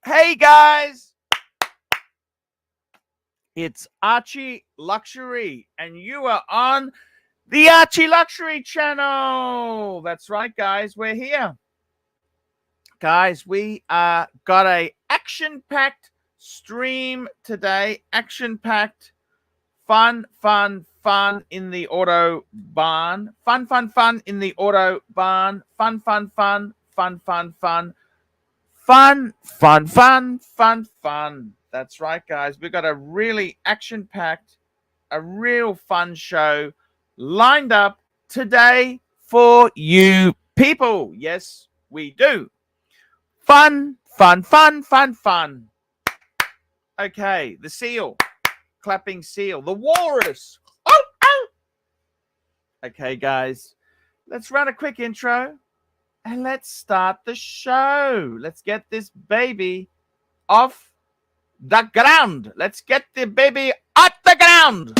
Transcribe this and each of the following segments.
Hey guys, it's Archie Luxury, and you are on the Archie Luxury channel. That's right, guys, we're here. Guys, we got a action-packed stream today. Action-packed, fun in the auto barn. Fun in the auto barn. Fun. Fun. That's right, guys. We've got a really action-packed, a real fun show lined up today for you people. Yes, we do. Fun. Okay, the seal. Clapping seal. The walrus. Oh. Okay, guys. Let's run a quick intro. And let's start the show. Let's get this baby off the ground. Let's get the baby off the ground.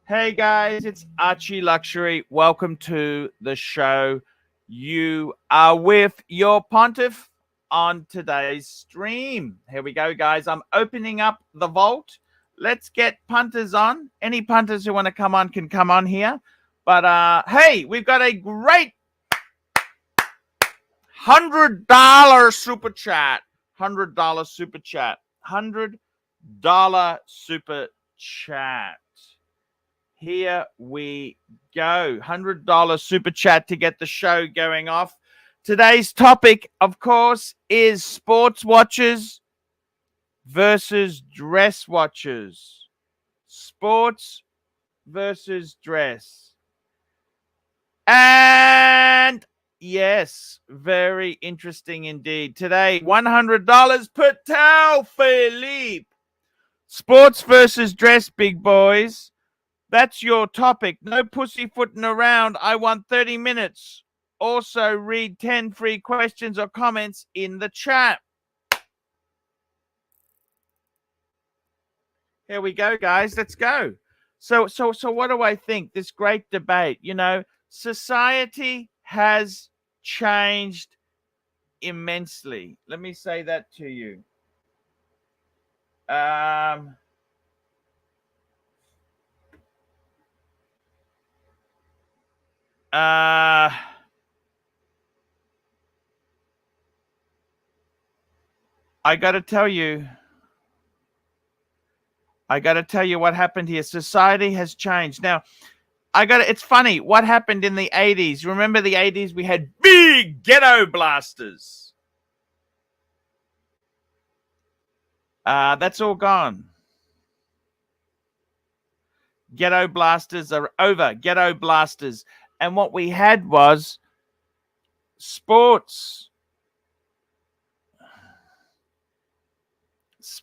Hey guys, it's Archie Luxury. Welcome to the show. You are with your pontiff on today's stream. Here we go, guys. I'm opening up the vault. Let's get punters on. Any punters who want to come on can come on here. But hey, we've got a great $100 super chat. $100 super chat. $100 super chat. Here we go. $100 super chat to get the show going off. Today's topic, of course, is sports watches versus dress watches. Sports versus dress. And yes, very interesting indeed. Today, $100 Patel Philippe. Sports versus dress, big boys. That's your topic. No pussyfooting around. I want 30 minutes. Also, read 10 free questions or comments in the chat. Here we go, guys. Let's go. So what do I think? This great debate. You know, society has changed immensely. Let me say that to you. I got to tell you what happened here. Society has changed. Now, it's funny. What happened in the 80s? Remember the 80s? We had big ghetto blasters. That's all gone. Ghetto blasters are over. Ghetto blasters. And what we had was sports.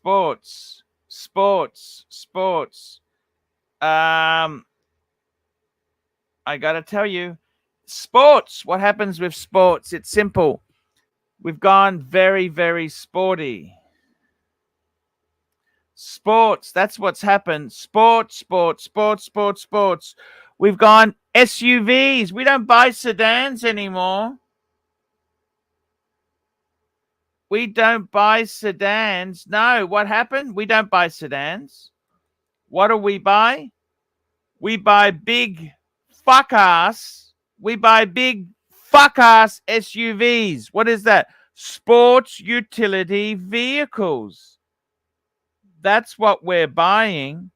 I got to tell you, sports. What happens with sports? It's simple. We've gone very, very sporty. Sports. That's what's happened. Sports. We've gone SUVs. We don't buy sedans anymore. We don't buy sedans. No, what happened? We don't buy sedans. What do we buy? We buy big fuck-ass. We buy big fuck-ass SUVs. What is that? Sports utility vehicles. That's what we're buying.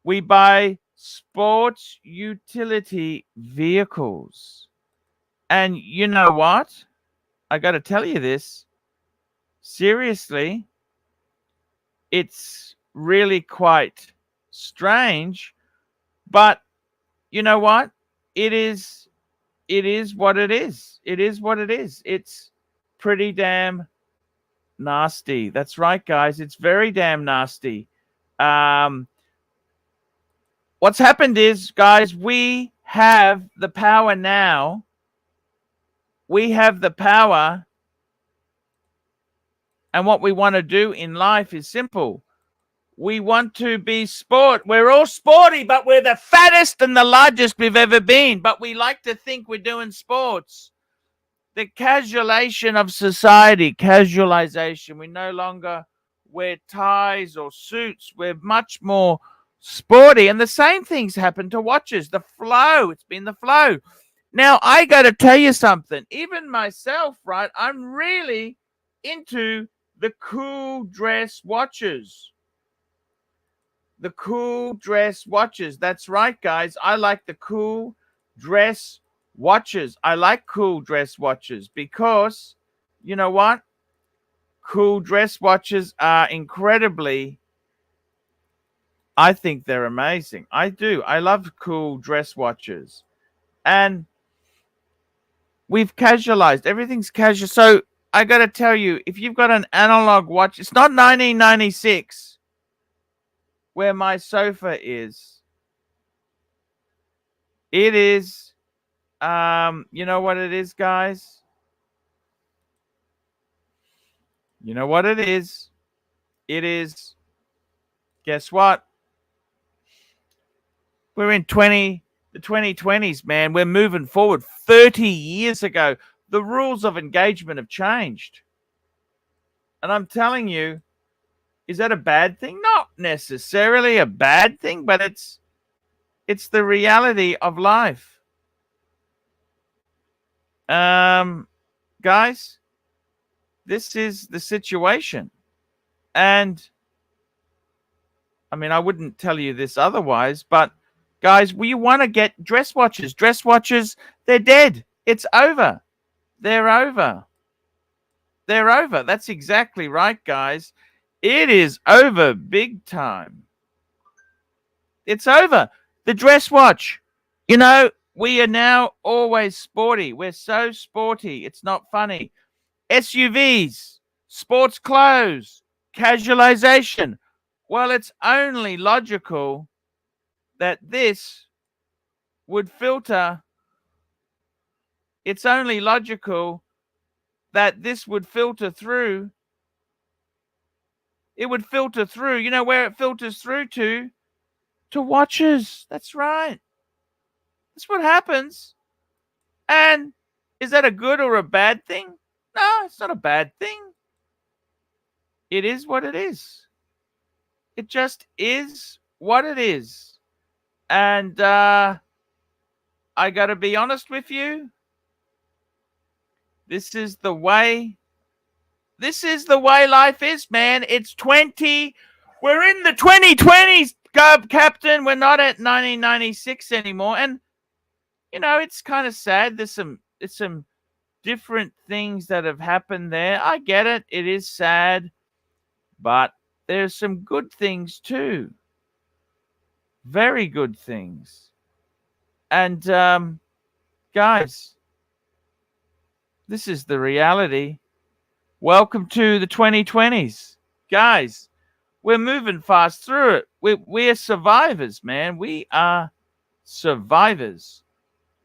We buy sports utility vehicles. And you know what? I got to tell you this. seriously, it's really quite strange. But you know what? It is what it is. It is what it is. It's pretty damn nasty. That's right, guys. It's very damn nasty. What's happened is, guys, we have the power now. We have the power. And what we want to do in life is simple. We want to be sport. We're all sporty, but we're the fattest and the largest we've ever been. But we like to think we're doing sports. The casualization of society, casualization. We no longer wear ties or suits. We're much more sporty. And the same things happen to watches. The flow, it's been the flow. Now, I got to tell you something. Even myself, right, I'm really into the cool dress watches. The cool dress watches. That's right, guys. I like the cool dress watches. I like cool dress watches because, you know what? Cool dress watches are incredibly, I think they're amazing. I do. I love cool dress watches. And we've casualized. Everything's casual. So I got to tell you, if you've got an analog watch, it's not 1996 where my sofa is. It is, you know what it is, guys? You know what it is? It is, guess what? We're in the 2020s, man. We're moving forward. 30 years ago, the rules of engagement have changed. And I'm telling you, is that a bad thing? Not necessarily a bad thing, but it's the reality of life. Guys, this is the situation. And I mean, I wouldn't tell you this otherwise, but guys, we want to get dress watches. Dress watches, they're dead. It's over. They're over. They're over. That's exactly right, guys. It is over big time. It's over. The dress watch. You know, we are now always sporty. We're so sporty. It's not funny. SUVs, sports clothes, casualization. Well, it's only logical that this would filter. It's only logical that this would filter through. It would filter through. You know where it filters through to? To watches. That's right. That's what happens. And is that a good or a bad thing? No, it's not a bad thing. It is what it is. It just is what it is. And I got to be honest with you. This is the way life is, man. We're in the 2020s, Captain. We're not at 1996 anymore. And, you know, it's kind of sad. There's some different things that have happened there. I get it. It is sad. But there's some good things too. Very good things. And, guys, this is the reality. Welcome to the 2020s. Guys, we're moving fast through it. We're survivors, man. We are survivors.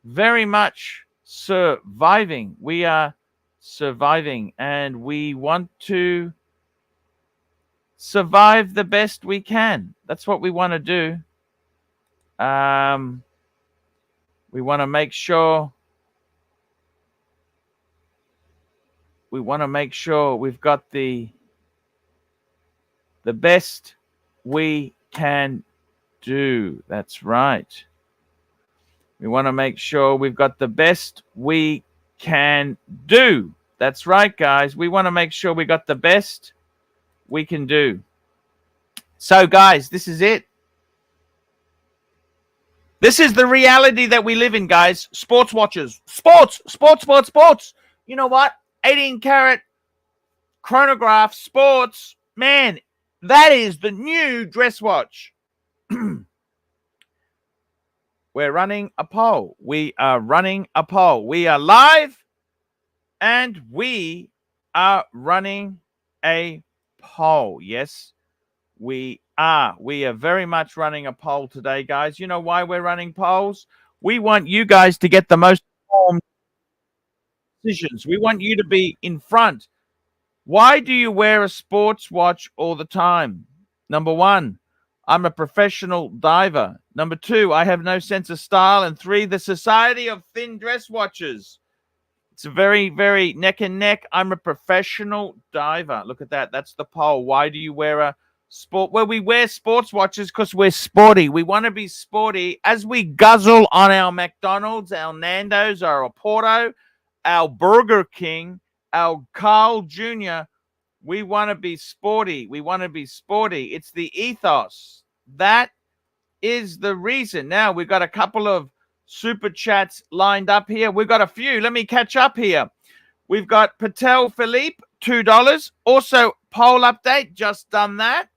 Very much surviving. We are surviving, and we want to survive the best we can. That's what we want to do. We want to make sure we've got the best we can do. That's right. We want to make sure we've got the best we can do. That's right, guys. We want to make sure we got the best we can do. So, guys, this is it. This is the reality that we live in, guys. Sports watches. Sports. You know what? 18 karat Chronograph Sports. Man, that is the new dress watch. We're running a poll. We are running a poll. We are live and we are running a poll. Yes, we are. We are very much running a poll today, guys. You know why we're running polls? We want you guys to get the most informed decisions. We want you to be in front. Why do you wear a sports watch all the time? Number one, I'm a professional diver. Number two, I have no sense of style. And three, the Society of Thin Dress Watches. It's very, very neck and neck. I'm a professional diver. Look at that. That's the poll. Why do you wear a sport? Well, we wear sports watches because we're sporty. We want to be sporty as we guzzle on our McDonald's, our Nando's, our Porto, our Burger King, our Carl Jr. We want to be sporty. We want to be sporty. It's the ethos. That is the reason. Now, we've got a couple of super chats lined up here. We've got a few. Let me catch up here. We've got Patel Philippe, $2. Also, poll update. Just done that.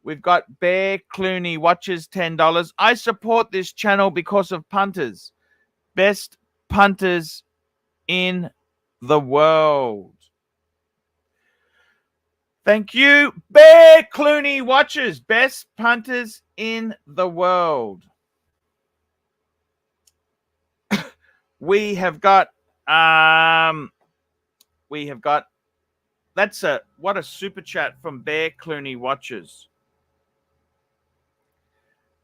We've got Bear Clooney watches, $10. I support this channel because of punters. Best punters in the world. Thank you. Bear Clooney watches. Best punters in the world. We have got what a super chat from Bear Clooney watches.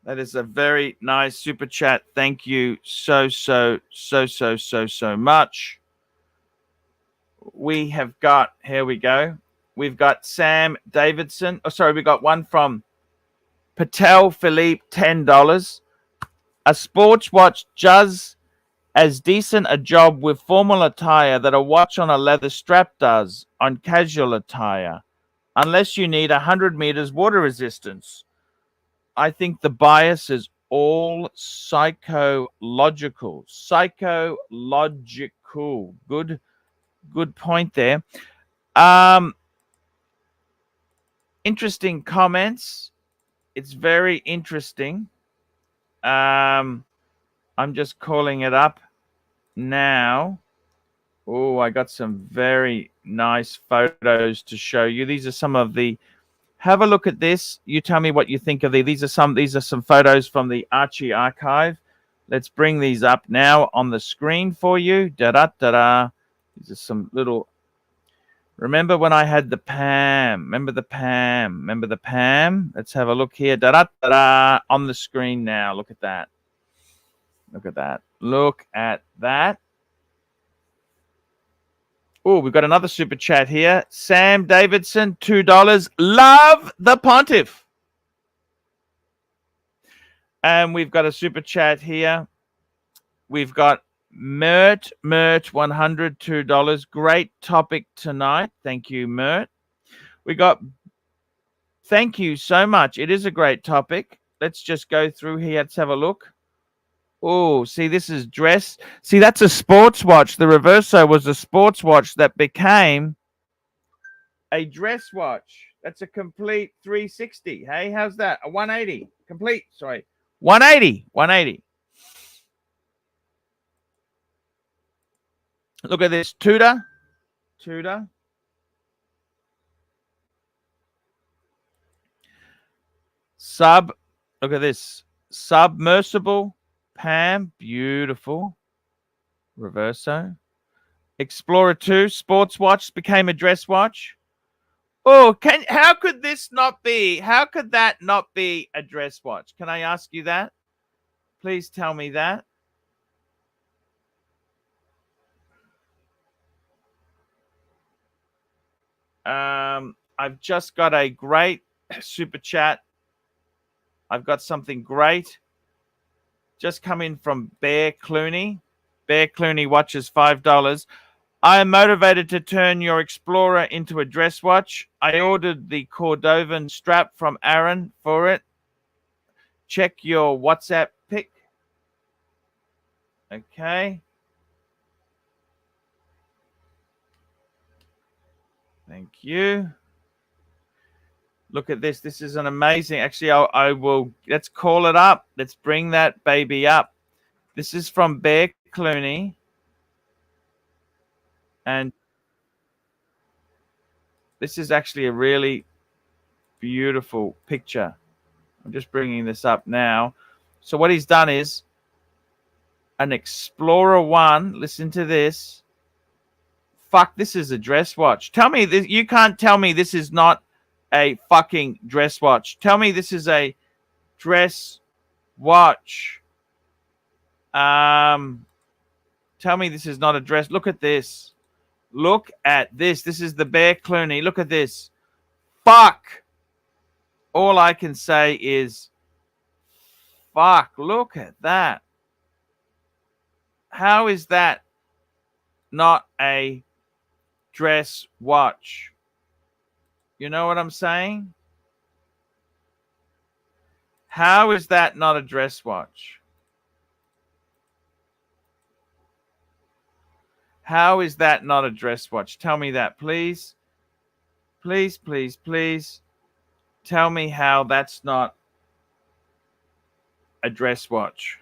That is a very nice super chat. Thank you so much. We have got, here we go. We've got Sam Davidson. Oh, sorry, we got one from Patel Philippe, $10. A sports watch does as decent a job with formal attire that a watch on a leather strap does on casual attire, unless you need 100 meters water resistance. I think the bias is all psychological. Psychological. Good point there. Interesting comments. It's very interesting. I'm just calling it up now. Oh, I got some very nice photos to show you. These are some of the. Have a look at this. You tell me what you think of these. These are some photos from the Archie archive. Let's bring these up now on the screen for you. Da-da-da-da. These are some little. Remember when I had the Pam? Remember the Pam? Let's have a look here. Da-da-da-da. On the screen now. Look at that. Look at that. Oh, we've got another super chat here. Sam Davidson, $2. Love the Pontiff. And we've got a super chat here. We've got Mert, $102. Great topic tonight. Thank you, Mert. We got, thank you so much. It is a great topic. Let's just go through here. Let's have a look. Oh, see, this is dress. See, that's a sports watch. The Reverso was a sports watch that became a dress watch. That's a complete 360. Hey, how's that? A 180. Complete, sorry. 180. Look at this. Tudor. Look at this. Submersible. Pam, beautiful. Reverso. Explorer 2, sports watch became a dress watch. Oh, how could that not be a dress watch? Can I ask you that? Please tell me that. I've just got a great super chat. I've got something great. Just come in from Bear Clooney. Bear Clooney watches $5. I am motivated to turn your Explorer into a dress watch. I ordered the Cordovan strap from Aaron for it. Check your WhatsApp pic. Okay. Thank you. Look at this. This is an amazing. Actually, I will. Let's call it up. Let's bring that baby up. This is from Bear Clooney. And this is actually a really beautiful picture. I'm just bringing this up now. So what he's done is an Explorer 1. Listen to this. Fuck, this is a dress watch. Tell me this. You can't tell me this is not a fucking dress watch. Tell me this is a dress watch. Tell me this is not a dress. Look at this. Look at this. This is the Bear Clooney. Look at this. Fuck. All I can say is fuck. Look at that. How is that not a dress watch? You know what I'm saying? How is that not a dress watch? How is that not a dress watch? Tell me that, please. Please, please, please. Tell me how that's not a dress watch.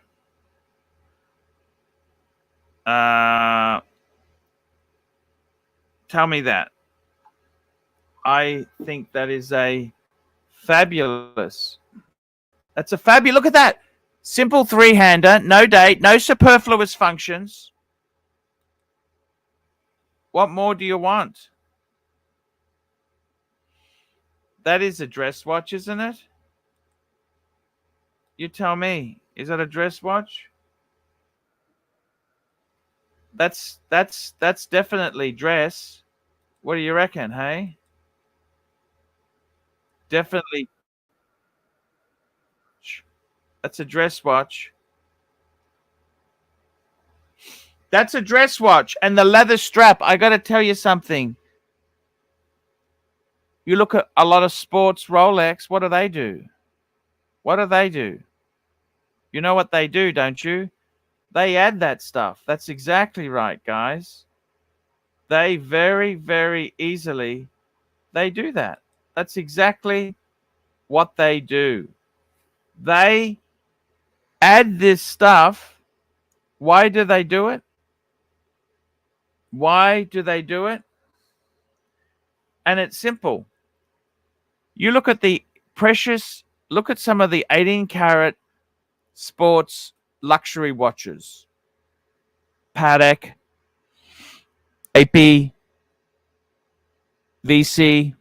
Tell me that. I think that is a fabulous. That's a fabulous. Look at that. Simple three-hander, no date, no superfluous functions. What more do you want? That is a dress watch, isn't it? You tell me. Is that a dress watch? That's definitely dress. What do you reckon, hey? Definitely. That's a dress watch. That's a dress watch. And the leather strap, I got to tell you something. You look at a lot of sports Rolex, what do they do? What do they do? You know what they do, don't you? They add that stuff. That's exactly right, guys. They very, very easily, they do that. That's exactly what they do. They add this stuff. Why do they do it? Why do they do it? And it's simple. You look at the precious, look at some of the 18-karat sports luxury watches. Patek, AP, VC.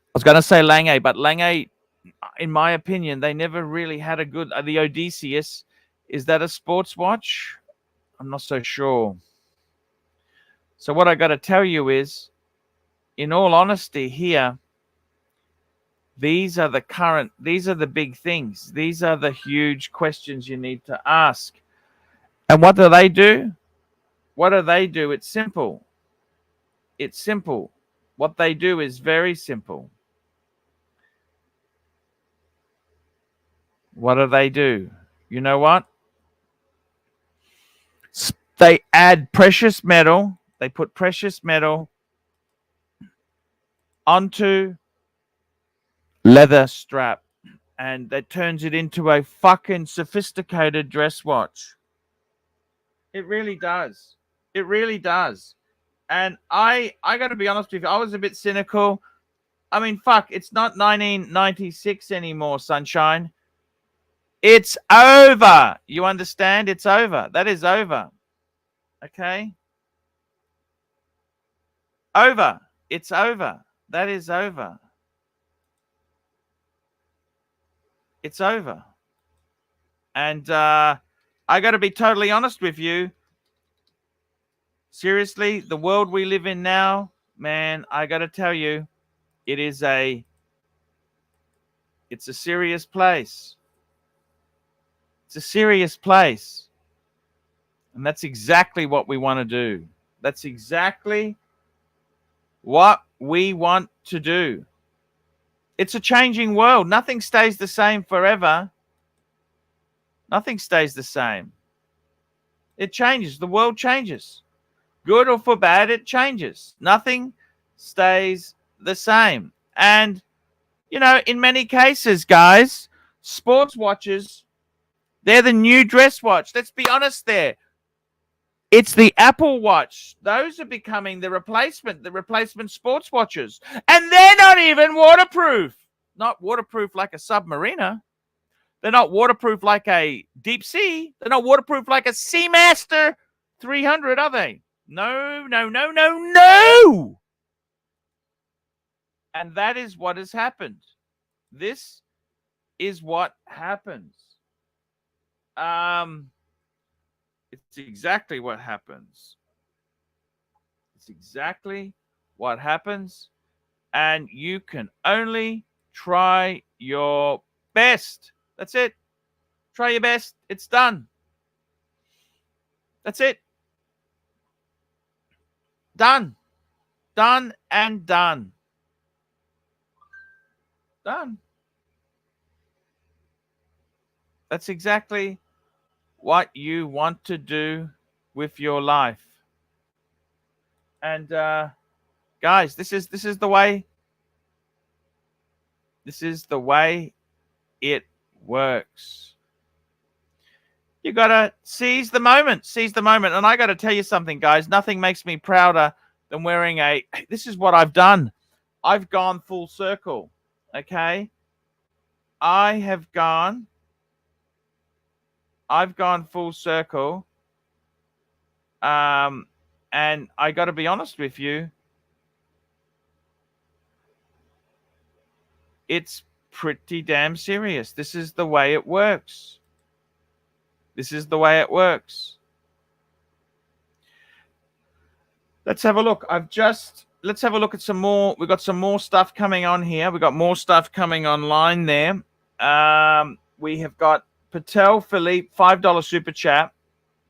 I was going to say Lange, but Lange, in my opinion, they never really had a good... The Odysseus, is that a sports watch? I'm not so sure. So what I got to tell you is, in all honesty here, these are the big things. These are the huge questions you need to ask. And what do they do? What do they do? It's simple. It's simple. What they do is very simple. What do they do? You know what? They add precious metal. They put precious metal onto leather strap, and that turns it into a fucking sophisticated dress watch. It really does. It really does. And I got to be honest with you, I was a bit cynical. I mean, fuck, it's not 1996 anymore, sunshine. It's over. You understand? It's over. That is over. Okay? Over. It's over. That is over. It's over. And I got to be totally honest with you. Seriously, the world we live in now, man, I got to tell you, it's a serious place. It's a serious place. And that's exactly what we want to do. That's exactly what we want to do. It's a changing world. Nothing stays the same forever. Nothing stays the same. It changes. The world changes. good or for bad, it changes. Nothing stays the same. And, you know, in many cases, guys, sports watches, they're the new dress watch. Let's be honest there. It's the Apple Watch. Those are becoming the replacement sports watches. And they're not even waterproof. Not waterproof like a submariner. They're not waterproof like a deep sea. They're not waterproof like a Seamaster 300, are they? No, no, no, no, no. And that is what has happened. This is what happens. It's exactly what happens. It's exactly what happens. And you can only try your best. That's it. Try your best. It's done. That's it. Done. Done and done. Done. That's exactly what you want to do with your life. And guys, this is the way. This is the way it works. You gotta seize the moment. Seize the moment. And I gotta tell you something, guys. Nothing makes me prouder than wearing a. This is what I've done. I've gone full circle. Okay. I've gone full circle. And I got to be honest with you. It's pretty damn serious. This is the way it works. This is the way it works. Let's have a look. Let's have a look at some more. We've got some more stuff coming on here. We've got more stuff coming online there. We have got Patel Philippe, $5 super chat.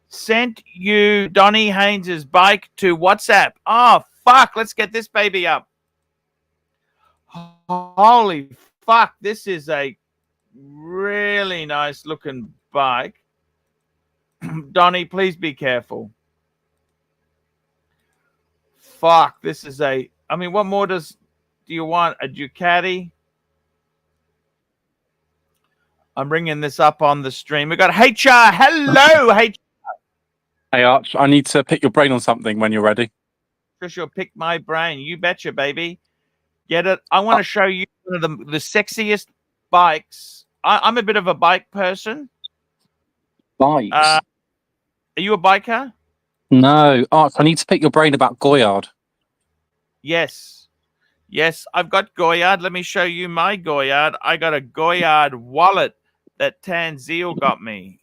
Sent you Donnie Haynes's bike to WhatsApp. Oh, fuck. Let's get this baby up. Holy fuck. This is a really nice looking bike. Donnie, please be careful. Fuck. This is a... I mean, what more do you want? A Ducati? I'm bringing this up on the stream. We got HR. Hello, HR. Hey, Arch, I need to pick your brain on something when you're ready. Sure, she'll pick my brain. You betcha, baby. Get it? I want to show you one of the sexiest bikes. I'm a bit of a bike person. Bikes? Are you a biker? No. Arch, I need to pick your brain about Goyard. Yes. Yes, I've got Goyard. Let me show you my Goyard. I got a Goyard wallet that Tanzil got me.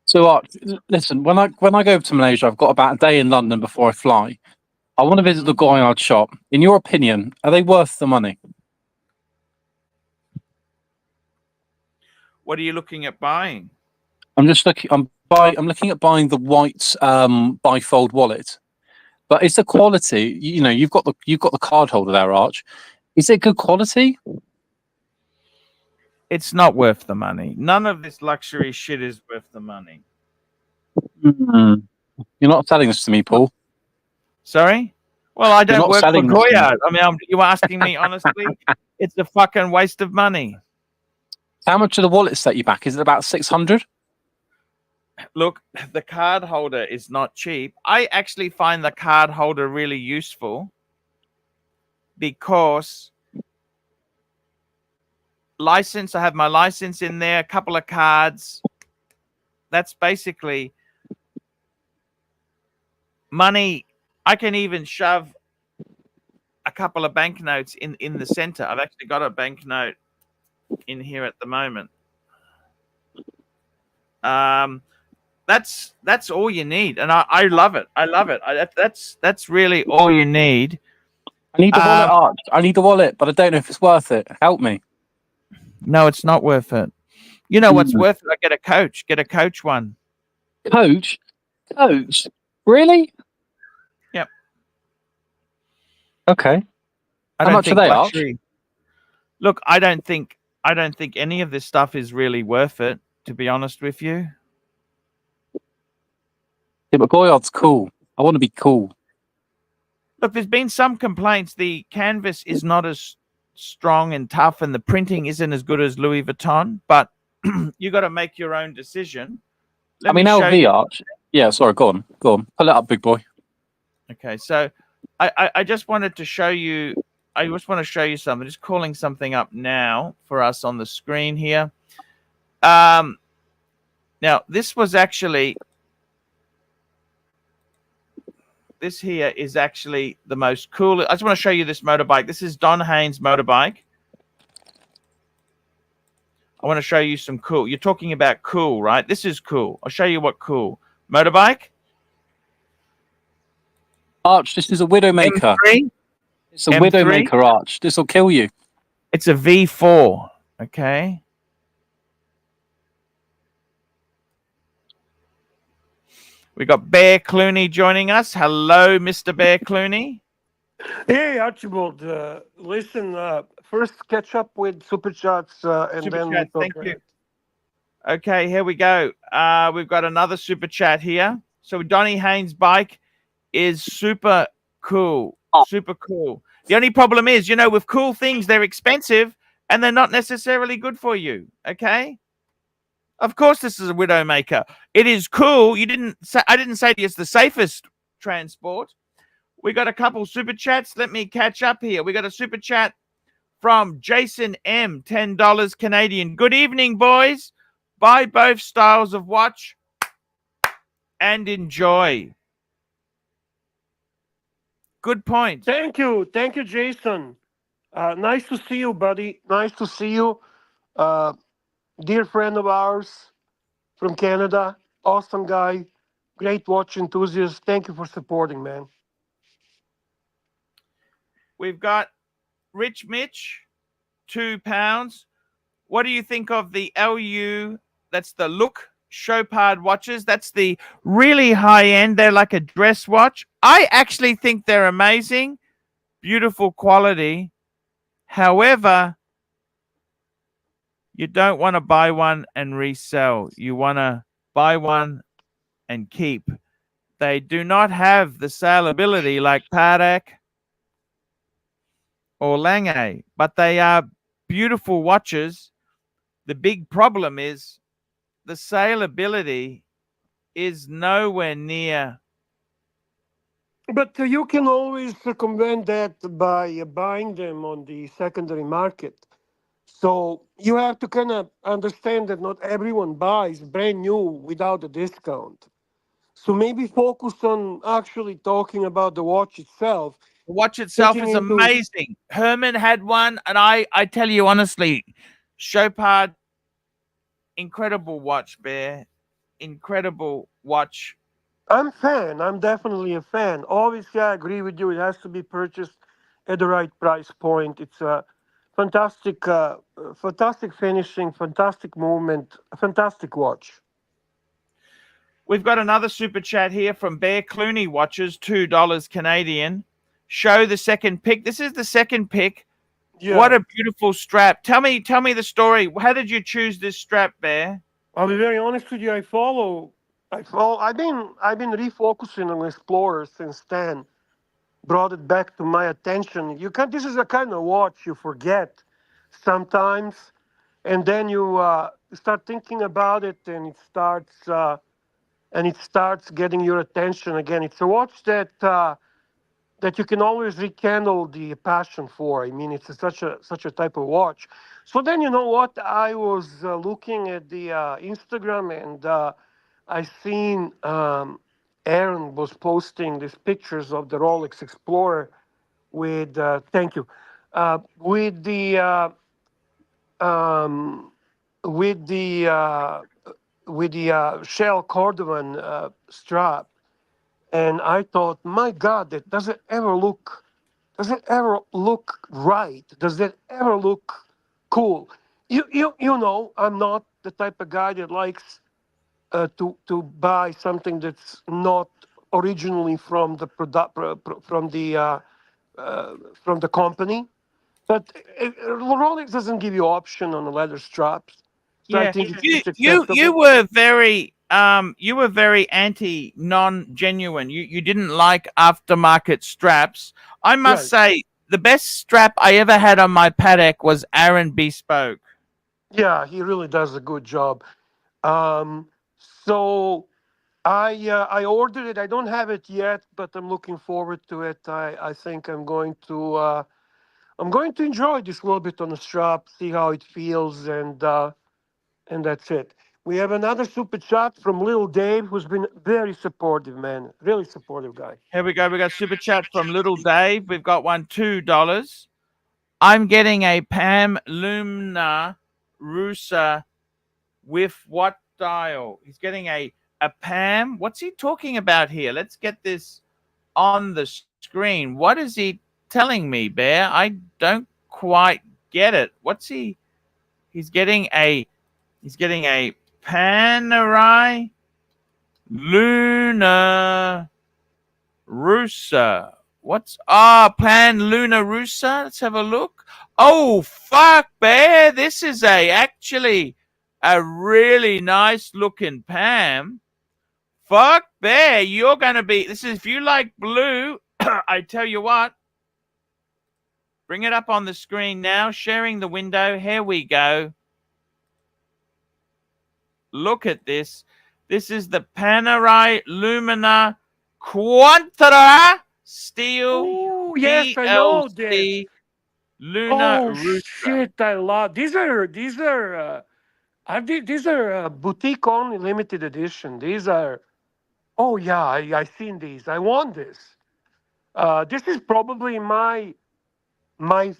So, Arch, listen, when I go over to Malaysia, I've got about a day in London before I fly. I want to visit the Goyard shop. In your opinion, are they worth the money? What are you looking at buying? I'm looking at buying the white bifold wallet. But is the quality? You know, you've got the card holder there, Arch. Is it good quality? It's not worth the money. None of this luxury shit is worth the money. Mm. You're not selling this to me, Paul. Sorry? Well, I don't work for Goyard. I mean, you asking me honestly? It's a fucking waste of money. How much of the wallet set you back? Is it about 600? Look, the card holder is not cheap. I actually find the card holder really useful because license, I have my license in there, a couple of cards. That's basically money. I can even shove a couple of banknotes in the center. I've actually got a banknote in here at the moment. That's all you need, and I love it. I love it. That's really all you need. I need the wallet, Arch. I need the wallet, but I don't know if it's worth it. Help me. No, it's not worth it. You know what's worth it? I get a coach. Get a coach one. Coach? Coach? Really? Yep. Okay. How much are they, Arch? Look, I don't think any of this stuff is really worth it, to be honest with you. Yeah, but Goyard's cool. I want to be cool. Look, there's been some complaints. The canvas is not as strong and tough, and the printing isn't as good as Louis Vuitton. But you got to make your own decision. I mean, LV Arch. Yeah, sorry. Go on. Pull it up, big boy. Okay, so I just wanted to show you. I just want to show you something. Just calling something up now for us on the screen here. Now this was actually. This here is actually the most cool. I just want to show you this motorbike. This is Don Haynes' motorbike. I want to show you some cool. You're talking about cool, right? This is cool. I'll show you what cool. Motorbike. Arch, this is a Widowmaker. M3? It's a Widowmaker, Arch. This will kill you. It's a V4. Okay. We got Bear Clooney joining us. Hello, Mr. Bear Clooney. Hey, Archibald. Listen, first catch up with Super Chats and Super then Chat, we'll thank talk. you. Okay, here we go. We've got another Super Chat here. So Donny Haynes' bike is super cool. Super cool. The only problem is, with cool things, they're expensive and they're not necessarily good for you. Okay? Of course, this is a Widowmaker. It is cool. I didn't say it's the safest transport. We got a couple super chats. Let me catch up here. We got a super chat from Jason M, $10 Canadian. Good evening, boys. Buy both styles of watch and enjoy. Good point. Thank you, Jason. Nice to see you, buddy. Nice to see you. Dear friend of ours from Canada. Awesome guy. Great watch enthusiast. Thank you for supporting, man. We've got Rich Mitch, £2. What do you think of the LU? That's the Look Chopard watches. That's the really high end. They're like a dress watch. I actually think they're amazing. Beautiful quality. However, you don't want to buy one and resell. You want to buy one and keep. They do not have the saleability like Patek or Lange, but they are beautiful watches. The big problem is the saleability is nowhere near. But you can always circumvent that by buying them on the secondary market. So you have to kind of understand that not everyone buys brand new without a discount. So maybe focus on actually talking about the watch itself. The watch itself is amazing. Herman had one, and I tell you honestly, Chopard, incredible watch, Bear. Incredible watch. I'm definitely a fan. Obviously, I agree with you. It has to be purchased at the right price point. It's a fantastic, fantastic finishing, fantastic movement, a fantastic watch. We've got another super chat here from Bear Clooney Watches, $2 Canadian. Show the second pick. This is the second pick. Yeah. What a beautiful strap. Tell me the story. How did you choose this strap, Bear? I'll be very honest with you. I've been refocusing on Explorer since then. Brought it back to my attention. This is a kind of watch you forget sometimes, and then you start thinking about it, and it starts getting your attention again. It's a watch that you can always rekindle the passion for. I mean, it's such a type of watch. So then, you know what? I was looking at the Instagram, and I seen Aaron was posting these pictures of the Rolex Explorer with thank you with the Shell Cordovan strap, and I thought, my God, does it ever look right? Does it ever look cool? You know, I'm not the type of guy that likes to buy something that's not originally from the from the company. But Rolex doesn't give you option on the leather straps. So yeah, I think you were very you were very anti non-genuine. You didn't like aftermarket straps. I must say the best strap I ever had on my paddock was Aaron Bespoke. Yeah, he really does a good job. Um, so I ordered it. I don't have it yet, but I'm looking forward to it. I think I'm going to enjoy this little bit on the strap, see how it feels, and that's it. We have another super chat from Little Dave, who's been very supportive, man. Really supportive guy. Here we go. We got super chat from Little Dave. We've got one $2. I'm getting a Pam Lumna Rusa with what dial? He's getting a Pam. What's he talking about here? Let's get this on the screen. What is he telling me, Bear? I don't quite get it. What's he? He's getting a Panerai Luna Rusa. What's Pan Luna Rusa? Let's have a look. Oh fuck, Bear! This is actually a really nice looking Pam. Fuck, Bear! You're gonna be. This is if you like blue. I tell you what. Bring it up on the screen now. Sharing the window. Here we go. Look at this. This is the Panerai Lumina Quantara Steel. Oh yes, I know this. PLC Luna Oh Rooster. shit, I love these are boutique only limited edition. These are oh yeah, I seen these. I want this. This is probably my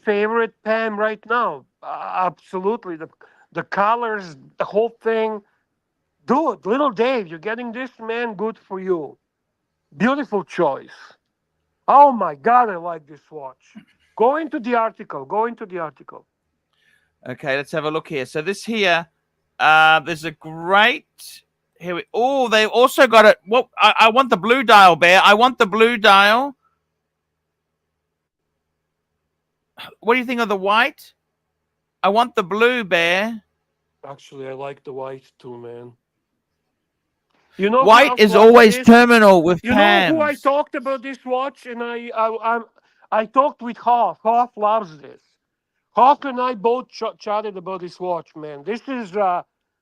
favorite Pam right now. Absolutely, the colors, the whole thing. Dude, Little Dave, you're getting this, man. Good for you. Beautiful choice. Oh my God, I like this watch. Go into the article. Go into the article. Okay, let's have a look here. So this here, there's a great here. They also got it. Well, I want the blue dial, Bear. I want the blue dial. What do you think of the white? I want the blue, Bear. Actually, I like the white too, man. You know, White is always terminal with Pams. You know who I talked about this watch, and I talked with Hoff. Hoff loves this. Hoff and I both chatted about this watch, man. This is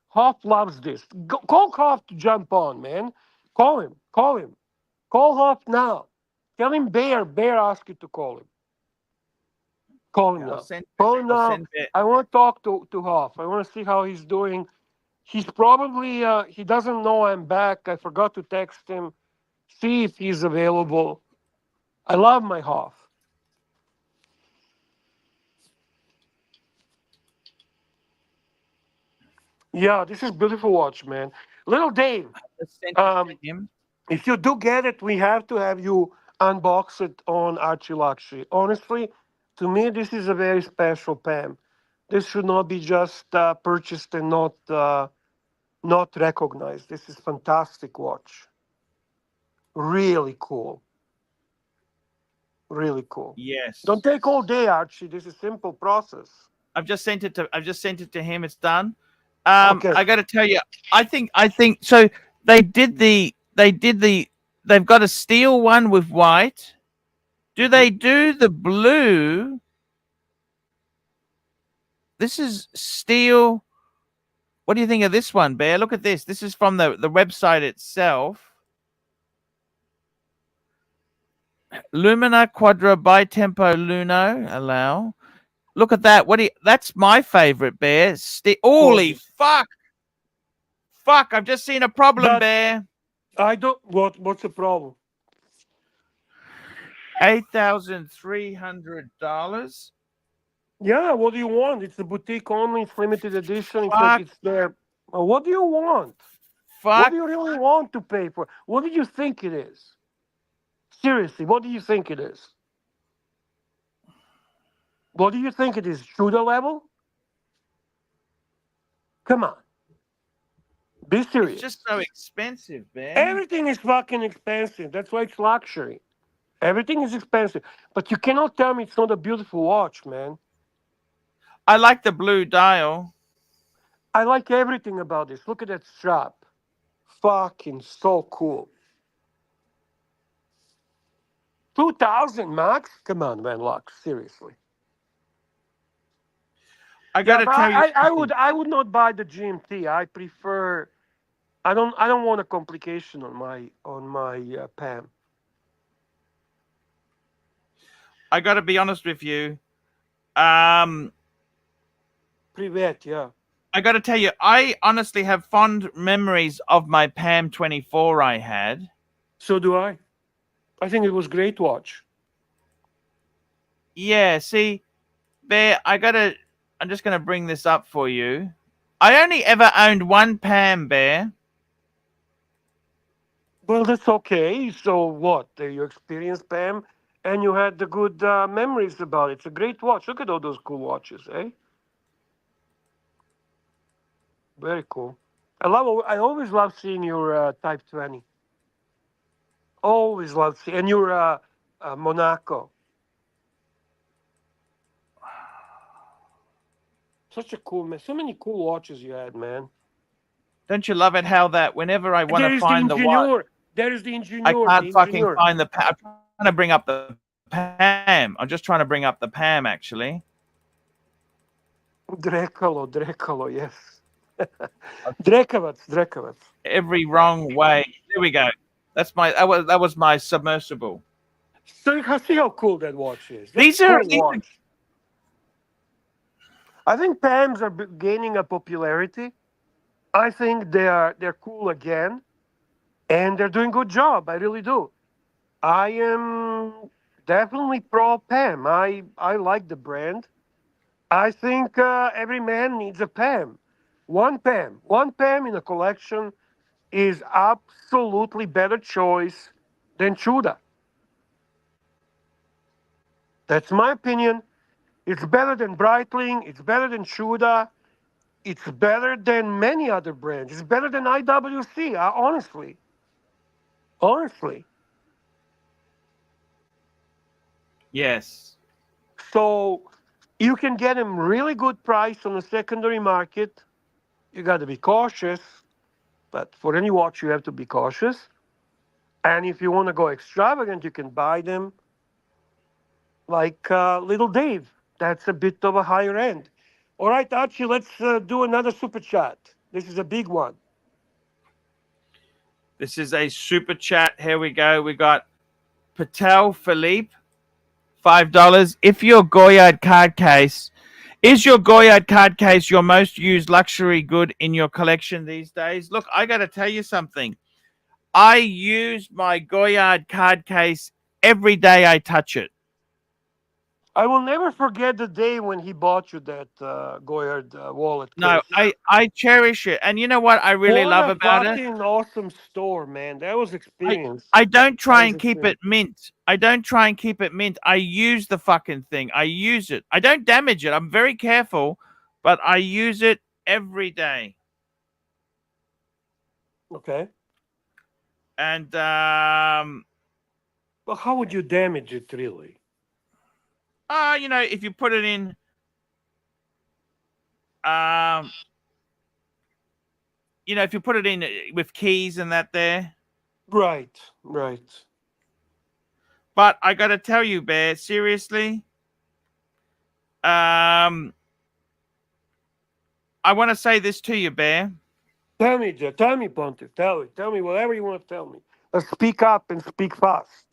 Hoff loves this. Call Hoff to jump on, man. Call him. Call him. Call Hoff now. Tell him Bear asked you to call him. Call him now. Call him now. I want to talk to Hoff. I want to see how he's doing. He's probably he doesn't know I'm back. I forgot to text him. See if he's available. I love my Hoff. Yeah, this is beautiful watch, man. Little Dave, if you do get it, we have to have you unbox it on Archie Luxury. Honestly, to me, this is a very special Pam. This should not be just purchased and not recognized. This is fantastic watch. Really cool. Really cool. Yes. Don't take all day, Archie. This is a simple process. I've just sent it to him. It's done. Okay. I got to tell you, I think so. They've got a steel one with white. Do they do the blue? This is steel. What do you think of this one, Bear? Look at this. This is from the website itself. Lumina Quadra Bitempo Luno allow. Look at that. That's my favorite, Bear. Holy fuck. Fuck, I've just seen a problem, Bear. I don't what's the problem? $8,300. Yeah, what do you want? It's a boutique only, it's limited edition. It's there. What do you want? Fuck. What do you really want to pay for? What do you think it is? Seriously, what do you think it is? What do you think it is? Shooter level? Come on. Be serious. It's just so expensive, man. Everything is fucking expensive. That's why it's luxury. Everything is expensive. But you cannot tell me it's not a beautiful watch, man. I like the blue dial. I like everything about this. Look at that strap. fucking so cool. 2,000 max? Come on, man, Lux. Seriously. I Yeah, gotta but tell you, I would not buy the GMT. I prefer. I don't want a complication on my PAM. I gotta be honest with you. Um, Privet, yeah. I gotta tell you, I honestly have fond memories of my PAM 24 I had. So do I. I think it was great watch. Yeah, see, Bear, I'm just gonna bring this up for you. I only ever owned one PAM, Bear. Well, that's okay. So what? You experienced PAM, and you had the good memories about it. It's a great watch. Look at all those cool watches, eh? Very cool. I always love seeing your Type 20. Always love seeing, and your Monaco. Such a cool man. So many cool watches you had, man. Don't you love it how that whenever I want There to is the find the watch, engineer. There is the I engineer. The can't fucking engineer. find the PAM. I'm trying to bring up the PAM. I'm just trying to bring up the PAM actually. Drekalo, yes. Drekovac. Every wrong way. There we go. That was my submersible. So you can see how cool that watch is. These That's are cool watch. I think PAMs are gaining a popularity. I think they're cool again, and they're doing good job. I really do. I am definitely pro PAM. I like the brand. I think every man needs a PAM. One PAM in a collection is absolutely better choice than Chuda. That's my opinion. It's better than Breitling. It's better than Chuda. It's better than many other brands. It's better than IWC. Honestly. yes. So you can get them really good price on the secondary market. You got to be cautious, but for any watch you have to be cautious. And if you want to go extravagant, you can buy them like Little Dave. That's a bit of a higher end. All right, Archie, let's do another super chat. This is a big one. This is a super chat. Here we go. We got Patel Philippe, $5. If your Goyard card case is your Goyard card case your most used luxury good in your collection these days? Look, I got to tell you something. I use my Goyard card case every day I touch it. I will never forget the day when he bought you that Goyard wallet case. No, I cherish it. And you know what I really What love a about it? fucking awesome store, man. That was experience. I don't try That was and keep experience. it mint. I don't try and keep it mint. I use the fucking thing. I use it. I don't damage it. I'm very careful, but I use it every day. Okay. And Well, how would you damage it, really? you know, if you put it in you know, if you put it in with keys and that there. Right. But I got to tell you, Bear, seriously, I want to say this to you, Bear. Tell me, Pontiff. Tell me whatever you want to tell me. Speak up and speak fast.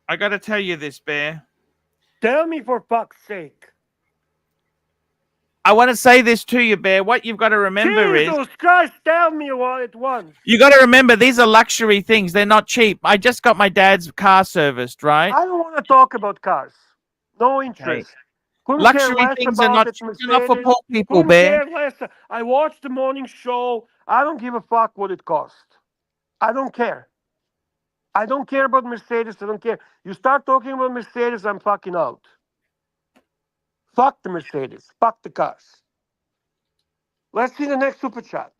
I got to tell you this, Bear. Tell me for fuck's sake. I want to say this to you, Bear. What you've got to remember Jesus Christ, tell me all at once. You got to remember these are luxury things. They're not cheap. I just got my dad's car serviced, right? I don't want to talk about cars. No interest. Okay. Couldn't care Luxury less things are about not it, cheap enough for Mercedes. poor people, Couldn't Bear. care less. I watched the morning show. I don't give a fuck what it cost. I don't care. I don't care about Mercedes. I don't care. You start talking about Mercedes, I'm fucking out. Fuck the Mercedes. Fuck the cars. Let's see the next super chat.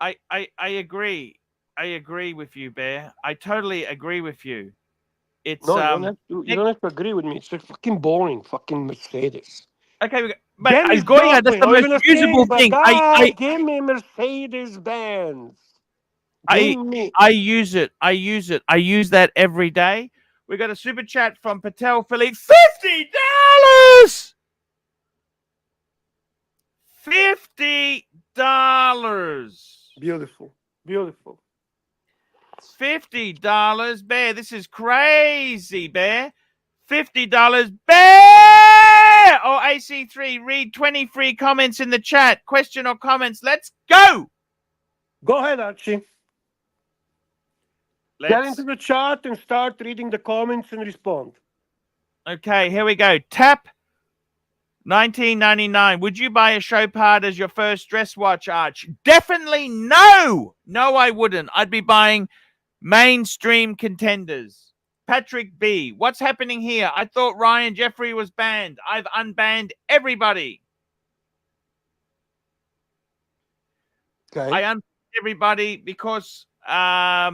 I agree. I agree with you, Bear. I totally agree with you. It's No, you don't have to agree with me. It's like fucking boring, fucking Mercedes. okay, But Dennis Goya, that's Joplin, the I was most gonna usable say, but thing. guy, give me Mercedes Benz. I Give me. I use it. I use it. I use that every day. We got a super chat from Patel Philippe. $50. $50. Beautiful, beautiful. $50, Bear. This is crazy, Bear. $50, Bear. Or AC3, read 20 free comments in the chat. Question or comments. Let's go. Go ahead, Archie. Get into the chat and start reading the comments and respond. Okay, here we go. Tap 1999. Would you buy a show part as your first dress watch, Arch? Definitely no. No, I wouldn't. I'd be buying mainstream contenders. Patrick B. What's happening here? I thought Ryan Jeffrey was banned. I've unbanned everybody. Okay. I unbanned everybody because I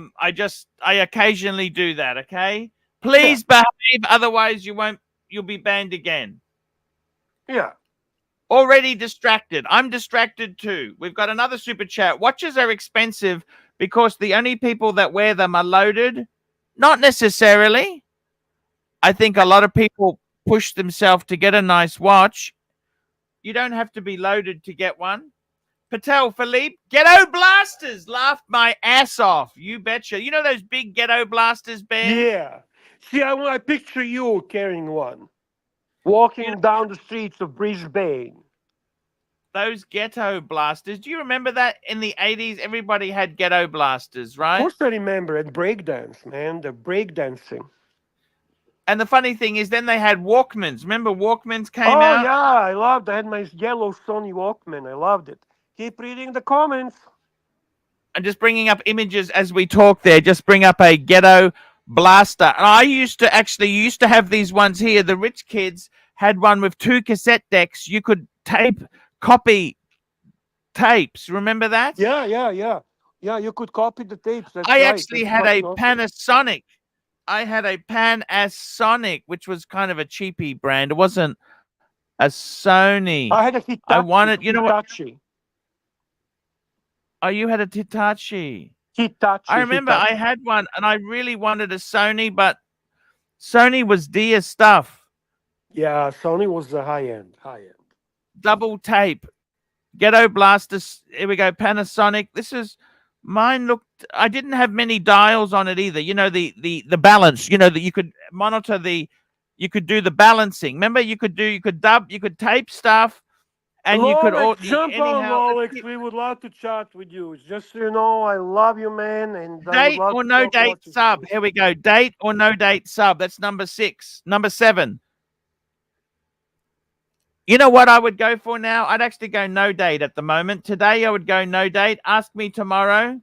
occasionally do that, okay? Please behave, otherwise you'll be banned again. Yeah. Already distracted. I'm distracted too. We've got another super chat. Watches are expensive because the only people that wear them are loaded. Not necessarily. I think a lot of people push themselves to get a nice watch. You don't have to be loaded to get one. Patel Philippe, ghetto blasters. Laughed my ass off. You betcha. You know those big ghetto blasters, Bear? Yeah. See, I picture you carrying one, walking down the streets of Brisbane. Those ghetto blasters. Do you remember that in the 80s? Everybody had ghetto blasters, Of right? course, I remember at breakdance, man. The breakdancing. And the funny thing is, then they had Walkmans. Remember Walkmans came Oh out? yeah, I loved. I had my yellow Sony Walkman. I loved it. Keep reading the comments. I'm just bringing up images as we talk there. Just bring up a ghetto blaster. And I used to have these ones here. The rich kids had one with 2 cassette decks. You could copy tapes. Remember that? Yeah, yeah, yeah. Yeah, you could copy the tapes. That's I right. actually That's had a fucking awesome. Panasonic. I had a Panasonic, which was kind of a cheapy brand. It wasn't a Sony. I had a Hitachi. I wanted, you know what? Hitachi. Oh, you had a Hitachi. Hitachi. I remember Hitachi. I had one and I really wanted a Sony, but Sony was dear stuff. Yeah, Sony was the high end. High end. Double tape. Ghetto blasters. Here we go. Panasonic. This is mine. Looked. I didn't have many dials on it either. You know the balance. You know that you could monitor the. You could do the balancing. Remember, you could tape stuff, and you could all jump on, Lolex. We would love to chat with you. Just so you know, I love you, man, and I would date love or to no talk date watches sub. with you. Here we go. Date or no date sub. That's number 6. Number 7. You know what I would go for now? I'd actually go no date at the moment. Today I would go no date. Ask me tomorrow.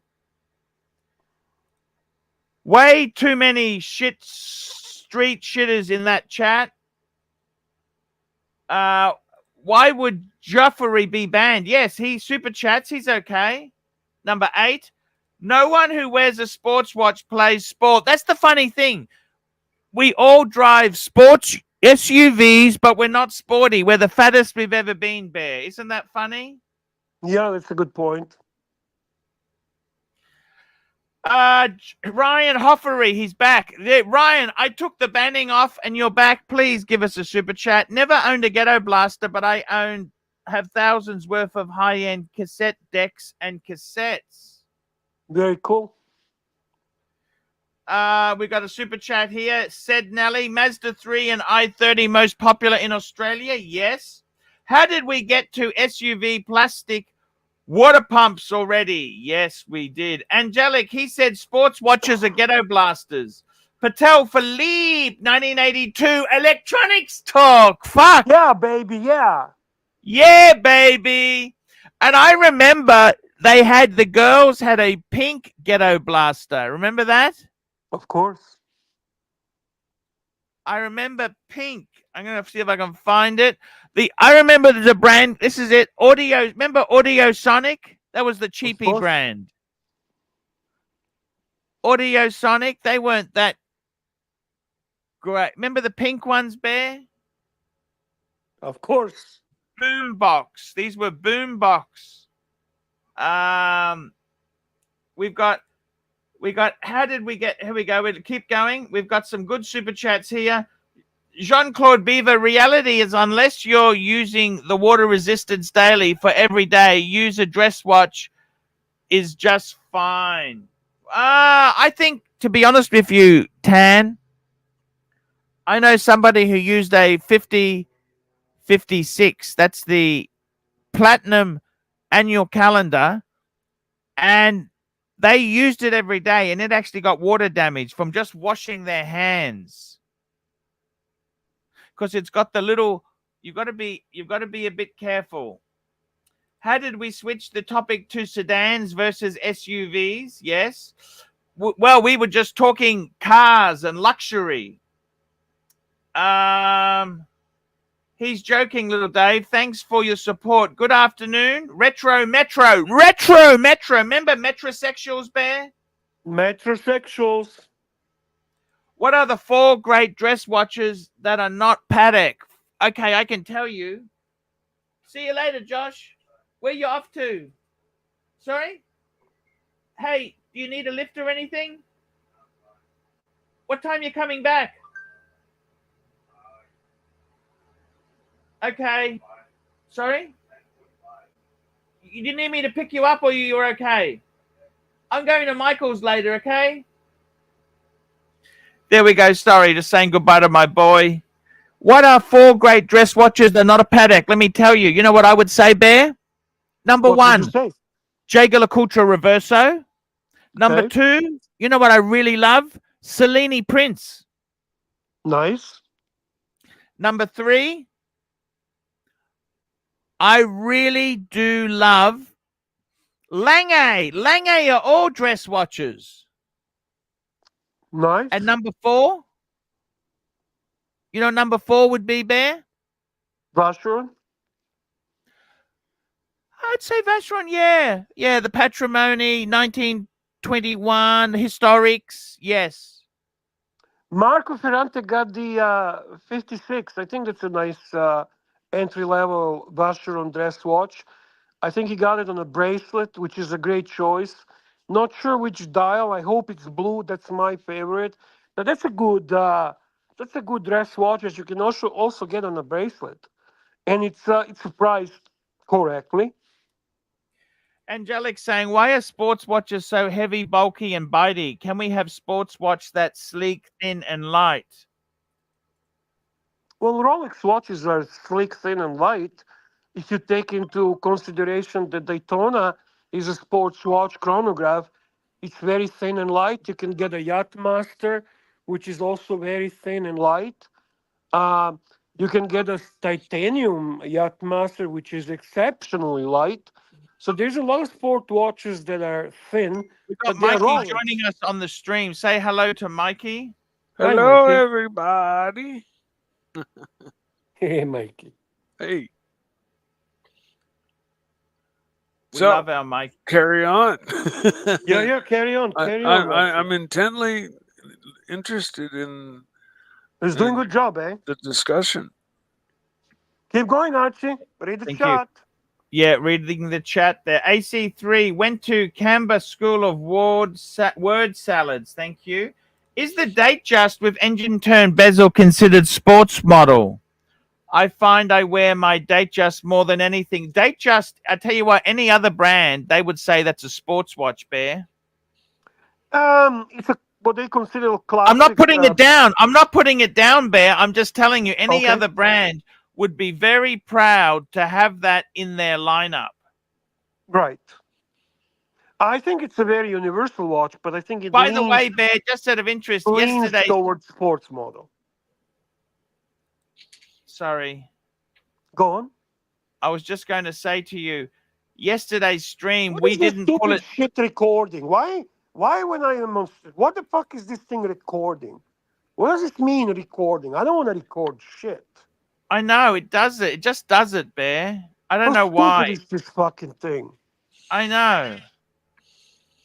Way too many street shitters in that chat. Why would Joffrey be banned? Yes, he super chats. He's okay. Number 8. No one who wears a sports watch plays sport. That's the funny thing. We all drive sports SUVs, but we're not sporty. We're the fattest we've ever been, Bear. Isn't that funny? Yeah, that's a good point. Ryan Hoffery, he's back. Ryan, I took the banning off and you're back. Please give us a super chat. Never owned a ghetto blaster, but I have thousands worth of high-end cassette decks and cassettes. Very cool. We got a super chat here. Said Nelly, Mazda 3 and i30 most popular in Australia. Yes. How did we get to SUV plastic water pumps already? Yes, we did. Angelic, he said sports watches are ghetto blasters. Patel Philippe, 1982 electronics talk. Fuck. Yeah, baby. Yeah. Yeah, baby. And I remember the girls had a pink ghetto blaster. Remember that? Of course. I remember pink. I'm going to see if I can find it. I remember the brand. This is it. Audio. Remember Audio Sonic? That was the cheapy brand. Audio Sonic. They weren't that great. Remember the pink ones, Bear? Of course. boombox. These were boombox. We got. How did we get? Here we go. We'll keep going. We've got some good super chats here. Jean-Claude Beaver, reality is unless you're using the water resistance daily for every day, use a dress watch is just fine. I think, to be honest with you, Tan, I know somebody who used a 5056. That's the platinum annual calendar, and they used it every day, and it actually got water damage from just washing their hands. Because it's got the little, you've got to be a bit careful. How did we switch the topic to sedans versus SUVs? Yes. Well, we were just talking cars and luxury. He's joking, little Dave. Thanks for your support. Good afternoon. Retro Metro. Remember metrosexuals, Bear? Metrosexuals. What are the 4 great dress watches that are not Patek? Okay, I can tell you. See you later, Josh. Where you off to? Sorry? Hey, do you need a lift or anything? What time you coming back? Okay. Sorry? You didn't need me to pick you up, or you were okay? I'm going to Michael's later, okay? There we go. Sorry, just saying goodbye to my boy. What are 4 great dress watches that are not a Patek? Let me tell you. You know what I would say, Bear? Number What 1, would you say? Jaeger LeCoultre Reverso. Number Okay. 2, you know what I really love? Cellini Prince. Nice. Number 3, I really do love Lange. Lange are all dress watches. Nice. And number 4, you know, number 4 would be, Bear? Vacheron. I'd say Vacheron, yeah. Yeah, the Patrimony, 1921, Historics, yes. Marco Ferrante got the 56. I think that's a nice entry-level Vacheron dress watch. I think he got it on a bracelet, which is a great choice. Not sure which dial. I hope it's blue. That's my favorite. But that's a good dress watch that you can also get on a bracelet, and it's priced correctly. Angelic saying, why are sports watches so heavy, bulky, and bitey? Can we have sports watch that's sleek, thin, and light? Well, Rolex watches are sleek, thin, and light. If you take into consideration that Daytona is a sports watch chronograph, it's very thin and light. You can get a Yachtmaster, which is also very thin and light. You can get a titanium Yachtmaster, which is exceptionally light. So there's a lot of sport watches that are thin, We've got but they're Mikey Rolex. joining us on the stream. Say hello to Mikey. Hi, Hello, Mikey. everybody. Hey, Mikey. Hey, We so love our Mikey. carry on. Yeah, carry on, carry on. Mikey. I'm intently interested in He's doing a good job, eh? the discussion. Keep going, Archie. Read the Thank you. chat. Yeah, reading the chat there. AC3 went to Canberra School of Word Salads. Thank you. Is the Datejust with engine turn bezel considered sports model? I find I wear my Datejust more than anything. Datejust, I tell you what, any other brand, they would say that's a sports watch, Bear. It's what they consider a classic. I'm not putting it down. I'm not putting it down, Bear. I'm just telling you, any Okay. other brand would be very proud to have that in their lineup. Right. I think it's a very universal watch, but I think it By the way, Bear, just out of interest, leans yesterday. towards sports model. Sorry. Go on. I was just going to say to you, yesterday's stream, What we is this didn't pull stupid it. shit recording? Why when I am on, what the fuck is this thing recording? What does it mean recording? I don't want to record shit. I know, it does it. It just does it, Bear. I don't How know why. stupid is this fucking thing? I know.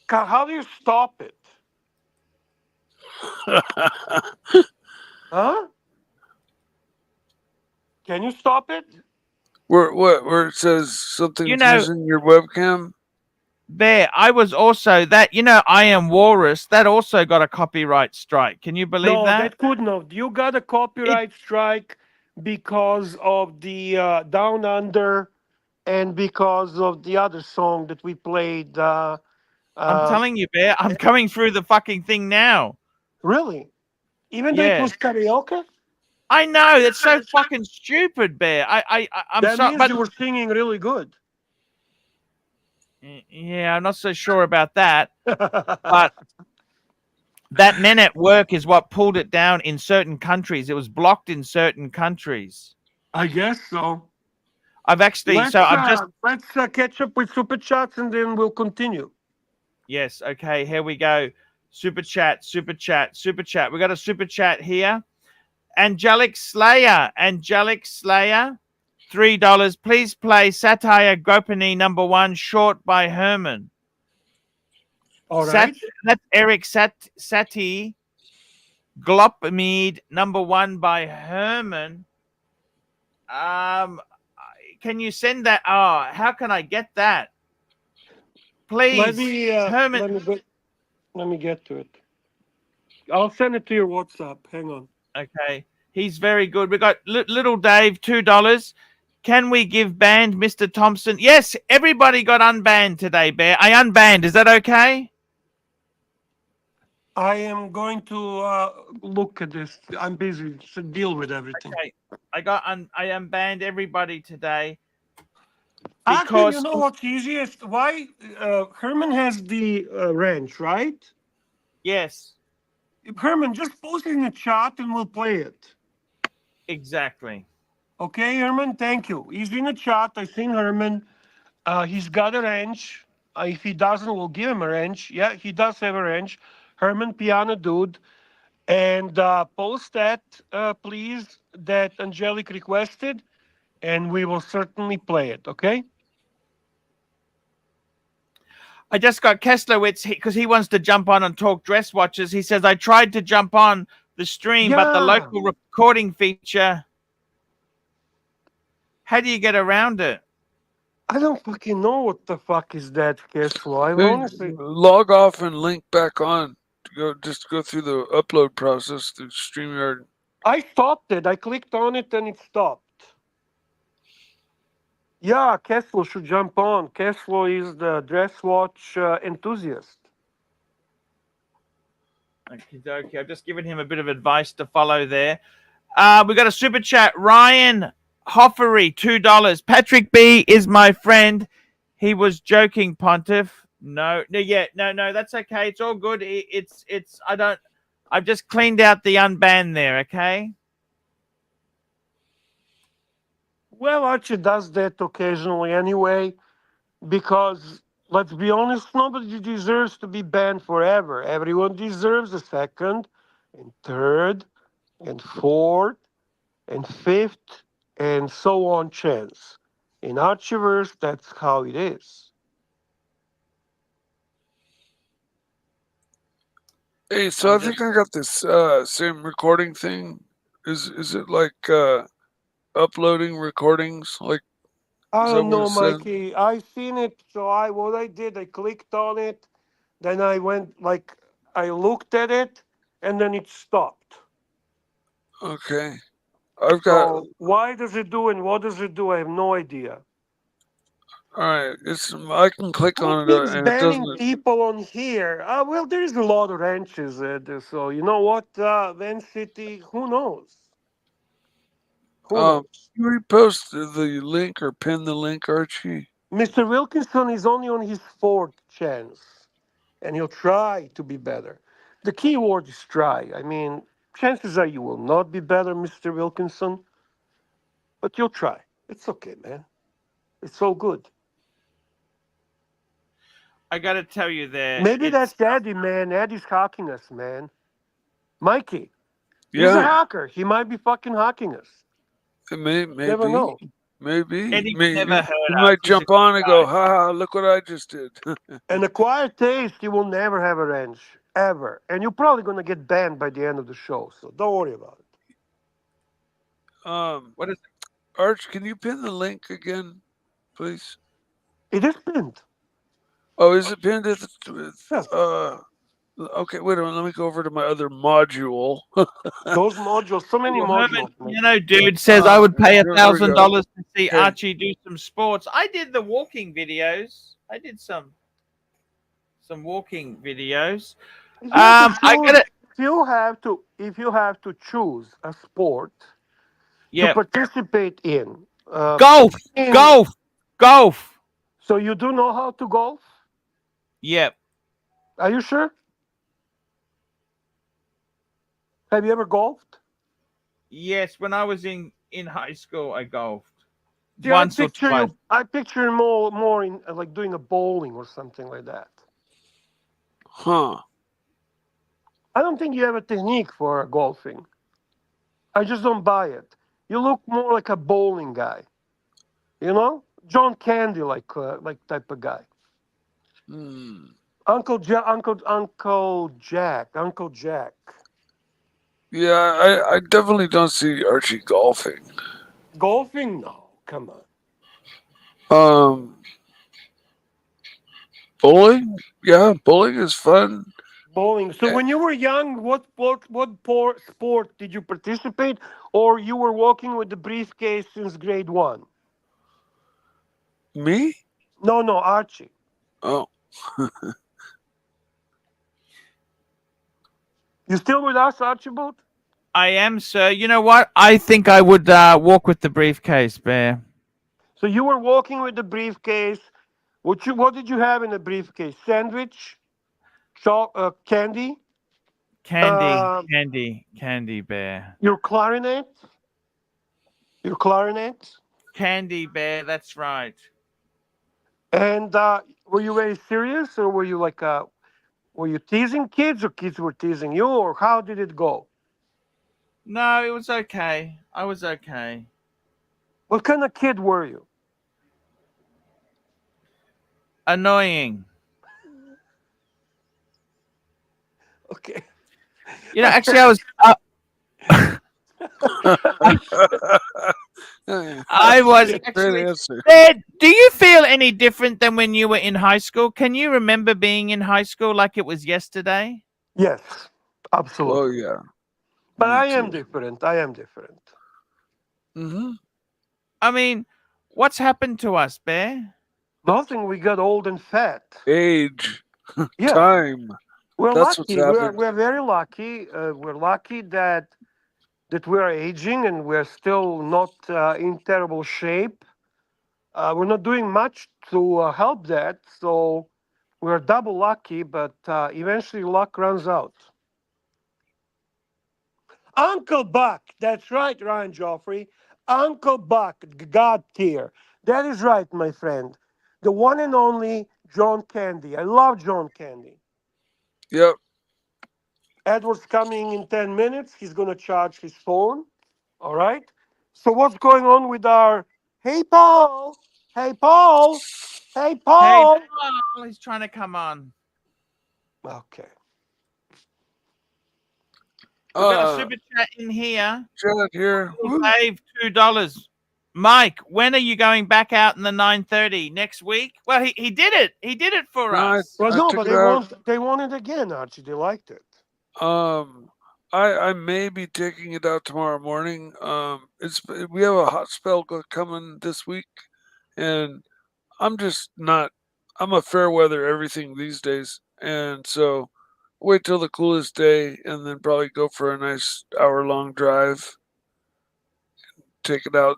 God, how do you stop it? Huh? Can you stop it? Where it says something's You know, using your webcam? Bear, I was also that, I Am Walrus, that also got a copyright strike. Can you believe No, that? that couldn't have. You got a copyright strike because of the Down Under and because of the other song that we played. I'm telling you, Bear, I'm coming through the fucking thing now. Really? Even though it Yes. was karaoke? I know, that's so fucking stupid, Bear. I'm That sorry, means but you were singing really good. yeah, I'm not so sure about that. But that Men at Work is what pulled it down in certain countries. It was blocked in certain countries. I guess so. I've actually, Let's so I've just, let's catch up with super chats and then we'll continue. yes, okay, here we go. Super chat, super chat, super chat. We got a super chat here. Angelic Slayer, $3. Please play Satire Gopani #1 Short by Herman. All right. That's Eric Satie. Glopmead #1 by Herman. Can you send that? Oh, how can I get that? Please, Herman. Let me get to it. I'll send it to your WhatsApp. Hang on. Okay, he's very good. We got Little Dave, $2. Can we give banned Mr. Thompson? Yes, everybody got unbanned today, Bear. I unbanned. Is that okay? I am going to look at this. I'm busy to deal with everything. Okay, I unbanned everybody today. Actually, you Because know what's easiest? Why Herman has the ranch, right? yes, Herman, just post it in the chat and we'll play it. exactly. Okay, Herman, thank you. He's in the chat. I seen Herman. He's got a ranch. If he doesn't, we'll give him a ranch. Yeah, he does have a ranch. Herman Piano Dude. And post that, please, that Angelic requested, and we will certainly play it, okay? I just got Kesslowitz because he wants to jump on and talk dress watches. He says, I tried to jump on the stream, but the Yeah. local recording feature, how do you get around it? I don't fucking know what the fuck is that, Kessler. I Hey, honestly... log off and link back on. Just go through the upload process through StreamYard. I stopped it. I clicked on it and it stopped. Yeah, Kessler should jump on. Kessler is the dress watch enthusiast. Okay, I've just given him a bit of advice to follow there. We got a super chat. Ryan Hoffery, $2. Patrick B is my friend. He was joking, Pontiff. No, that's okay. It's all good. I've just cleaned out the unban there, okay? Well, Archie does that occasionally anyway, because let's be honest, nobody deserves to be banned forever. Everyone deserves a second, and third, and fourth, and fifth, and so on chance. In Archieverse, that's how it is. Hey, so I think I got this same recording thing. Is it like uploading recordings? Like, I is that don't what know, it said? Mikey. I seen it, so what I did, I clicked on it, then I went I looked at it, and then it stopped. Okay, I've got. So why does it do and what does it do? I have no idea. All right, I can click Who on it keeps and it banning doesn't. people on here? Well, there's a lot of ranches, so you know what, Van City, who knows? Who knows? You repost the link or pin the link, Archie. Mr. Wilkinson is only on his fourth chance, and he'll try to be better. The key word is try. I mean, chances are you will not be better, Mr. Wilkinson, but you'll try. It's okay, man. It's all good. I got to tell you there. Maybe that's Eddie, man. Eddie's hacking us, man. Mikey, he's a Yeah, hacker. He might be fucking hacking us. maybe, Never know. maybe. Eddie's Maybe never heard you us. might He's a jump on good and guy. go, "Ha ha! Look what I just did." An acquired taste, you will never have a ranch. Ever. And you're probably going to get banned by the end of the show. So don't worry about it. What is it? Arch, can you pin the link again, please? It is pinned. Oh, is it pinned at Yeah. Okay, wait a minute. Let me go over to my other module. Those modules, so many Well, Herman, modules. Man. you know, dude says I would pay Here we go. $1,000 to see Okay. Archie do some sports. I did the walking videos. I did some walking videos. If you have to I choose, got it. if you have to choose a sport to Yeah, participate in, golf, in, golf, golf. so you do know how to golf? Yep. Are you sure? Have you ever golfed? Yes, when I was in high school, I golfed See, once or twice. I picture you more in like doing a bowling or something like that. Huh. I don't think you have a technique for golfing. I just don't buy it. You look more like a bowling guy. You know, John Candy like type of guy. Hmm. Uncle Jack. Yeah, I definitely don't see Archie golfing. Golfing? No, come on. Um, bowling? Yeah, bowling is fun. Bowling. So Eh, when you were young, sport did you participate, or you were walking with the briefcase since grade one? Me? No, no, Archie. Oh, You still with us, Archibald? I am, sir. You know what? I think I would walk with the briefcase, Bear. So you were walking with the briefcase. What did you have in the briefcase? Sandwich, candy, Candy, uh, candy, candy, Bear. your clarinet, your clarinet, Candy, Bear. That's right. and were you very serious, or were you were you teasing kids, or kids were teasing you, or how did it go? No, it was okay. I was okay. What kind of kid were you? Annoying. Okay. You know, actually, I was. I was great actually. answer. Ed, do you feel any different than when you were in high school? Can you remember being in high school like it was yesterday? Yes, Oh absolutely. yeah, But me I am too. different. I am different. Hmm. I mean, what's happened to us, Bear? Nothing. We got old and fat. Age, Yeah, time. we're That's what's lucky. happened. We're very lucky. We're lucky that we're aging and we're still not in terrible shape. We're not doing much to help that, so we're double lucky. But eventually, luck runs out. Uncle Buck. That's right, Ryan Joffrey. Uncle Buck, God tier. That is right, my friend. The one and only John Candy. I love John Candy. Yep. Edward's coming in 10 minutes. He's going to charge his phone. All right. So, what's going on with our. Hey, Paul. Hey, Paul. Hey, Hey, Paul. Paul, he's trying to come on. Okay. We got a super chat in here. Chad here. We'll Woo. save $2. Mike, when are you going back out in the 930 next week? Well, he did it. He did it for No, us. Well, I no, took but it out. they want it again, Archie. They liked it. Um, I may be taking it out tomorrow morning. We have a hot spell coming this week, and I'm just not. I'm a fair weather everything these days, and so wait till the coolest day, and then probably go for a nice hour-long drive. Take it out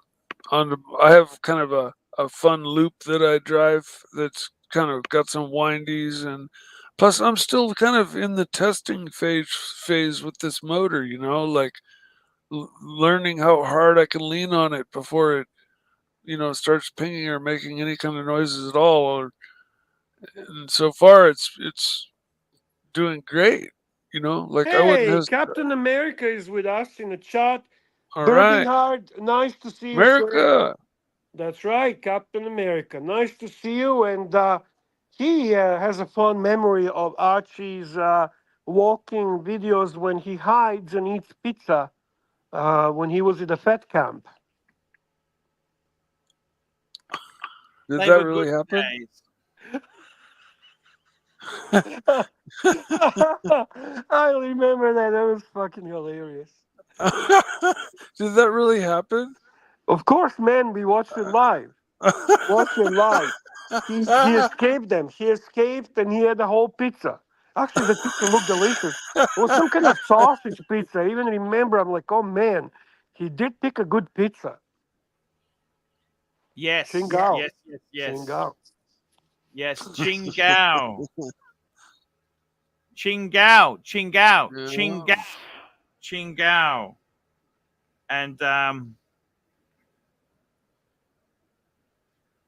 on. I have kind of a fun loop that I drive that's kind of got some windies, and plus I'm still kind of in the testing phase with this motor. Like learning how hard I can lean on it before it starts pinging or making any kind of noises at all. And so far it's doing great. Like I wouldn't Hey, have. Captain America is with us in the chat. All Burning right, Heart, nice to see you, sir. America. That's right, Captain America. Nice to see you. And he has a fond memory of Archie's walking videos when he hides and eats pizza when he was in the fat camp. Did They that were really good happen? days. I remember that. That was fucking hilarious. Did that really happen? Of course, man, we watched it live. Watched it live. He escaped them. He escaped and he had the whole pizza. Actually, the pizza looked delicious. It was some kind of sausage pizza. I even remember, I'm like, oh man, he did pick a good pizza. Yes, Chingao. yes, yes, yes. Chingao. Yes, Chingao. Chingao, Chingao, Yeah. Chingao, Chingao. And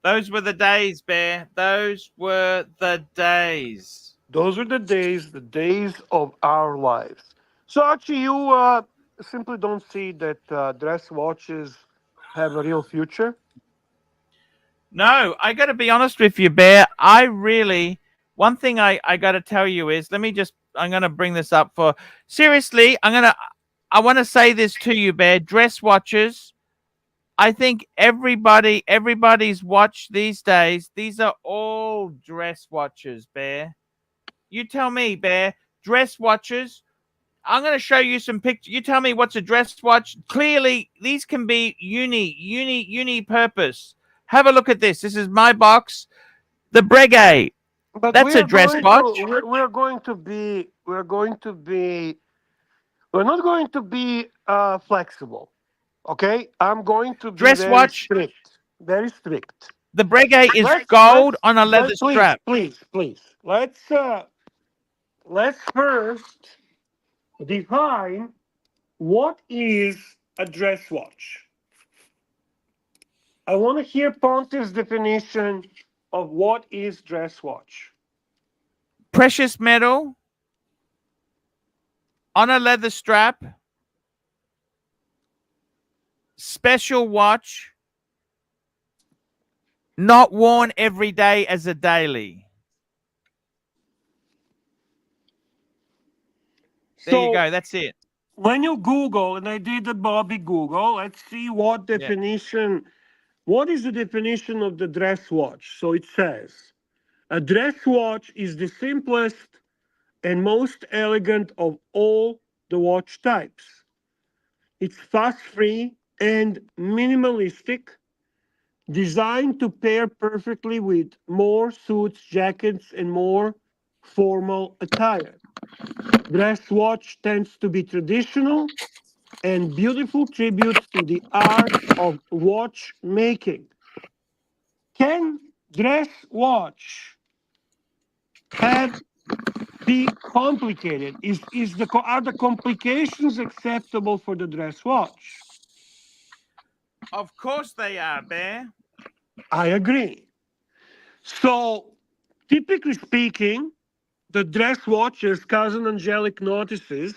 those were the days, Bear. Those were the days. Those are the days of our lives. So actually, you simply don't see that dress watches have a real future. No, I got to be honest with you, Bear. I really, one thing I got to tell you is, I'm going to bring this up for, seriously, I want to say this to you, Bear. Dress watches, I think everybody's watch these days, these are all dress watches, Bear. You tell me, Bear, dress watches. I'm going to show you some pictures. You tell me what's a dress watch. Clearly, these can be uni purpose. Have a look at this. This is my box. The Breguet. But That's we a are dress going watch. to we're going to be we're not going to be flexible. Okay, I'm going to be Dress very watch. strict. Very strict. The Breguet is Let's gold on a leather please strap. please let's first define what is a dress watch. I want to hear Ponti's definition of what is dress watch. Precious metal on a leather strap. Special watch. Not worn every day as a daily. There you So go. That's it. when you Google, and I did the Bobby Google, let's see what Yeah. definition, what is the definition of the dress watch? So it says, a dress watch is the simplest and most elegant of all the watch types. It's fuss free and minimalistic, designed to pair perfectly with more suits, jackets, and more formal attire. Dress watch tends to be traditional and beautiful tributes to the art of watchmaking. Can dress watch have be complicated? Are the complications acceptable for the dress watch? Of course they are, Bear. I agree. So, typically speaking, the dress watches, Cousin Angelic notices,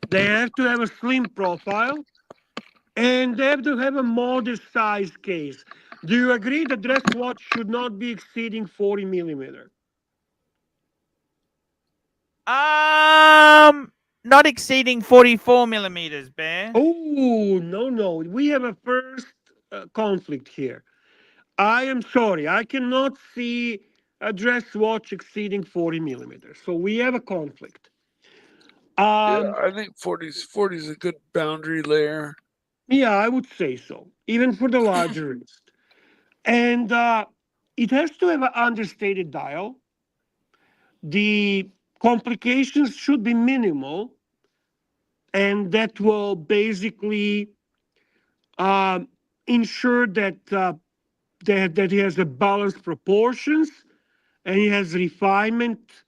they have to have a slim profile and they have to have a modest size case. Do you agree the dress watch should not be exceeding 40 millimeter? Not exceeding 44 millimeters, Bear. Oh, no, no. We have a first conflict here. I am sorry. I cannot see a dress watch exceeding 40 millimeters. So we have a conflict. Yeah, Um, I think 40 is a good boundary layer. yeah, I would say so, even for the larger wrist. And it has to have an understated dial. The complications should be minimal, and that will basically um, ensure that he has a balanced proportions and he has refinement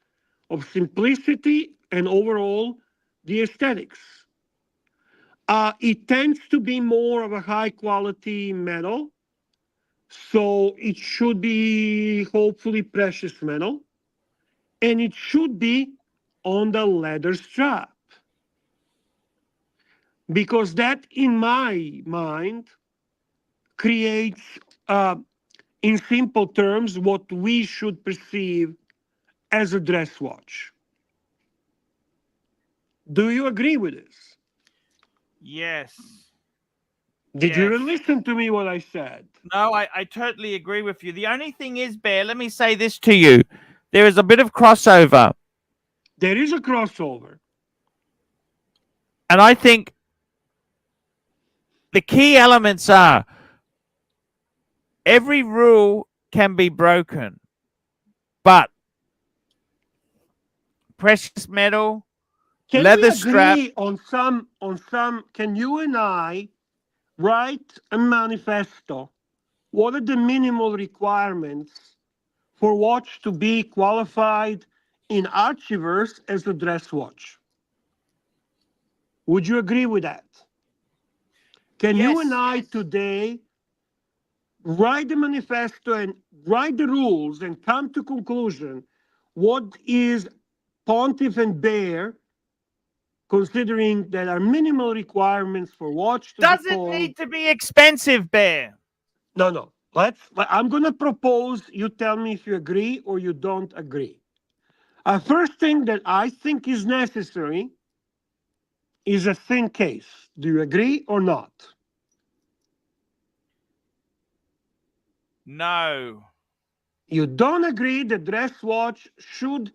of simplicity and overall the aesthetics. It tends to be more of a high quality metal, so it should be hopefully precious metal, and it should be on the leather strap because that, in my mind, creates, uh, in simple terms, what we should perceive as a dress watch. Do you agree with this? Yes. Did you Yes. even listen to me what I said? No, I totally agree with you. The only thing is, Bear, let me say this to you. There is a bit of crossover. There is a crossover. And I think the key elements are every rule can be broken, but precious metal, Can we leather strap. agree on some can you and I write a manifesto? What are the minimal requirements for watch to be qualified in Archiverse as a dress watch? Would you agree with that? Can you and Yes. I today write the manifesto and write the rules and come to conclusion what is Pontiff and Bear, considering there are minimal requirements for watch to be Does it called? need to be expensive, Bear? No. I'm going to propose you tell me if you agree or you don't agree. First thing that I think is necessary is a thin case. Do you agree or not? No. You don't agree the dress watch should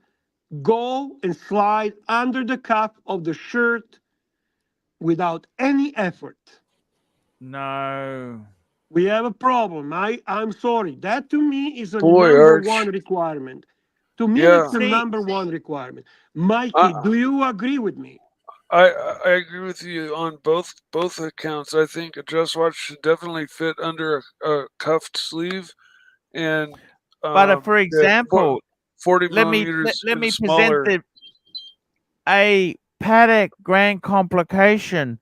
go and slide under the cuff of the shirt without any effort. No. We have a problem. I'm sorry. That to me is a Boy, number one Arch. requirement. To me, Yeah. it's a See, number one requirement. Mikey, I, do you agree with me? I agree with you on both accounts. I think a dress watch should definitely fit under a cuffed sleeve, and but for yeah, example, 40 let me millimeters let and me present smaller. a paddock grand complication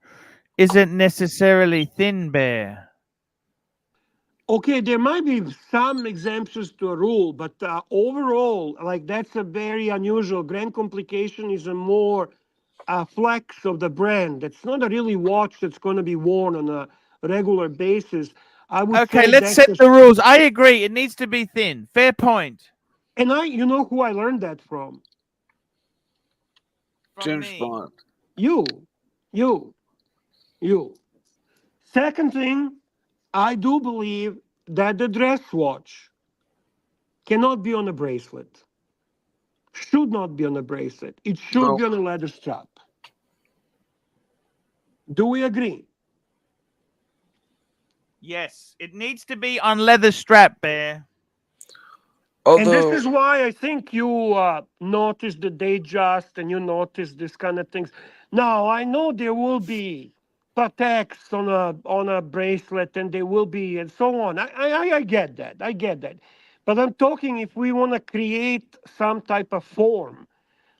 isn't necessarily thin, Bear. Okay, there might be some exemptions to a rule, but overall, like that's a very unusual. Grand complication is a more flex of the brand. It's not a really watch that's going to be worn on a regular basis. I would Okay, say let's that's set a, the rules. I agree. It needs to be thin. Fair point. and you know who I learned that from? From James me. Bond. You, you, you. Second thing, I do believe that the dress watch cannot be on a bracelet. Should not be on a bracelet. It should No. be on a leather strap. Do we agree? Yes, it needs to be on leather strap, Bear. And this Although, is why I think you notice the Datejust and you notice this kind of things. Now I know there will be pateks on a bracelet, and there will be and so on. I get that. I get that. But I'm talking if we want to create some type of form,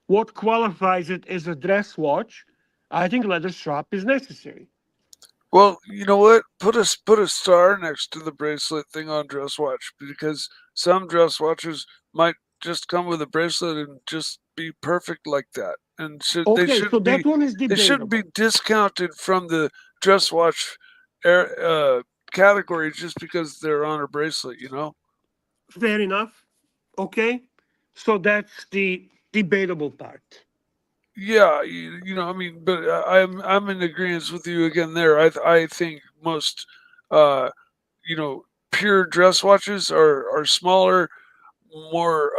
what qualifies it as a dress watch? I think leather strap is necessary. well, you know what? Put a star next to the bracelet thing on dress watch, because some dress watches might just come with a bracelet and just be perfect like that, and Okay, so that one is they shouldn't be debatable. discounted from the dress watch category just because they're on a bracelet. You know? Fair enough. Okay, so that's the debatable part. Yeah, I mean, but I'm in agreement with you again there. I think most uh pure dress watches are smaller, more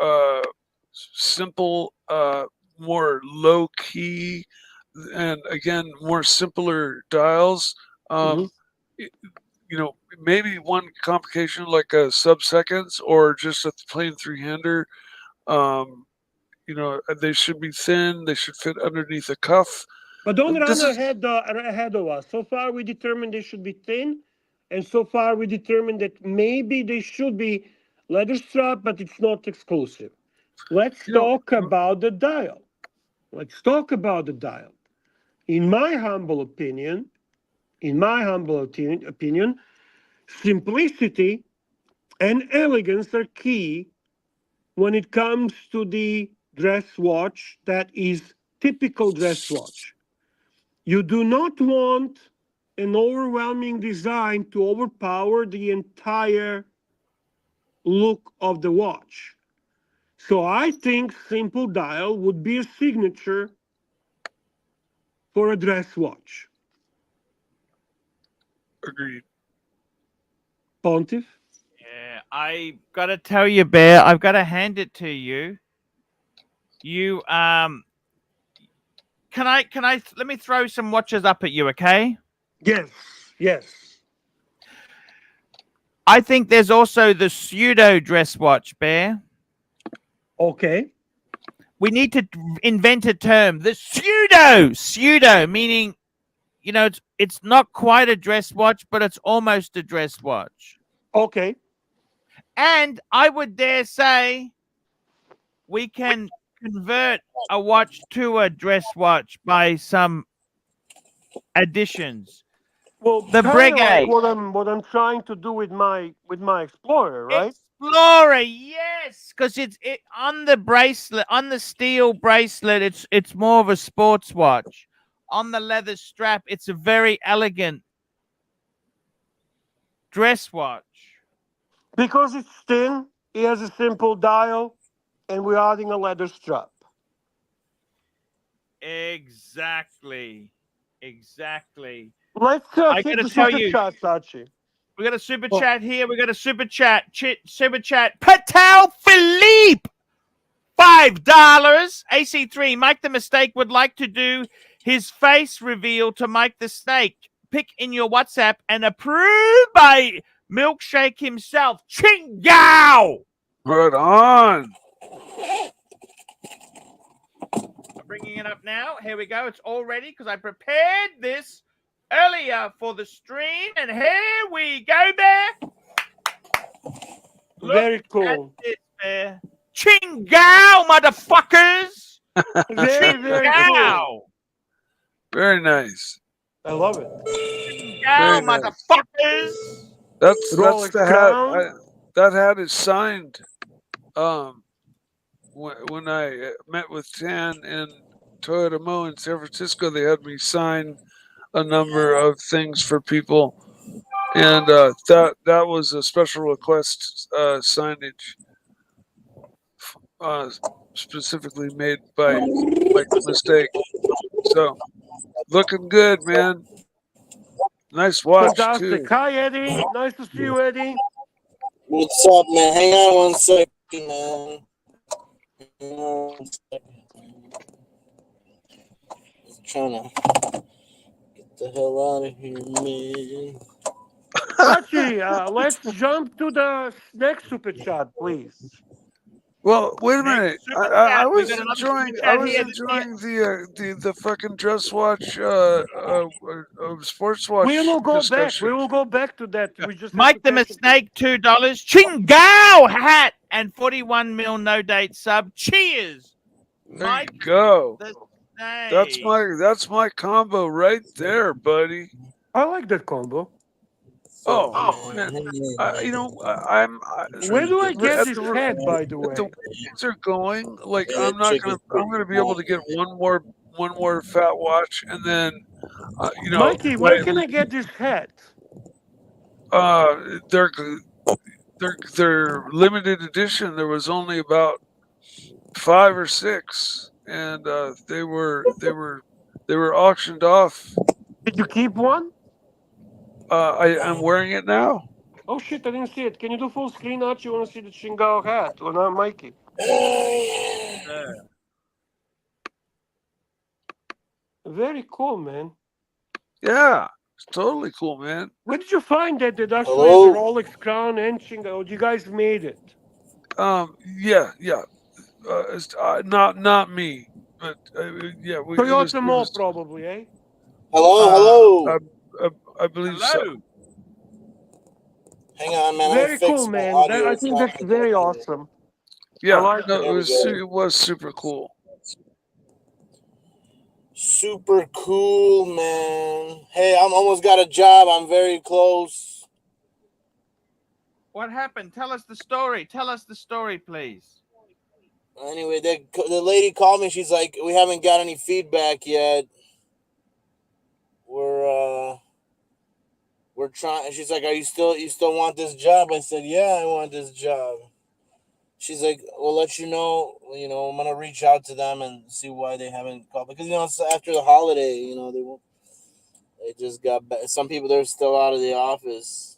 simple, more low key, and again more simpler dials. Mhm. Y- maybe one complication like a sub seconds or just a plain three hander. Um, they should be thin. They should fit underneath a cuff. But don't run This is ahead of us. So far, we determined they should be thin, and so far we determined that maybe they should be leather strap, but it's not exclusive. Let's you know talk about the dial. Let's talk about the dial. In my humble opinion, simplicity and elegance are key when it comes to the dress watch that is typical dress watch. You do not want an overwhelming design to overpower the entire look of the watch. So I think simple dial would be a signature for a dress watch. Agreed. Pontiff. Yeah, I gotta tell you, Bear. I've got to hand it to you. You can I let me throw some watches up at you, okay? Yes, yes. I think there's also the pseudo dress watch, Bear. Okay. We need to invent a term. The pseudo meaning, it's not quite a dress watch, but it's almost a dress watch. Okay. And I would dare say we can convert a watch to a dress watch by some additions. Well, The kind of like Brigade what I'm trying to do with my Explorer, right? Explorer, yes, because it on the bracelet, on the steel bracelet, it's more of a sports watch. On the leather strap, it's a very elegant dress watch. Because it's thin, it has a simple dial, and we're adding a leather strap. Exactly. Exactly. Let's I take gotta the tell super you, chat, Sachi. we got a super Well, chat here. We got a super chat. Super chat. Patel Philippe, $5. AC3. Mike the Mistake would like to do his face reveal to Mike the Snake. Pick in your WhatsApp and approved by Milkshake himself. Ching Gao. Right on. I'm bringing it up now. Here we go. It's all ready because I prepared this earlier for the stream. And here we go, Bear. Look very cool. at this, Bear. Ching Gao, motherfuckers. Very, Ching very cool. Gao. Very nice. I love it. Ching Gao, Very nice. motherfuckers. That's Rolex the Crown. hat. That hat is signed. When I met with Tan and Toyota Mo in San Francisco, they had me sign a number of things for people, and that was a special request signage, specifically made by Mike Mistake. So looking good, man. Nice watch Fantastic. too. Hi, Eddie. Nice to see you, Eddie. What's up, man? Hang on one second, man. Hang on one second. Just trying to get the hell out of here, man. Sachi, let's jump to the next super chat, please. Well, wait a Next minute. super I chat. We was got another enjoying. super I chat was here. enjoying the fucking dress watch, sports We will watch go back. discussion. We will go back to that. We just have Mike to the take it. Mistake, $2. Ching Gao hat and 41 mil no date sub. Cheers. There Mike you go. the Snake. That's my combo right there, buddy. I like that combo. Oh man, Hang on, I'm Where do I get at this the hat, by the at the way? way things are going. Like man. I'm gonna be able to get one more fat watch, and then Mikey, where can I get this hat? they're limited edition. There was only about 5 or 6, and they were auctioned off. Did you keep one? I'm wearing it now. Oh shit, I didn't see it. Can you do full screen out? You want to see the Chingao hat? Or not, Mikey? Very cool, man. Yeah, it's totally cool, man. Where did you find that? That actually Hello? has a Rolex Crown and Chingao. You guys made it. Yeah. It's, not me, but yeah, Toyota Mall, probably, eh? Hello. I believe so. Hello. Hang on, man. Very cool, my man. audio. I It's think not that's very connected. awesome. Yeah, like no, There we go. it was super cool. Super cool, man. Hey, I'm almost got a job. I'm very close. What happened? Tell us the story. Tell us the story, please. Anyway, the lady called me. She's like, we haven't got any feedback yet. We're trying. She's like, you still want this job? I said, yeah, I want this job. She's like, we'll let you know. I'm gonna reach out to them and see why they haven't called, because it's after the holiday. They just got back. Some people they're still out of the office.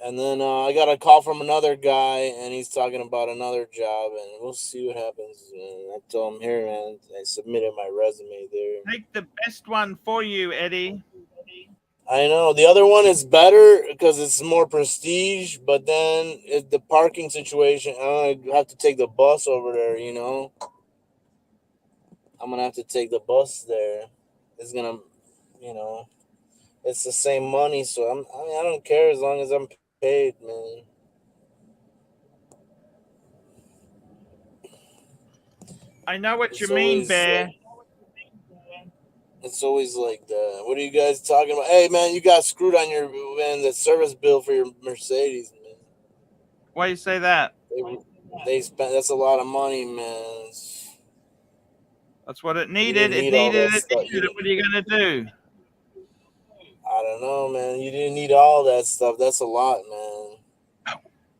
And then I got a call from another guy, and he's talking about another job, and we'll see what happens. And I told him, here, man, I submitted my resume there. Take the best one for you, Eddie. I know. The other one is better because it's more prestige, but then the parking situation, I have to take the bus over there, you know? I'm going to have to take the bus there. It's going to, you know, it's the same money, so I don't care as long as I'm paid, man. I know what you mean, Bear. It's always like that. What are you guys talking about? Hey, man, you got screwed on the service bill for your Mercedes, man. Why you say that? They spent, that's a lot of money, man. That's what it needed. It Needed needed it. What are you going to do? I don't know, man. You didn't need all that stuff. That's a lot,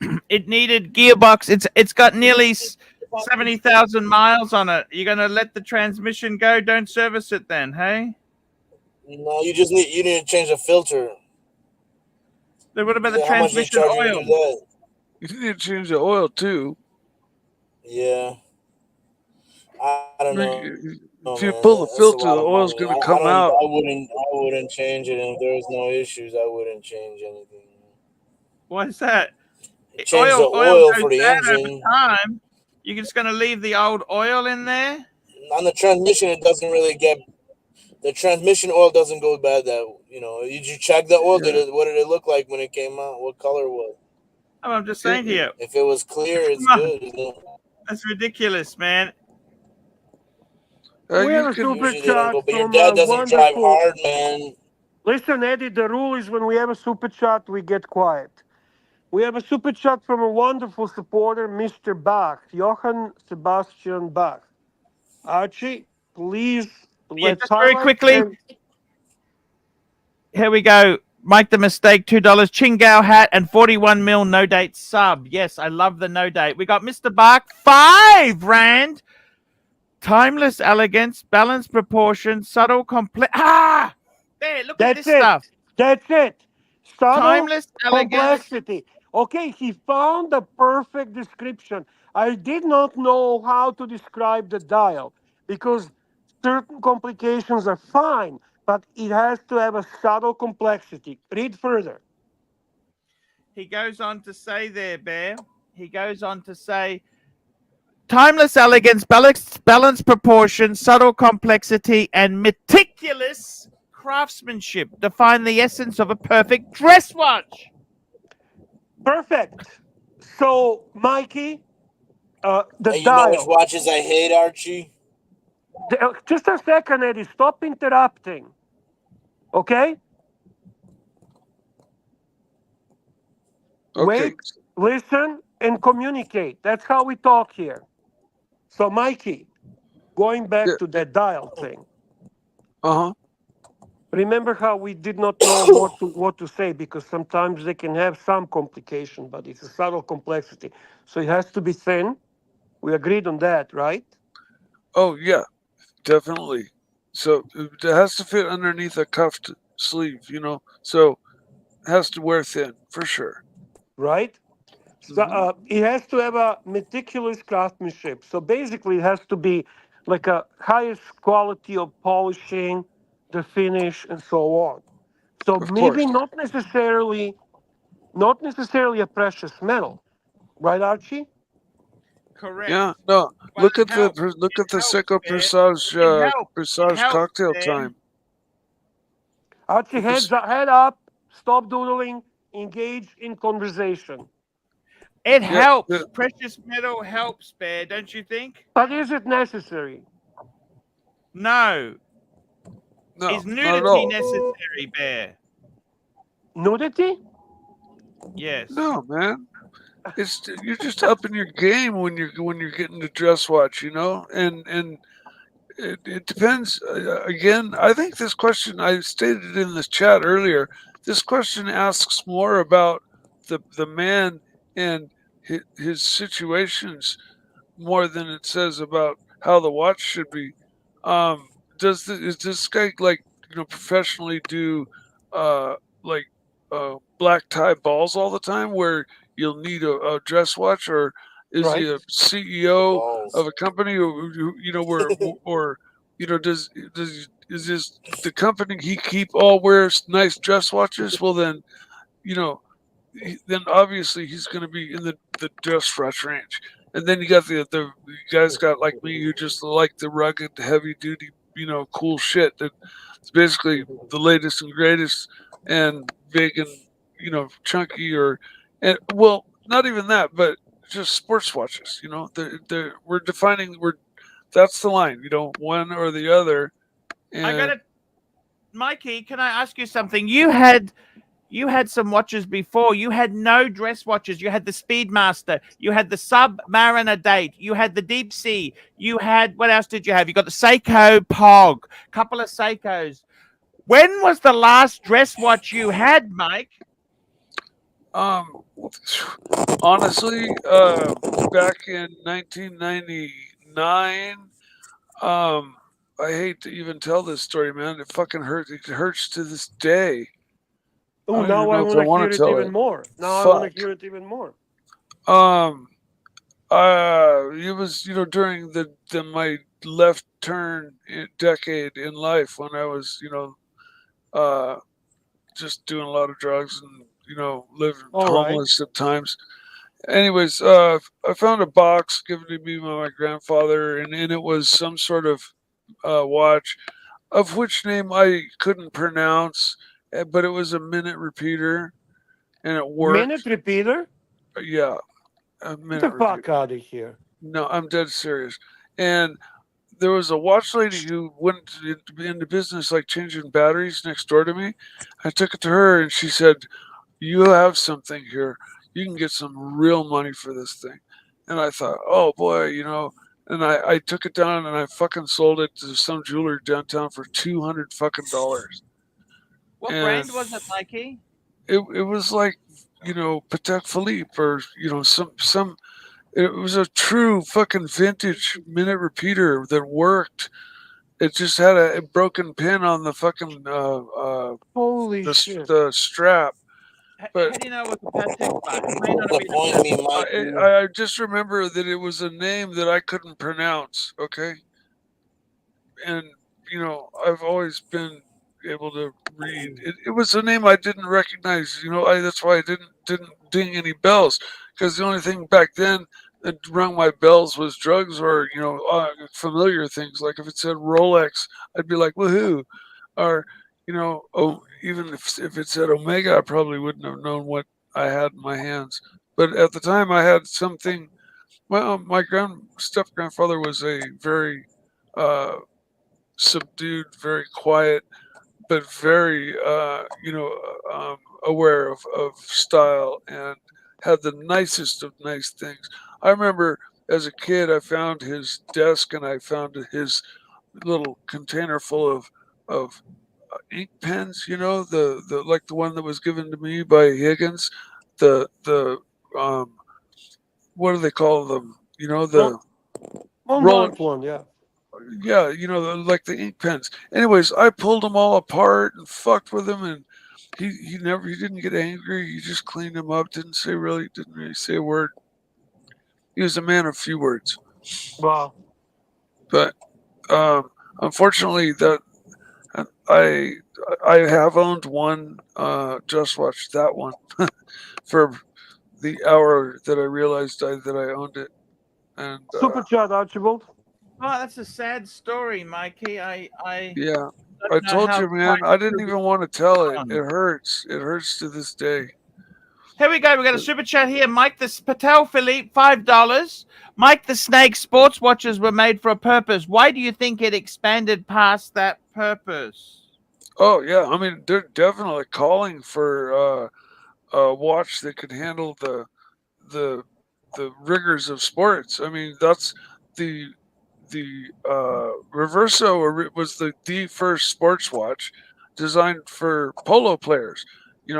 man. It needed gearbox. It's got nearly 70,000 miles on it. You're going to let the transmission go? Don't service it then, hey? No, you need to change the filter. Then what about the How much they transmission charge you to oil? do that? You need to change the oil too. Yeah. I don't know. If you pull the filter, the oil's going to come out. I wouldn't change it, and if there's no issues, I wouldn't change anything. Why is that? Change the oil for the engine. Over time. You're just going to leave the old oil in there? On the transmission, it doesn't really get. The transmission oil doesn't go bad. Did you check the oil? Yeah. What did it look like when it came out? What color was it? I'm just saying to you. If it was clear, it's good. Isn't it? That's ridiculous, man. We have a super chat but your from dad doesn't drive wonderful. hard, man. Listen, Eddie, the rule is when we have a super chat, we get quiet. We have a super chat from a wonderful supporter, Mr. Bach, Johann Sebastian Bach. Archie, please let's just very quickly. Here we go. Mike the Mistake, $2. Chingao hat and 41 mil no date sub. Yes, I love the no date. We got Mr. Bach, 5 rand. Timeless elegance, balanced proportion, subtle complex. There, look at this stuff. That's it. Subtle Timeless complexity. Okay, he found the perfect description. I did not know how to describe the dial because certain complications are fine, but it has to have a subtle complexity. Read further. He goes on to say there, Bear. He goes on to say, timeless elegance, balanced proportion, subtle complexity, and meticulous craftsmanship define the essence of a perfect dress watch. Perfect. So, Mikey, the you dial. know which watches I hate, Archie? Just a second, Eddie. Stop interrupting. Okay? Wait, listen, and communicate. That's how we talk here. So, Mikey, going back to that dial thing. Uh-huh. Remember how we did not know what to say because sometimes they can have some complication, but it's a subtle complexity. So it has to be thin. We agreed on that, right? Oh, yeah, definitely. So it has to fit underneath a cuffed sleeve, so it has to wear thin for sure. Right? So, it has to have a meticulous craftsmanship. So basically, it has to be like a highest quality of polishing, the finish, and so on. So maybe not necessarily a precious metal, right, Archie? Correct. Yeah, no. Look at the Seco Presage cocktail time. Archie, head up, stop doodling, engage in conversation. It helps. Precious metal helps, Bear, don't you think? But is it necessary? No. No, is nudity necessary, Bear? Nudity? Yes. No, man. You're just upping your game when you're getting the dress watch, and it depends. Again, I think this question, I stated in the chat earlier, this question asks more about the man and his situations more than it says about how the watch should be. is this guy like professionally do like black tie balls all the time where you'll need a dress watch, or is he a Right. CEO balls. of a company, or where or is this the company he keep all wears nice dress watches? Well then, then obviously he's going to be in the dress watch range. And then you got the guys got like me who just like the rugged, heavy duty, cool shit that's basically the latest and greatest and big and chunky, and well, not even that, but just sports watches. We're defining that's the line. One or the other. I got And it, Mikey. Can I ask you something? You had some watches before. You had no dress watches. You had the Speedmaster. You had the Submariner Date. You had the Deep Sea. You had, what else did you have? You got the Seiko Pog. Couple of Seikos. When was the last dress watch you had, Mike? honestly, back in 1999, I hate to even tell this story, man. It fucking hurts. It hurts to this day. I Oh, don't even now I know if want I to want hear to it tell even it. more. Now I want to Fuck. hear it even more. It was during my left turn decade in life when I was uh just doing a lot of drugs and living All right. homeless at times. Anyways, I found a box given to me by my grandfather, and in it was some sort of watch, of which name I couldn't pronounce, but it was a minute repeater, and it worked. Minute repeater? Yeah, a Get minute the repeater. fuck out of here. No, I'm dead serious. And there was a watch lady who went into business like changing batteries next door to me. I took it to her, and she said, "You have something here. You can get some real money for this thing." And I thought, oh boy, And I took it down and I fucking sold it to some jeweler downtown for $200 fucking dollars. What And brand was it, Mikey? it was like Patek Philippe, or some. It was a true fucking vintage minute repeater that worked. It just had a broken pin on the fucking Holy shit. the strap. But How do you know it was a Patek? It may not have been a Disappoint me, Patek. Mikey. I just remember that it was a name that I couldn't pronounce. Okay, and I've always been able to read. It was a name I didn't recognize. That's why I didn't ding any bells, because the only thing back then that rung my bells was drugs, or familiar things. Like if it said Rolex, I'd be like woohoo, or even if it said Omega, I probably wouldn't have known what I had in my hands. But at the time, I had something. My step grandfather was a very subdued, very quiet, but very aware of style, and had the nicest of nice things. I remember as a kid, I found his desk and I found his little container full of ink pens. The like the one that was given to me by Higgins. The what do they call them? The roll. One one, yeah. Yeah, like the ink pens. Anyways, I pulled them all apart and fucked with him, and he didn't get angry. He just cleaned them up. Didn't really say a word. He was a man of few words. Wow. But unfortunately, that I I have owned one Just Watch, that one, for the hour that I realized that I owned it, and Super chat, Archibald. Oh, that's a sad story, Mikey. I yeah. don't I know told how you, man. quite I didn't even want to tell it. on. It hurts. It hurts to this day. Here we go. We got a super chat here. Mike the Patel Philippe, $5. Mike the Snake, sports watches were made for a purpose. Why do you think it expanded past that purpose? Oh yeah, I mean they're definitely calling for a watch that could handle the the rigors of sports. I mean that's the Reverso was the first sports watch designed for polo players.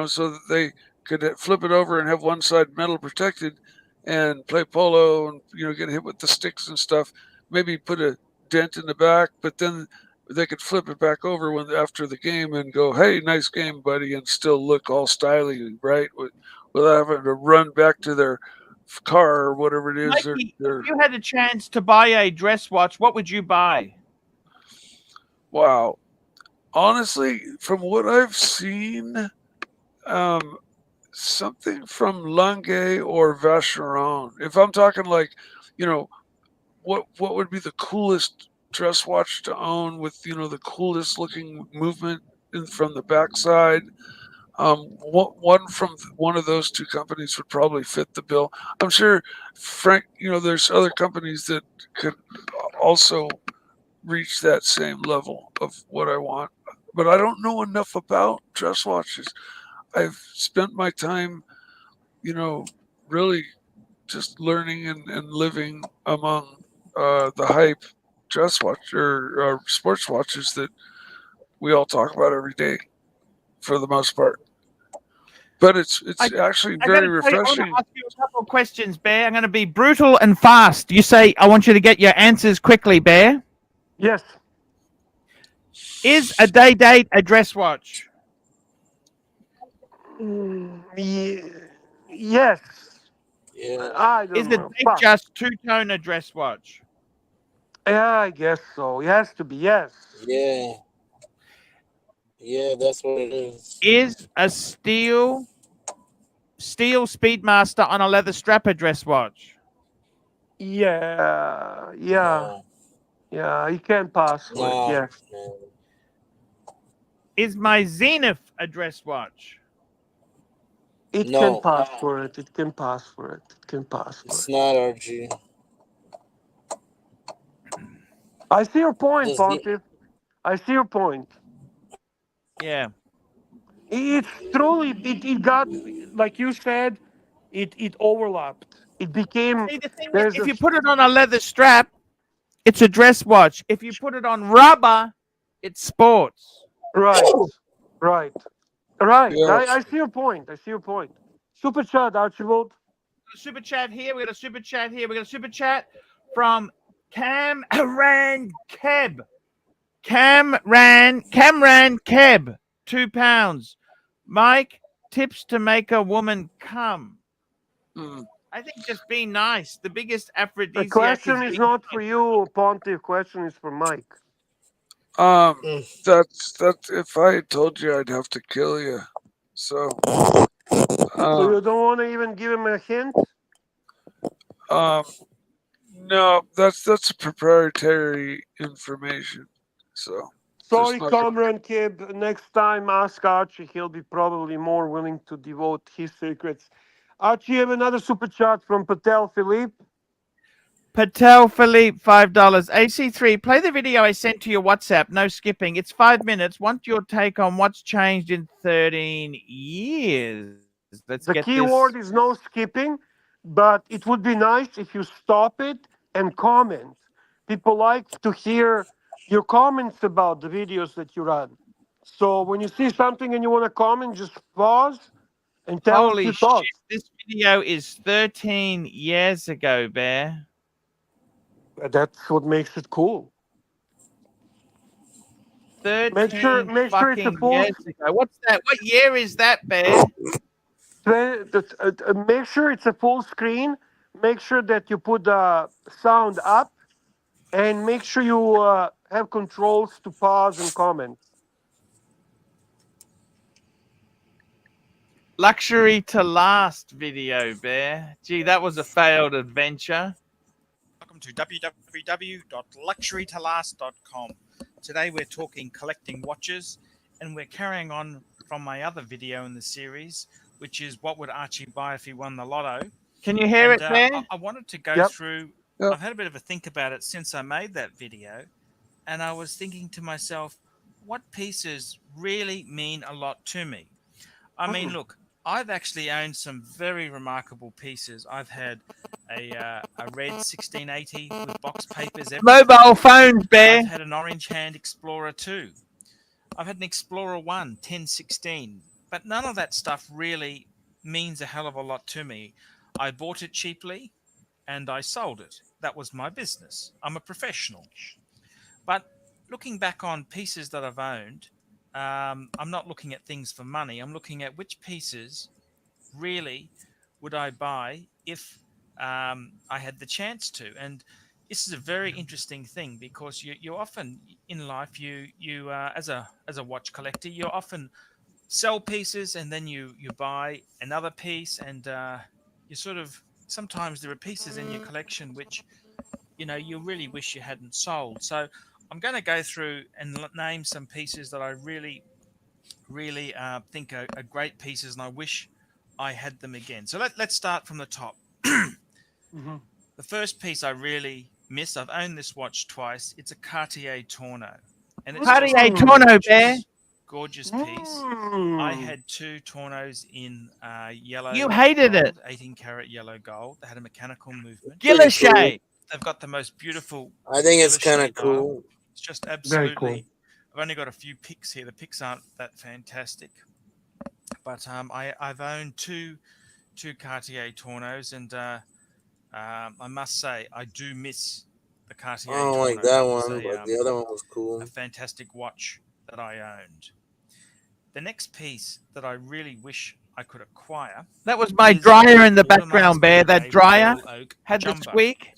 So that they could flip it over and have one side metal protected and play polo, and get hit with the sticks and stuff. Maybe put a dent in the back, but then they could flip it back over when after the game and go, "Hey, nice game, buddy," and still look all stylish, right? Without having to run back to their car or whatever it is. Mikey, if you had a chance to buy a dress watch, what would you buy? Wow. Honestly, from what I've seen, something from Lange or Vacheron. If I'm talking like, you know, what would be the coolest dress watch to own with, the coolest looking movement from the backside? One from one of those two companies would probably fit the bill. I'm sure, Frank, there's other companies that could also reach that same level of what I want. But I don't know enough about dress watches. I've spent my time, really just learning and living among the hype dress watch or sports watches that we all talk about every day for the most part. But it's actually very refreshing. I want to ask you a couple of questions, Bear. I'm going to be brutal and fast. You say I want you to get your answers quickly, Bear. Yes. Is a day date a dress watch? Yes. Yeah. I Is don't a know. date just two-tone a dress watch? Yeah, I guess so. It has to be. Yes. Yeah. Yeah, that's what it is. Is a steel Speedmaster on a leather strap a dress watch? Yeah. Yeah. No. Yeah. You can't pass for it. No. Yes. Man. Is my Zenith a dress watch? It can No. pass for it. It can pass for it. It can pass for It's it. not RG. I see your point, Does the Pontiff. I see your point. Yeah. It's truly it got, like you said, it overlapped. It became See, the thing is, there's if a you put it on a leather strap, it's a dress watch. If you put it on rubber, it's sports. right, right, right. I Yes. see your point. I see your point. Super chat, Archibald. Super chat here. We got a super chat here. We got a super chat from Camran Keb. Camran Keb. £2. Mike, tips to make a woman come. Mm. I think just be nice. The biggest The aphrodisiac question is is being not for you, Pontiff. Question is for Mike. Mm. That's if I had told you, I'd have to kill you. So, So you um, don't want to even give him a hint? um, no, that's proprietary information. So, Sorry, just not gonna. Comrade Kib. Next time, ask Archie. He'll be probably more willing to devote his secrets. Archie, you have another super chat from Patel Philippe. Patel Philippe, $5. AC3, play the video I sent to your WhatsApp. No skipping. It's 5 minutes. Want your take on what's changed in 13 years. Let's The get key this. word is no skipping, but it would be nice if you stop it and comment. People like to hear your comments about the videos that you run. So when you see something and you want to comment, just pause and tell us Holy your shit. thoughts. This video is 13 years ago, Bear. That's what makes it cool. 13 Make sure it's a fucking full. years ago. What's that? What year is that, Bear? Make sure it's a full screen. Make sure that you put the sound up, and make sure you have controls to pause and comment. Luxury to last video, Bear. Gee, that was a failed adventure. Welcome to www.luxurytolast.com. Today we're talking collecting watches, and we're carrying on from my other video in the series, which is what would Archie buy if he won the lotto. Can you hear And it, Bear? I wanted to go Yep. through. Yep. I've had a bit of a think about it since I made that video, and I was thinking to myself, what pieces really mean a lot to me? I mean, look, I've actually owned some very remarkable pieces. I've had a red 1680 with box papers. Mobile phones, Bear. I've had an Orange Hand Explorer 2. I've had an Explorer 1, 1016. But none of that stuff really means a hell of a lot to me. I bought it cheaply and I sold it. That was my business. I'm a professional. But looking back on pieces that I've owned, I'm not looking at things for money. I'm looking at which pieces really would I buy if I had the chance to. And this is a very interesting thing because you often in life you as a watch collector you often sell pieces and then you buy another piece and you sort of sometimes there are pieces in your collection which you really wish you hadn't sold. So I'm going to go through and name some pieces that I really think are great pieces, and I wish I had them again. So let's start from the top. Mhm. The first piece I really miss. I've owned this watch twice. It's a Cartier Torno, and it's just Cartier a Torno, Bear. gorgeous piece. I had two Tornos in yellow You hated gold, it. 18 karat yellow gold. They had a mechanical movement. Pretty Gillichet. cool. They've got the most beautiful I think it's kind Gillichet of dial. cool. It's just Very cool. absolutely. I've only got a few pics here. The pics aren't that fantastic, but I've owned two Cartier Tornos, and I must say I do miss the I Cartier don't like Torno. that That was one, but the other one was cool. a fantastic watch that I owned. The next piece that I really wish I could acquire. That was my is dryer in the automatic background, Bear. That grade dryer Royal Oak had the Jumbo. squeak.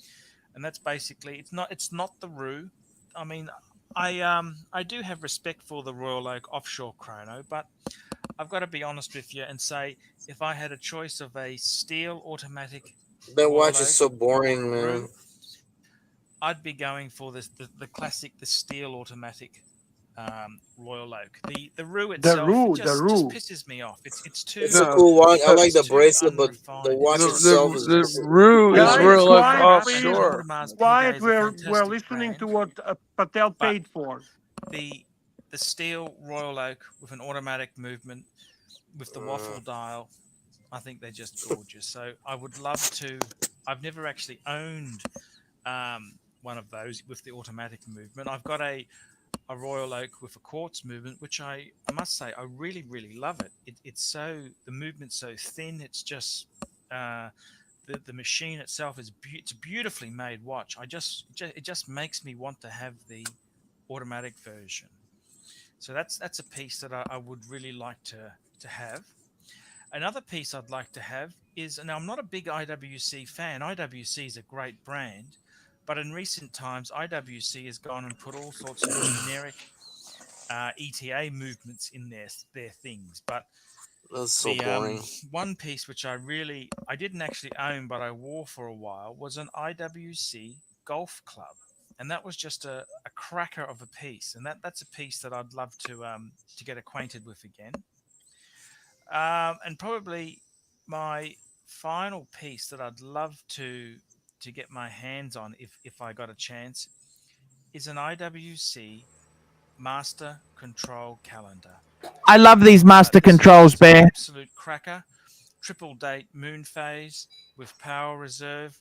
And that's basically it's not the Rue. I mean, I do have respect for the Royal Oak offshore chrono, but I've got to be honest with you and say if I had a choice of a steel automatic That Royal watch is Oak so or boring, a man. Rue, I'd be going for the classic, the steel automatic Royal Oak. The Rue itself just pisses me off. It's too It's a cool watch. I like it's the too bracelet, but the unrefined. watch It's itself is the just Rue is Guys, more like quiet, please. offshore. Quiet. PDA is a We're fantastic listening to brand, what Patel but paid for. the steel Royal Oak with an automatic movement with the waffle dial, I think they're just gorgeous. So I would love to. I've never actually owned one of those with the automatic movement. I've got a Royal Oak with a quartz movement, which I must say I really love it. It's so the movement's so thin. It's just the machine itself is it's a beautifully made watch. It just makes me want to have the automatic version. So that's a piece that I would really like to have. Another piece I'd like to have is, now I'm not a big IWC fan. IWC is a great brand, but in recent times, IWC has gone and put all sorts of generic ETA movements in their things. But that's so the boring. one piece which I didn't actually own, but I wore for a while, was an IWC golf club. And that was just a cracker of a piece. And that's a piece that I'd love to get acquainted with again. And probably my final piece that I'd love to get my hands on if I got a chance is an IWC Master Control calendar. I love these master controls, It's an Bear. absolute cracker. Triple date moon phase with power reserve.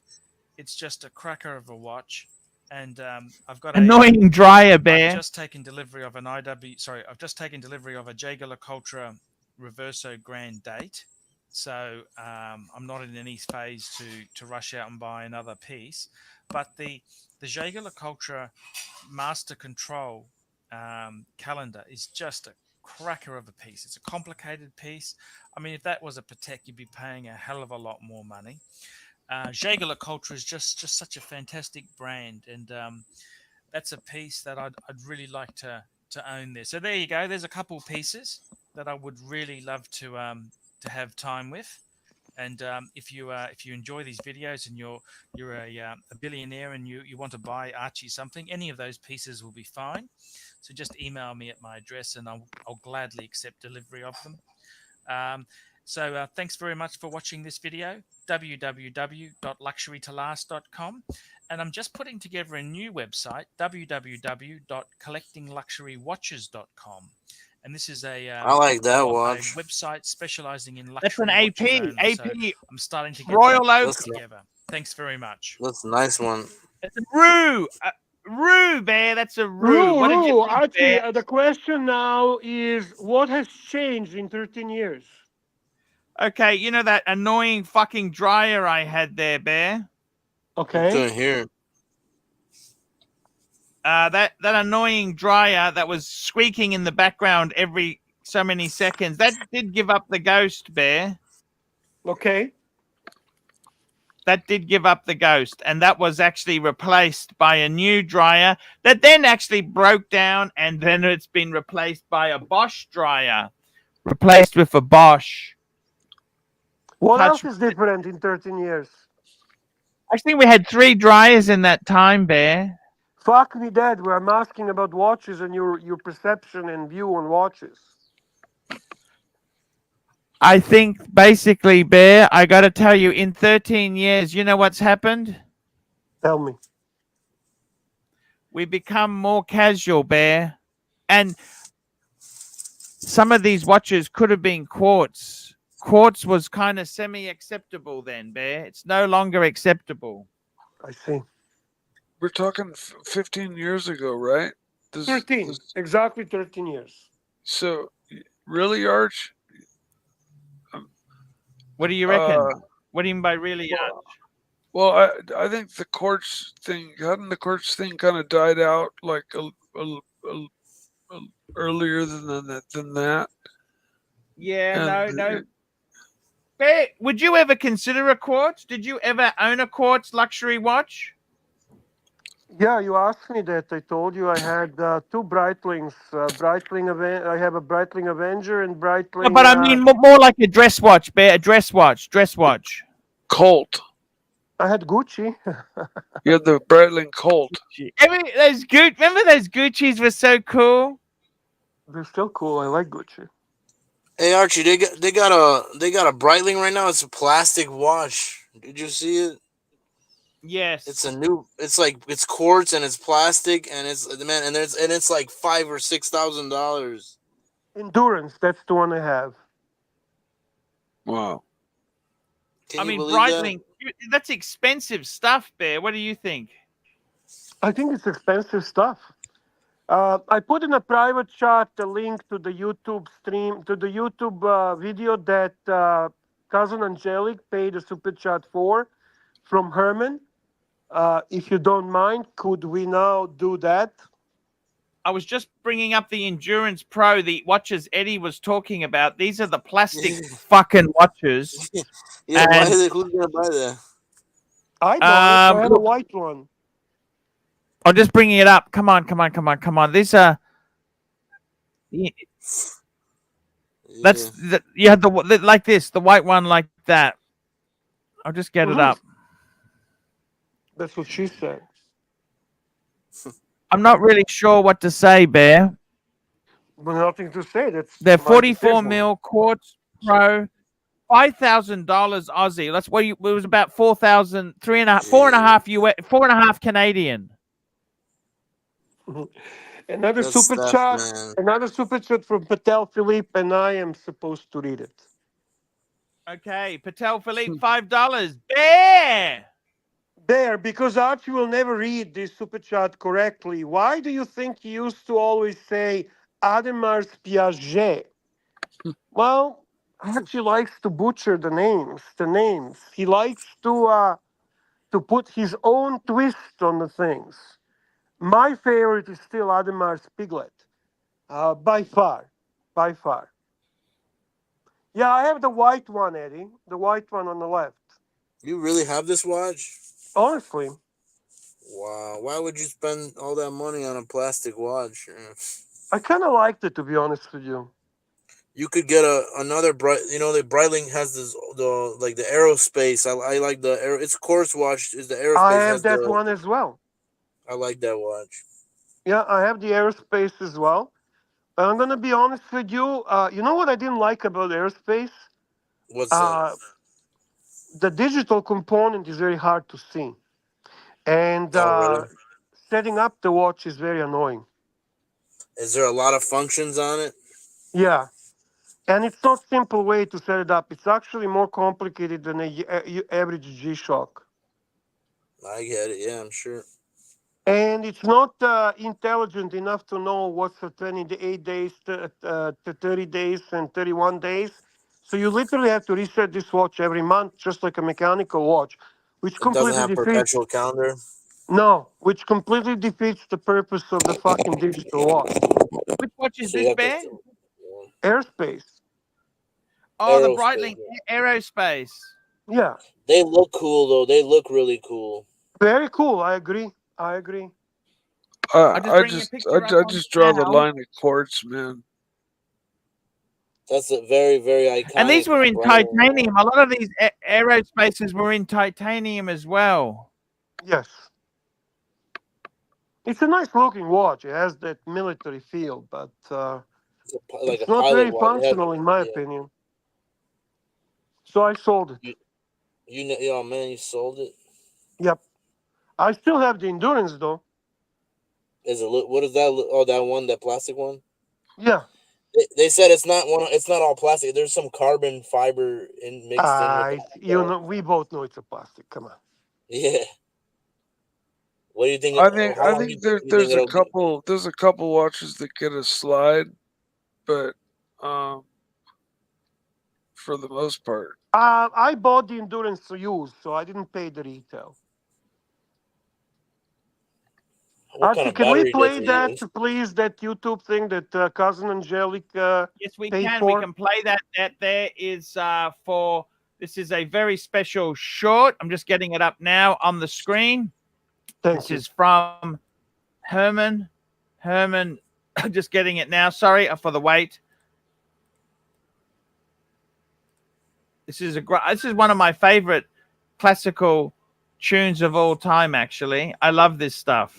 It's just a cracker of a watch. And I've got Annoying dryer, I've Bear. just taken delivery of I've just taken delivery of a Jaeger LeCoultre Reverso Grand Date. So I'm not in any phase to rush out and buy another piece. But the Jaeger LeCoultre Master Control calendar is just a cracker of a piece. It's a complicated piece. I mean, if that was a Patek, you'd be paying a hell of a lot more money. Jaeger LeCoultre is just such a fantastic brand, and that's a piece that I'd really like to own there. So there you go. There's a couple pieces that I would really love to have time with. And if you enjoy these videos and you're a billionaire and you want to buy Archie something, any of those pieces will be fine. So just email me at my address and I'll gladly accept delivery of them. So thanks very much for watching this video, www.luxurytolast.com. And I'm just putting together a new website, www.collectingluxurywatches.com. And this is I like that a watch. website specializing in That's luxury an watches AP. only. So AP I'm starting to get Royal that Oak. together. Thanks very much. That's a nice one. It's a Rue. Rue, Bear. That's a Rue. What did you think, Archie, Bear? the question now is what has changed in 13 years? Okay, you know that annoying fucking dryer I had there, Bear? I Okay. couldn't hear. that annoying dryer that was squeaking in the background every so many seconds, that did give up the ghost, Bear. Okay. That did give up the ghost, and that was actually replaced by a new dryer that then actually broke down, and then it's been replaced by a Bosch dryer, replaced with a Bosch. What Touch. else is different in 13 years? I think we had 3 dryers in that time, Bear. Fuck me dead. Where I'm asking about watches and your perception and view on watches. I think basically, Bear, I got to tell you, in 13 years, you know what's happened? Tell me. We become more casual, Bear. And some of these watches could have been quartz. Quartz was kind of semi-acceptable then, Bear. It's no longer acceptable. I see. We're talking 15 years ago, right? 13. Exactly 13 years. So, really, Arch? What do you reckon? What do you mean by really? Well, I think the quartz thing, hadn't the quartz thing kind of died out like earlier than that? Yeah, And no. Bear, would you ever consider a quartz? Did you ever own a quartz luxury watch? Yeah, you asked me that. I told you I had 2 Breitlings. I have a Breitling Avenger and Breitling. No, but I mean more like a dress watch, Bear. A dress watch. Colt. I had Gucci. You had the Breitling Colt. Remember those Gucci's were so cool. They're still cool. I like Gucci. Hey Archie, they got a Breitling right now. It's a plastic watch. Did you see it? Yes. It's quartz and it's plastic and it's like $5,000 or $6,000. Endurance. That's the one I have. Wow. Can I you mean, believe Breitling, that's expensive stuff, Bear. What do you think? I think it's expensive stuff. I put in a private chat a link to the YouTube stream, to the YouTube video that Cousin Angelic paid a super chat for from Herman. If you don't mind, could we now do that? I was just bringing up the Endurance Pro, the watches Eddie was talking about. These are the plastic that? fucking watches. Yeah, And- who's gonna buy that? I bought it. I had a white one. I'm just bringing it up. Come on. These are. That's you had the like this, the white one like that. I'll just get it up. That's what she said. I'm not really sure what to say, Bear. But nothing to say. They're my 44 decision. mil quartz pro, $5,000 Aussie. That's what it was about 4,000, 4.5 Canadian. Another Good super stuff, chat. man. Another super chat from Patel Philippe, and I am supposed to read it. Okay, Patel Philippe, $5. Bear. There, because Archie will never read this super chat correctly. Why do you think he used to always say Ademars Piaget? Well, Archie likes to butcher the names. He likes to put his own twist on the things. My favorite is still Ademars Piglet, by far. Yeah, I have the white one, Eddie. The white one on the left. You really have this watch? Honestly. Wow. Why would you spend all that money on a plastic watch? I kind of liked it, to be honest with you. You could get another the Breitling has the aerospace. I like the air. It's quartz watch. Is the aerospace? I have that one as well. I like that watch. Yeah, I have the aerospace as well. But I'm gonna be honest with you. You know what I didn't like about aerospace? What's that? The digital component is very hard to see, and Really? setting up the watch is very annoying. Is there a lot of functions on it? Yeah, and it's not simple way to set it up. It's actually more complicated than a average G-Shock. I get it. Yeah, I'm sure. And it's not intelligent enough to know what's the 28 days, to 30 days, and 31 days. So you literally have to reset this watch every month, just like a mechanical watch, which It doesn't completely have defeats. perpetual calendar. No, which completely defeats the purpose of the fucking digital watch. Which watch is So you this, have Bear? to. Yeah. Airspace. Oh, the Aerospace. Breitling Aerospace. Yeah. They look cool though. They look really cool. Very cool. I agree. I agree. I'll just I bring a just picture up I on just draw the now. line of quartz, man. That's a very, very iconic. And these were in Breitling titanium. watch. A lot of these Aerospaces were in titanium as well. Yes. It's a nice looking watch. It has that military feel, but Like it's a not pilot very watch. It has, functional in my yeah. opinion. So I sold it. Oh man, you sold it. Yep. I still have the endurance though. Is it? What is that? Oh, that one, that plastic one. Yeah. They said it's not one. It's not all plastic. There's some carbon fiber mixed in with that. You know, we both know it's a plastic. Come on. Yeah. What do you think? I think How long do you think there's a it'll get? couple watches that get a slide, but for the most part, I bought the endurance to use, so I didn't pay the retail. What kind Archie, of can we battery does play it that, use? please? That YouTube thing that cousin Angelic Yes, we paid can. for? We can play that. That there is for. This is a very special short. I'm just getting it up now on the screen. Thank This you. is from Herman. Herman, just getting it now. Sorry for the wait. This is one of my favorite classical tunes of all time. Actually, I love this stuff.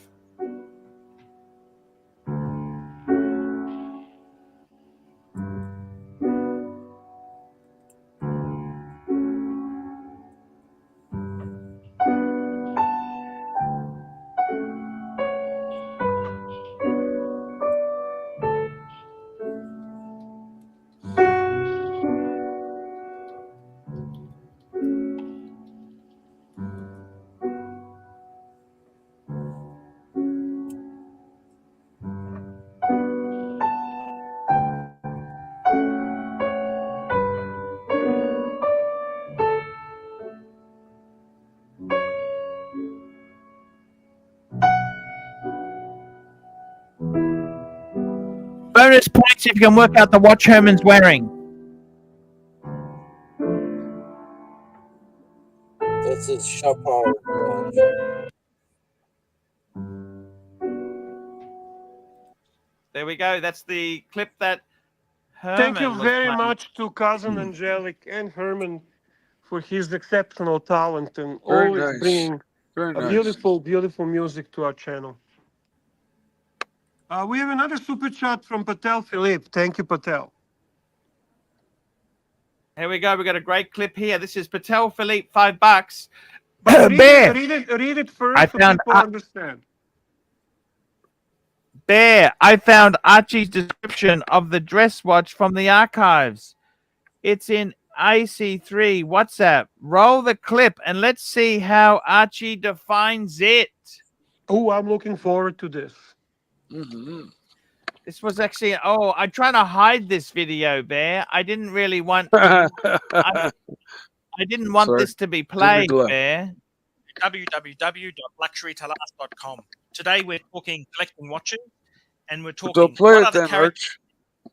Bonus points if you can work out the watch Herman's wearing. That's his Chopard watch. There we go. That's the clip that Thank you Herman was very playing. much to cousin Angelic and Herman for his exceptional talent and very always nice, bringing very a nice. beautiful, beautiful music to our channel. We have another super chat from Patel Philippe. Thank you, Patel. Here we go. We got a great clip here. This is Patel Philippe, $5. But Bear. read it first I so found people understand. Bear. I found Archie's description of the dress watch from the archives. It's in AC3 WhatsApp. Roll the clip and let's see how Archie defines it. Oh, I'm looking forward to this. Mm-hmm. This was actually, I tried to hide this video, Bear. I didn't really want, I didn't want Sorry. this to be played, laugh. Bear. www.luxurytalas.com. Today we're talking collecting watches, and we're But talking don't play what it are the then, characteristics Arch. of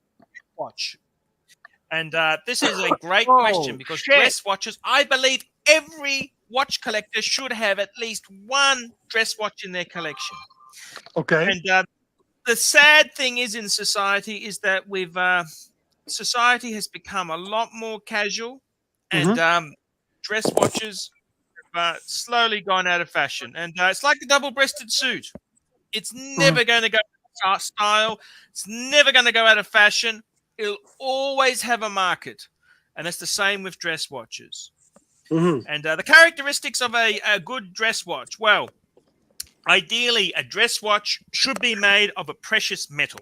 a watch. And this is a great Oh, question because shit. dress watches, I believe every watch collector should have at least one dress watch in their collection. Okay. And the sad thing is in society is that society has become a lot more casual, and dress watches have slowly gone out of fashion. And it's like the double-breasted suit. It's never going to go out of style. It's never going to go out of fashion. It'll always have a market. And it's the same with dress watches. And the characteristics of a good dress watch. Well, ideally, a dress watch should be made of a precious metal,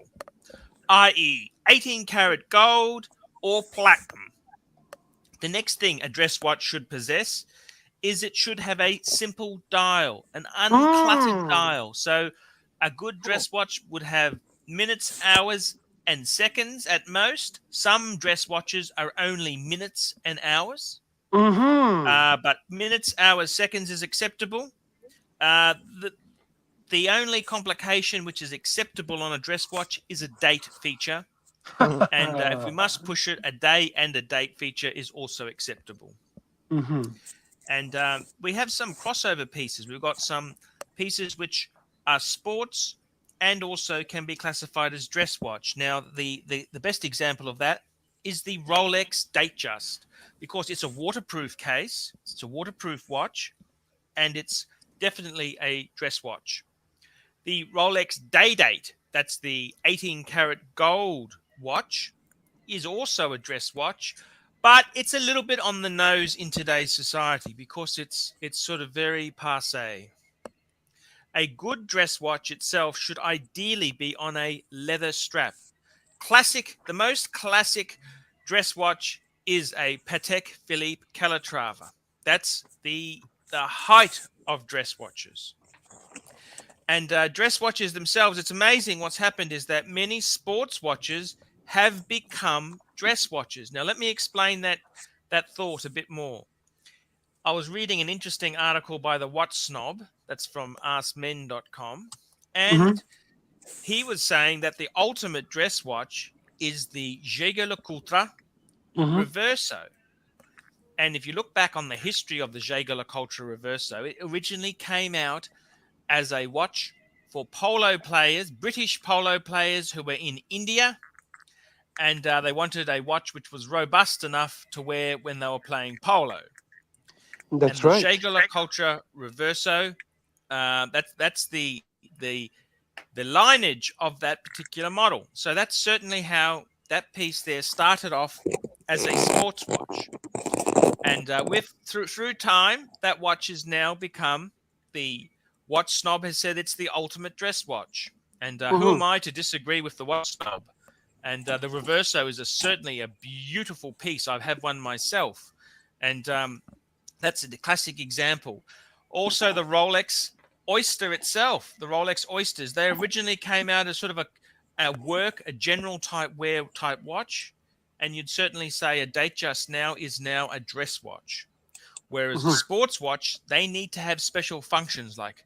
i.e. 18-karat gold or platinum. The next thing a dress watch should possess is it should have a simple dial, an uncluttered dial. So a good dress watch would have minutes, hours, and seconds at most. Some dress watches are only minutes and hours. But minutes, hours, seconds is acceptable. The only complication which is acceptable on a dress watch is a date feature. And if we must push it, a day and a date feature is also acceptable. Mm-hmm. And we have some crossover pieces. We've got some pieces which are sports and also can be classified as dress watch. Now, the best example of that is the Rolex Datejust, because it's a waterproof case, it's a waterproof watch, and it's definitely a dress watch. The Rolex Day Date, that's the 18 karat gold watch, is also a dress watch, but it's a little bit on the nose in today's society because it's sort of very passé. A good dress watch itself should ideally be on a leather strap. The most classic dress watch is a Patek Philippe Calatrava. That's the height of dress watches. And dress watches themselves, it's amazing what's happened is that many sports watches have become dress watches. Now, let me explain that thought a bit more. I was reading an interesting article by the Watch Snob, that's from askmen.com, and he was saying that the ultimate dress watch is the Jaeger LeCoultre Reverso. And if you look back on the history of the Jaeger LeCoultre Reverso, it originally came out as a watch for polo players, British polo players who were in India, and they wanted a watch which was robust enough to wear when they were playing polo. That's and the right. Jaeger LeCoultre Reverso, that's the lineage of that particular model. So that's certainly how that piece there started off as a sports watch. And through time, that watch has now become, the Watch Snob has said, it's the ultimate dress watch. And who am I to disagree with the Watch Snob? And the Reverso is certainly a beautiful piece. I have one myself. And that's a classic example. Also, the Rolex Oyster itself, the Rolex Oysters, they originally came out as sort of a general type watch. And you'd certainly say a Datejust now is now a dress watch. Whereas a sports watch, they need to have special functions, like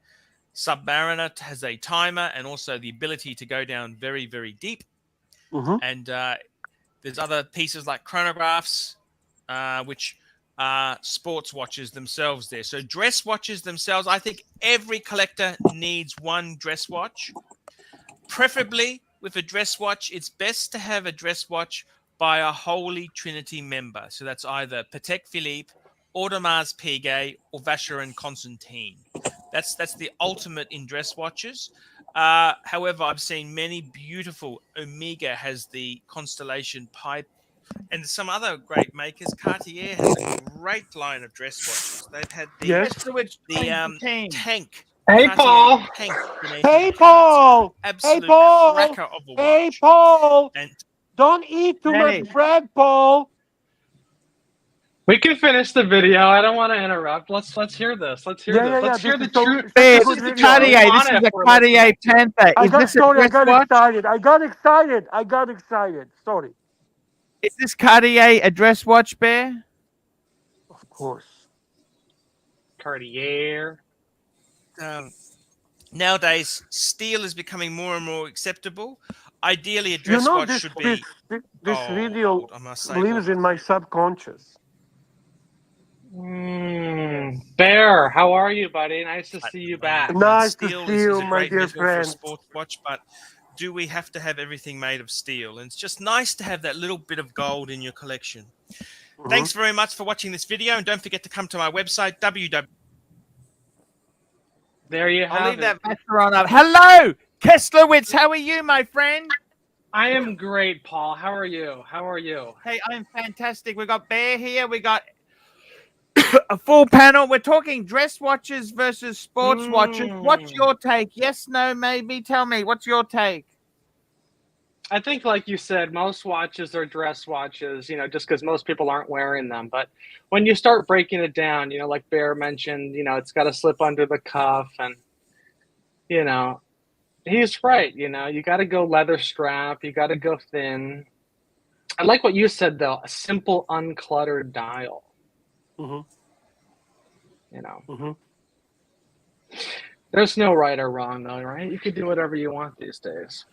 Submariner has a timer and also the ability to go down very, very deep. And there's other pieces like chronographs, which are sports watches themselves there. So dress watches themselves, I think every collector needs one dress watch. Preferably with a dress watch, it's best to have a dress watch by a Holy Trinity member. So that's either Patek Philippe, Audemars Piguet, or Vacheron Constantin. That's the ultimate in dress watches. However, I've seen many beautiful. Omega has the Constellation Pipe, and some other great makers. Cartier has a great line of dress watches. They've had the tank. Hey, Cartier Paul. Tank. Hey, Paul. Absolute Hey, Paul. cracker of a watch. Hey, Paul. And don't eat too much bread, Paul. We can finish the video. I don't want to interrupt. Let's hear this. Let's hear this. Let's hear the truth. This is the Cartier. This is the Cartier Panther. I got excited. Sorry. Is this Cartier a dress watch, Bear? Of course. Cartier. Nowadays, steel is becoming more and more acceptable. Ideally, a dress watch should be. This video lives in my subconscious. Bear, how are you, buddy? Nice to see you back. Nice to see you, my dear friend. For a sports watch, but do we have to have everything made of steel? And it's just nice to have that little bit of gold in your collection. Thanks very much for watching this video, and don't forget to come to my website, www. There you have it. I'll leave that Vacheron up. Hello, Kesslowitz. How are you, my friend? I am great, Paul. How are you? How are you? Hey, I'm fantastic. We got Bear here. We got a full panel. We're talking dress watches versus sports watches. What's your take? Yes, no, maybe. Tell me, what's your take? I think, like you said, most watches are dress watches, just because most people aren't wearing them. But when you start breaking it down, like Bear mentioned, it's got to slip under the cuff. And, he's right. You got to go leather strap. You got to go thin. I like what you said, though, a simple, uncluttered dial. There's no right or wrong, though, right? You can do whatever you want these days.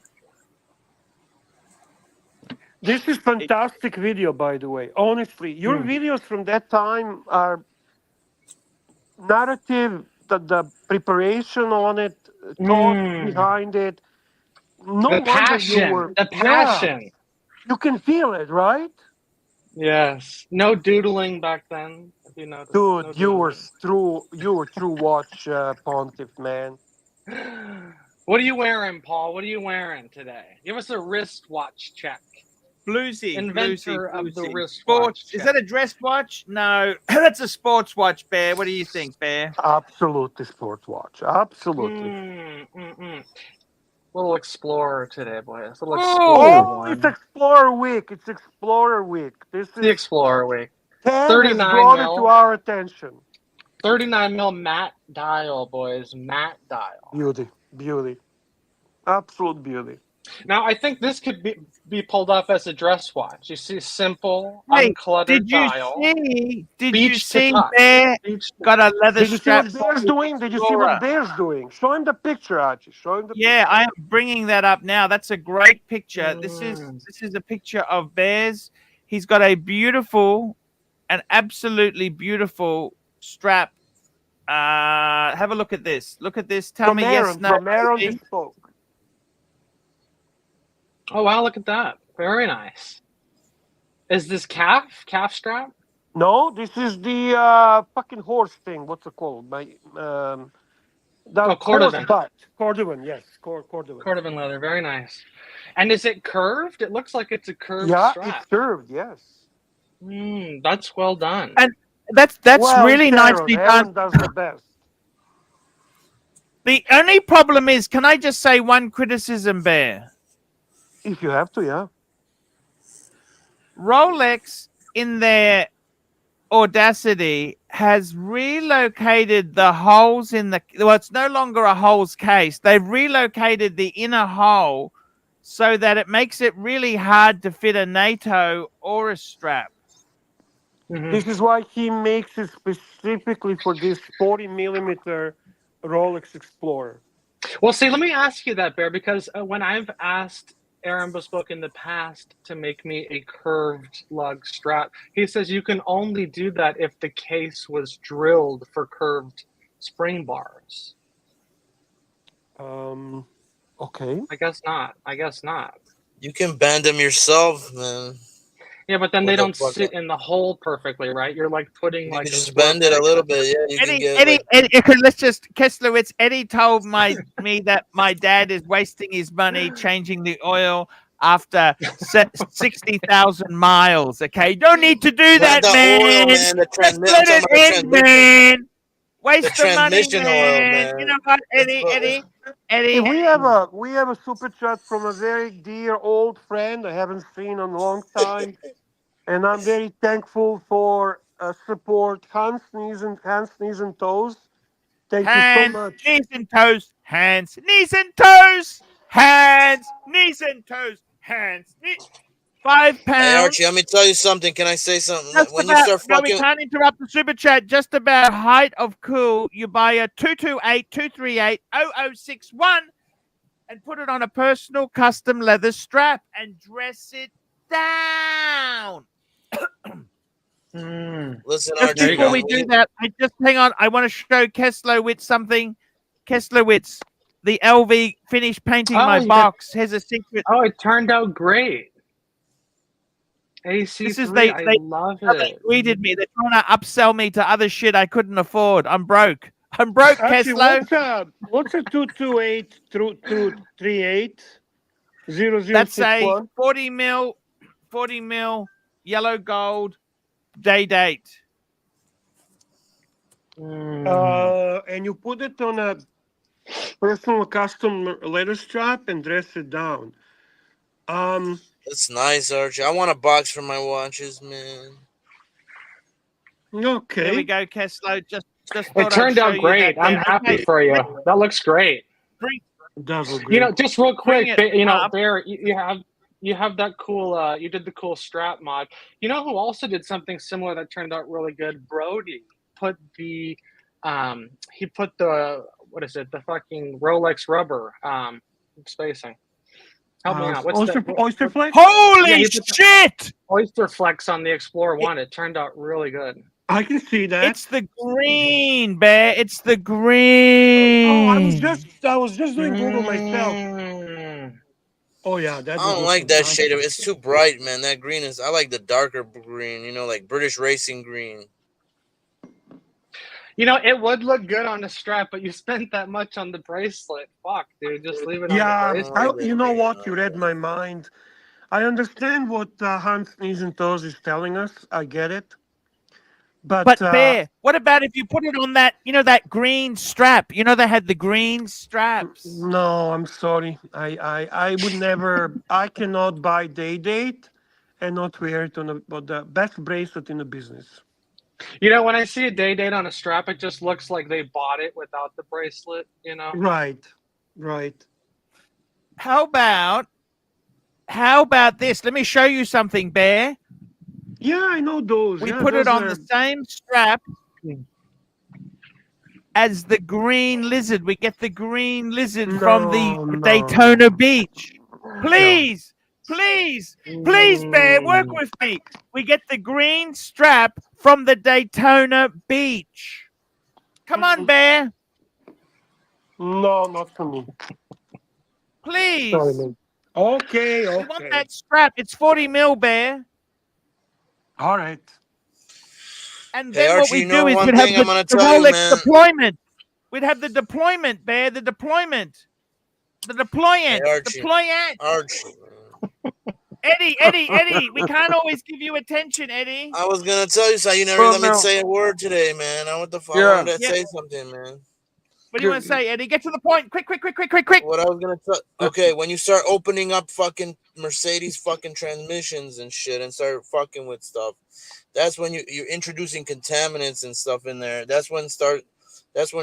This is fantastic video, by the way. Honestly, your videos from that time are narrative, the preparation on it, thought behind it. No The wonder you passion. were. The Yeah, passion. you can feel it, right? Yes. No doodling back then. If you noticed, no Dude, doodling. you were true watch pontiff, man. What are you wearing, Paul? What are you wearing today? Give us a wristwatch check. Bluesy, Inventor of the Bluesy. wristwatch Sports. Is check. that a dress watch? No, that's a sports watch, Bear. What do you think, Bear? Absolutely sports watch. Absolutely. Little explorer today, boys. Little Oh! explorer Oh, one. it's Explorer Week. It's Explorer Week. This The is Explorer Week. Ted 39 has brought it mil. to our attention. 39 mil matte dial, boys. Matte dial. Beauty, beauty, absolute beauty. Now, I think this could be pulled off as a dress watch. You see, simple, Hey, uncluttered did you dial. see? Did Beach you to see touch. Bear Beach to got a leather Did you see strap? what Bear's on doing? Did you see Explorer? what Bear's doing? Show him the picture, Archie. Show him the Yeah, picture. I am bringing that up now. That's a great picture. This is a picture of Bears. He's got a beautiful, an absolutely beautiful strap. Have a look at this. Look at this. Tell From me Aaron, yes, no. from Aaron maybe. Bespoke. Oh, wow, look at that. Very nice. Is this calf strap? No, this is the fucking horse thing. What's it called? The horse cordovan. butt. Cordovan, yes. Cordovan. Cordovan leather. Very nice. And is it curved? It looks like it's a curved Yeah, strap. it's curved, yes. That's well done. And that's Well, really it's Aaron. nicely Aaron done. does the best. The only problem is, can I just say one criticism, Bear? If you have to, yeah. Rolex, in their audacity, has relocated the holes in the. Well, it's no longer a holes case. They've relocated the inner hole so that it makes it really hard to fit a NATO or a strap. This is why he makes it specifically for this 40 millimeter Rolex Explorer. Well, see, let me ask you that, Bear, because when I've asked Aaron Bespoke in the past to make me a curved lug strap, he says you can only do that if the case was drilled for curved spring bars. Okay. I guess not. You can bend them yourself, man. Yeah, but then What they the don't fuck? sit in the hole perfectly, right? You're like putting You like can just bend it a little bit. Yeah, you can get Eddie, like, Eddie, let's just Kesslowitz. Eddie told me that my dad is wasting his money changing the oil after 60,000 miles. Okay, don't need to do that, the man. oil, man. The Just let it end, man. Waste the money, transmission man. oil, man. You know what, Eddie? Hey, we have a super chat from a very dear old friend I haven't seen in a long time, and I'm very thankful for support. Hans Knees and Toes. Thank you so much. Knees and toes, hands, knees and toes, hands, knees and toes, hands. £5. Hey, Archie, let me tell you something. Can I say something? Just When about, you start no, fucking, we can't interrupt the super chat. Just about height of cool. You buy a 228-238-0061 and put it on a personal custom leather strap and dress it down. listen, Just Archie, before we do that, hang on. I want to show Kesslowitz something. Kesslowitz, the LV finished painting my box has a secret. Oh, it turned out great. AC3, This is I love it. They greeted me. They're trying to upsell me to other shit I couldn't afford. I'm broke. Actually, Kessler. what's a 228-238? That's a 40 mil yellow gold day date. And you put it on a personal custom leather strap and dress it down. That's nice, Archie. I want a box for my watches, man. Okay. There we go, Kessler. Just it turned out great. I'm happy for you. That looks great. Does look great. You know, just real quick, up. Bear, you have that cool. You did the cool strap mod. You know who also did something similar that turned out really good? Brody put the what is it? The fucking Rolex rubber spacing. Help me out. What's Oyster Flex? Holy Yeah, he put shit! Oyster Flex on the Explorer 1. It turned out really good. I can see that. It's the green, Bear. It's the green. Oh, I was just doing Google myself. Mm. Oh yeah, that. I don't like that shade of it. It's too bright, man. That green is. I like the darker green. You know, like British racing green. You know, it would look good on the strap, but you spent that much on the bracelet. Fuck, dude. Just leave it on the Yeah, bracelet. you know what? You read my mind. I understand what Hans Nisentos is telling us. I get it. But Bear, what about if you put it on that, that green strap? You know, they had the green straps. No, I'm sorry. I would never. I cannot buy day date and not wear it on the best bracelet in the business. You know, when I see a day date on a strap, it just looks like they bought it without the bracelet, you know? Right. How about this? Let me show you something, Bear. Yeah, I know those. We Yeah, put it those on the same strap as the green lizard. We get the green lizard from the Daytona Beach. Please, Bear, work with me. We get the green strap from the Daytona Beach. Come on, Bear. No, not for me. Please. Sorry, man. Okay. We want that strap. It's 40 mil, Bear. All right. And Hey, then Archie, what we you know do is one we'd have thing I'm gonna the tell you, Rolex man. deployment. We'd have the deployment, Bear. The deployment. The deployant. Hey, Archie. Deployant. Archie. Eddie. We can't always give you attention, Eddie. I was gonna tell you something. You never let me say a word today, man. I wanted to say something, man. What do you want to say, Eddie? Get to the point. Quick. What I was gonna tell. Okay, when you start opening up fucking Mercedes fucking transmissions and shit and start fucking with stuff, that's when you're introducing contaminants and stuff in there. That's when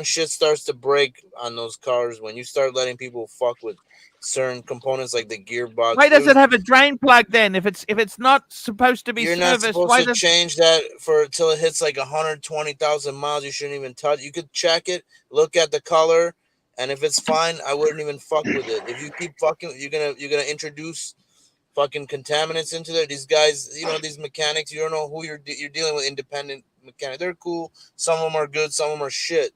shit starts to break on those cars. When you start letting people fuck with certain components like the gearbox. Why does it have a drain plug then? If it's not supposed to be You're serviced, not supposed to change that till it hits like 120,000 miles. You shouldn't even touch. You could check it, look at the color, and if it's fine, I wouldn't even fuck with it. If you keep fucking, you're gonna introduce fucking contaminants into there. These guys, these mechanics, you don't know who you're dealing with. Independent mechanics, they're cool. Some of them are good. Some of them are shit.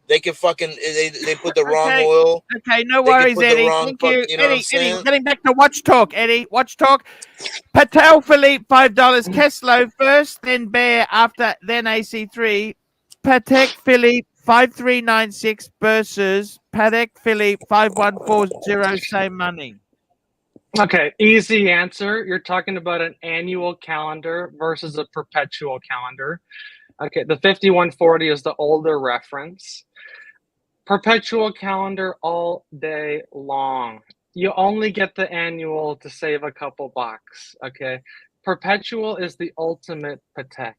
They can fucking they put the wrong oil. Okay, no worries, Eddie. Thank you, Eddie. Getting back to Watch Talk, Eddie. Watch Talk. Patel Philippe $5. Keslow first, then Bear after, then AC3. Patek Philippe 5396 versus Patek Philippe 5140. Same money. Okay, easy answer. You're talking about an annual calendar versus a perpetual calendar. Okay, the 5140 is the older reference. Perpetual calendar all day long. You only get the annual to save a couple bucks, okay? Perpetual is the ultimate Patek,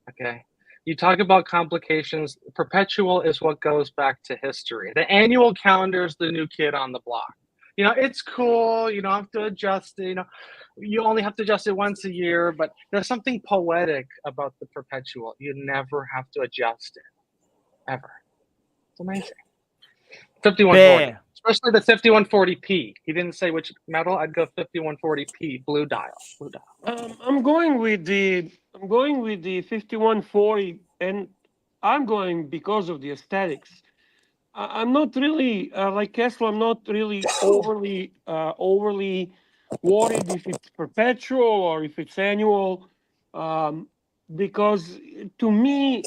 okay? You talk about complications. Perpetual is what goes back to history. The annual calendar is the new kid on the block. It's cool. You don't have to adjust it. You only have to adjust it once a year, but there's something poetic about the perpetual. You never have to adjust it, ever. It's amazing. 5140, especially the 5140p. He didn't say which metal. I'd go 5140p, blue dial. I'm going with the 5140, and I'm going because of the aesthetics. I'm not really like Kessler. I'm not really overly worried if it's perpetual or if it's annual, because to me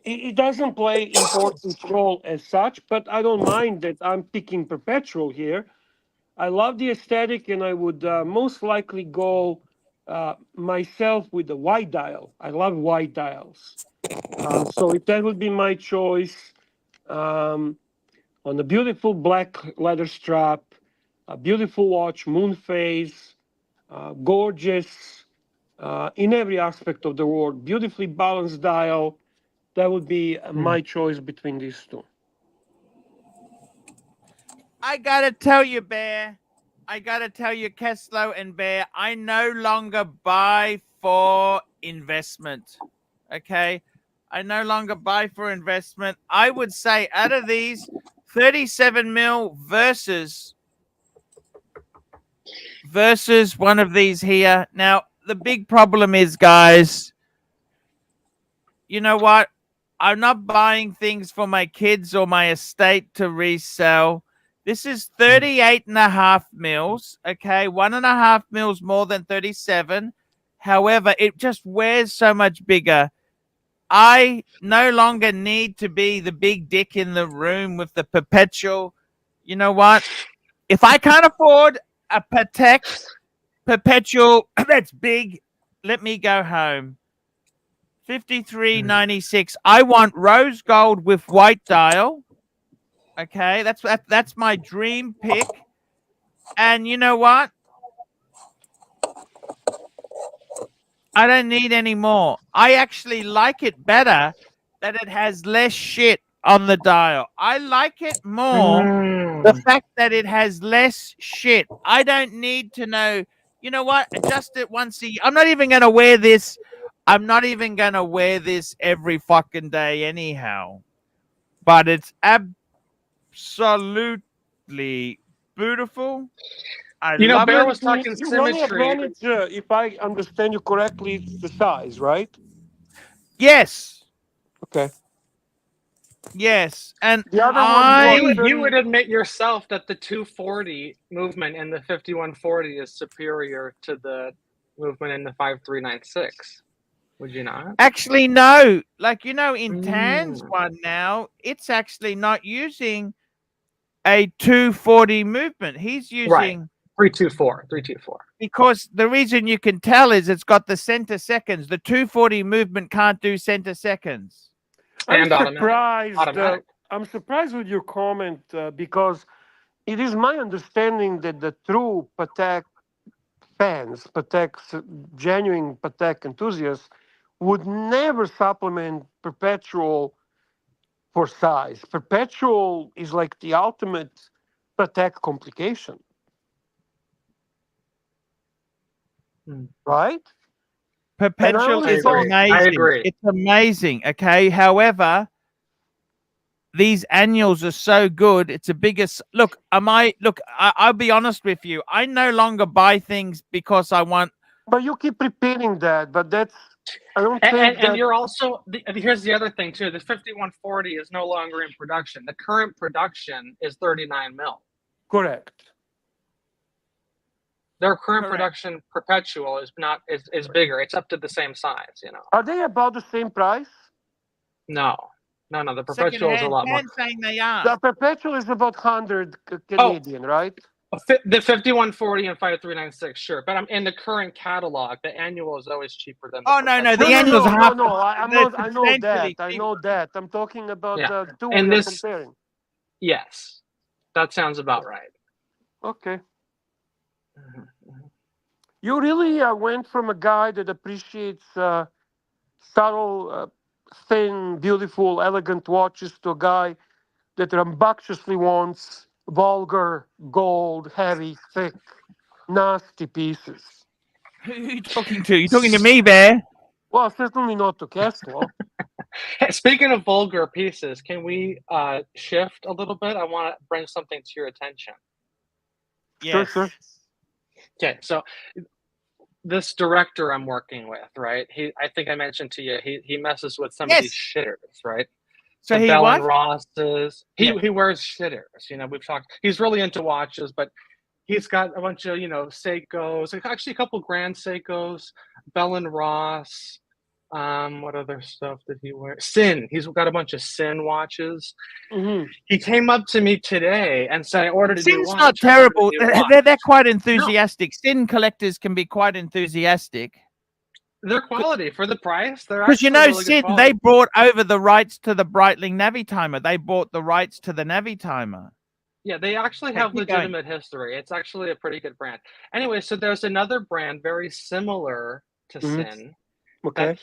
it doesn't play important role as such. But I don't mind that I'm picking perpetual here. I love the aesthetic, and I would most likely go myself with the white dial. I love white dials, so if that would be my choice. On a beautiful black leather strap, a beautiful watch, moon phase, gorgeous in every aspect of the word, beautifully balanced dial. That would be my choice between these two. I gotta tell you, Bear. I gotta tell you, Keslow and Bear, I no longer buy for investment. Okay? I no longer buy for investment. I would say out of these 37 mil versus one of these here. Now, the big problem is, guys, you know what? I'm not buying things for my kids or my estate to resell. This is 38.5 mils. Okay, 1.5 mils more than 37. However, it just wears so much bigger. I no longer need to be the big dick in the room with the perpetual. You know what? If I can't afford a perpetual that's big, let me go home. 53.96. I want rose gold with white dial. Okay, that's my dream pick. And you know what? I don't need any more. I actually like it better that it has less shit on the dial. I like it more the fact that it has less shit. I don't need to know. You know what? Adjust it once a year. I'm not even going to wear this. I'm not even going to wear this every fucking day anyhow. But it's absolutely beautiful. I You know, love Bear it. was talking The only symmetry. advantage, if I understand you correctly, it's the size, right? Yes. Okay. Yes. And The other one's I what, You would 30? admit yourself that the 240 movement in the 5140 is superior to the movement in the 5396. Would you not? actually no. Like, you know, in Tan's one now, it's actually not using a 240 movement. He's Right. using 324. because the reason you can tell is it's got the center seconds. The 240 movement can't do center seconds. And surprised. I'm surprised with your comment because it is my understanding that the true Patek fans, genuine Patek enthusiasts, would never supplement perpetual for size. Perpetual is like the ultimate Patek complication, right? Perpetual is agree. I amazing. agree. It's amazing. Okay. However, these annuals are so good. It's a biggest look. I'll be honest with you. I no longer buy things because I want. But you keep repeating that. But that's I don't think And that. you're also here's the other thing too. The 5140 is no longer in production. The current production is 39 mil. Correct. Their current production perpetual is not is bigger. It's up to the same size. You know. Are they about the same price? No. The perpetual is a lot more. Saying they are. The perpetual is about 100 Canadian, right? The 5140 and 5396, sure, but I'm in the current catalog. The annual is always cheaper than. The annual's half. No. I know that. I know that. I'm talking about the two we are comparing. Yes, that sounds about right. Okay. You really went from a guy that appreciates subtle, thin, beautiful, elegant watches to a guy that rambunctiously wants vulgar, gold, heavy, thick, nasty pieces. Who are you talking to? You're talking to me, Bear. Well, certainly not to Castro. Hey, speaking of vulgar pieces, can we shift a little bit? I want to bring something to your attention. Yes. Sure. Okay, so this director I'm working with, right? I think I mentioned to you, he messes with some of these shitters, right? So the he Bell what? and Rosses. He wears shitters. You know, we've talked. He's really into watches, but he's got a bunch of Seikos. Actually, a couple Grand Seikos, Bell and Ross. What other stuff did he wear? Sin. He's got a bunch of Sin watches. Mm-hmm. He came up to me today and said, "I ordered a new watch." Sin's not terrible. They're quite enthusiastic. No. Sin collectors can be quite enthusiastic. Their quality for the price, they're because really Sin, they brought over the rights to the Breitling Navitimer. They bought the rights to the Navitimer. Yeah, they actually have legitimate history. It's actually a pretty good brand. Anyway, so there's another brand very similar to Sin. Okay. That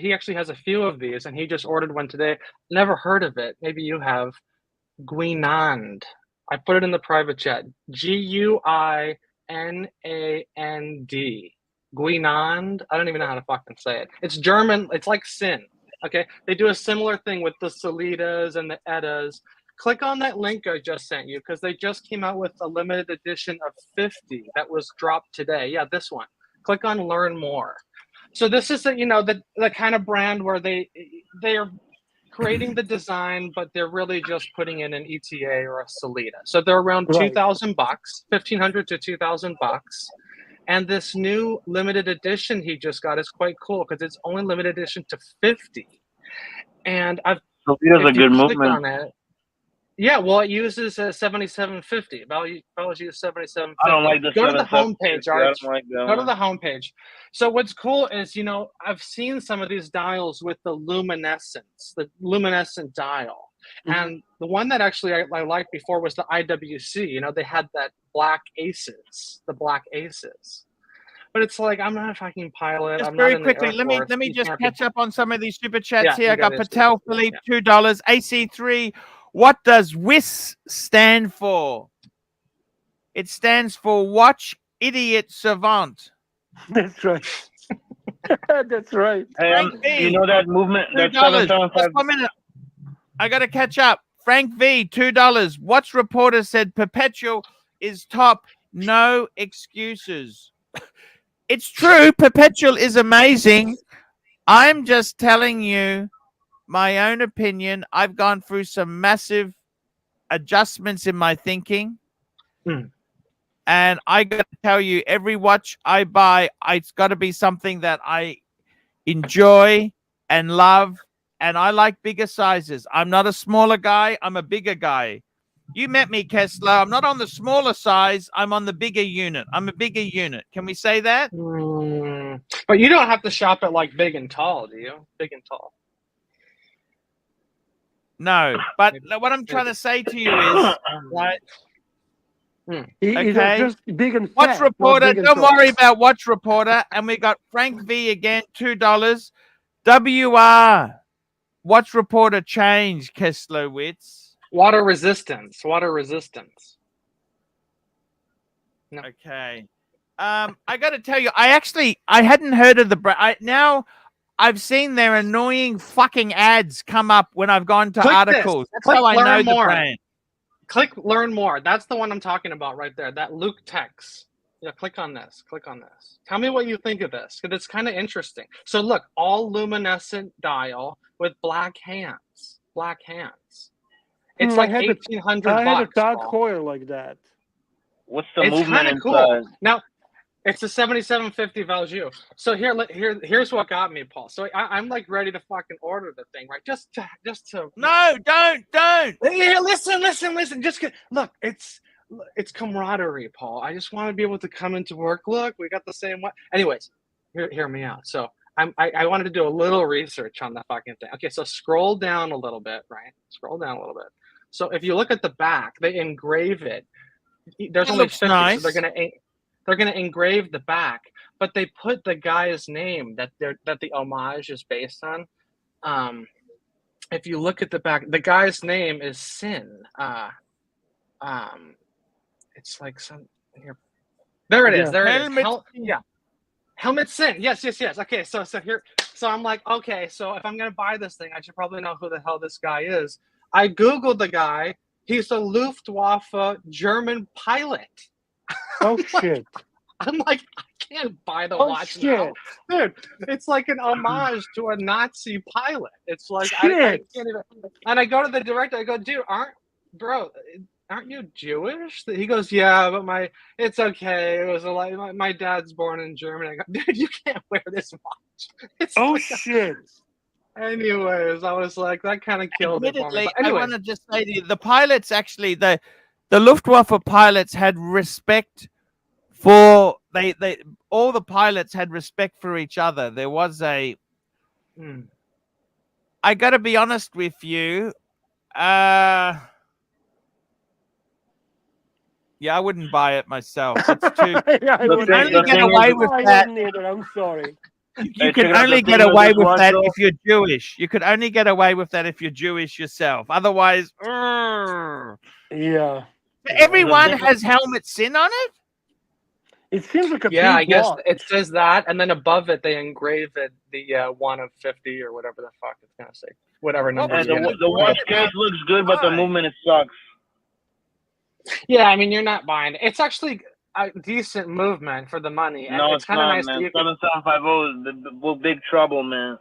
he actually has a few of these, and he just ordered one today. Never heard of it. Maybe you have. Guinand. I put it in the private chat. Guinand. Guinand. I don't even know how to fucking say it. It's German. It's like Sin. Okay. They do a similar thing with the Solitas and the Eddas. click on that link I just sent you because they just came out with a limited edition of 50 that was dropped today. Yeah, this one. Click on Learn More. So this is the kind of brand where they are creating the design, but they're really just putting in an ETA or a Salida. So they're around Right. $2,000, $1,500 to $2,000. And this new limited edition he just got is quite cool because it's only limited edition to 50. And Sophia's a if you good click movement. on it, yeah, well, it uses a 7750. Values use 7750. I don't like the Go to the 7750. homepage, Arch. I don't like that Go to one. the homepage. So what's cool is, I've seen some of these dials with the luminescent dial. Mhm. And the one that actually I liked before was the IWC. They had that the black aces. But it's like, I'm not a fucking pilot. Just I'm very not in the quickly, Air let me Force. let me You just can't catch be- up on some of these super chats Yeah, here. you I got got it. Patel Philippe, $2. AC3. What does WIS stand for? It stands for Watch Idiot Savant. That's right. That's right. Hey, Frank V, you know that movement? That $2. 775. Just 1 minute. I got to catch up. Frank V, $2. Watch reporter said Perpetual is top. No excuses. It's true. Perpetual is amazing. I'm just telling you my own opinion. I've gone through some massive adjustments in my thinking. And I got to tell you, every watch I buy, it's got to be something that I enjoy and love. And I like bigger sizes. I'm not a smaller guy. I'm a bigger guy. You met me, Kessler. I'm not on the smaller size. I'm on the bigger unit. I'm a bigger unit. Can we say that? But you don't have to shop at like Big and Tall, do you? Big and Tall. No. But what I'm trying to say to you is, right? He's Okay. just big and fat. Watch not Reporter. big and Don't tall. worry about Watch Reporter. And we got Frank V again, $2. WR. Watch Reporter change, Kessler Witz. Water resistance. Water resistance. No. Okay. I got to tell you, I hadn't heard of the brand. Now I've seen their annoying fucking ads come up when I've gone to Click articles. this. That's Click how I Learn know the More. brand. Click Learn More. That's the one I'm talking about right there. That Luke Tex. Yeah, click on this. Click on this. Tell me what you think of this, because it's kind of interesting. So look, all luminescent dial with black hands. Black hands. It's like I $1,800. had a Tag Paul. Heuer like that. What's the It's movement kind of inside? cool. Now, it's a 7750 value. So here's what got me, Paul. So I'm like ready to fucking order the thing, right? Just to. No, don't. Here, listen. Just look, it's camaraderie, Paul. I just want to be able to come into work. Look, we got the same one. Anyways, hear me out. So I wanted to do a little research on the fucking thing. Okay, so scroll down a little bit, right? Scroll down a little bit. So if you look at the back, they engrave it. There's It only looks 50, nice. so they're gonna engrave the back, but they put the guy's name that the homage is based on. If you look at the back, the guy's name is Sin. It's like some here. There it is. Yeah. There it Helmet is. Sin. Helmet Sin. Yes. Okay. So here. So I'm like, okay. So if I'm gonna buy this thing, I should probably know who the hell this guy is. I googled the guy. He's a Luftwaffe German pilot. Oh shit! I'm like, I can't buy the Oh watch shit! now, dude. It's like an homage to a Nazi pilot. It's like I Shit. can't even. And I go to the director. I go, dude, aren't you Jewish? He goes, yeah, but it's okay. It was my dad's born in Germany. I go, dude, you can't wear this watch. It's Oh like shit! Anyways, I was like, that kind of killed it for me. Admittedly, But I anyways, want to just say to you, the pilots actually, the Luftwaffe pilots had respect for all the pilots had respect for each other. There was I got to be honest with you. Yeah, I wouldn't buy it myself. It's too. I You can only get away with I that. wouldn't either. I'm sorry. You can only get away with that if you're Jewish. You could only get away with that if you're Jewish yourself. Otherwise, Yeah. everyone has Helmet Sin on it. It seems like a Yeah, I pink guess watch. it says that, and then above it they engrave it the 1 of 50 or whatever the fuck it's gonna say, whatever number. was And You're gonna gonna the watch say case about looks good, but the why? movement it sucks. Yeah, I mean you're not buying it. It's actually a decent movement for the money, and No, it's it's kind of not, nice that man. you can. 7750 is the big trouble, man.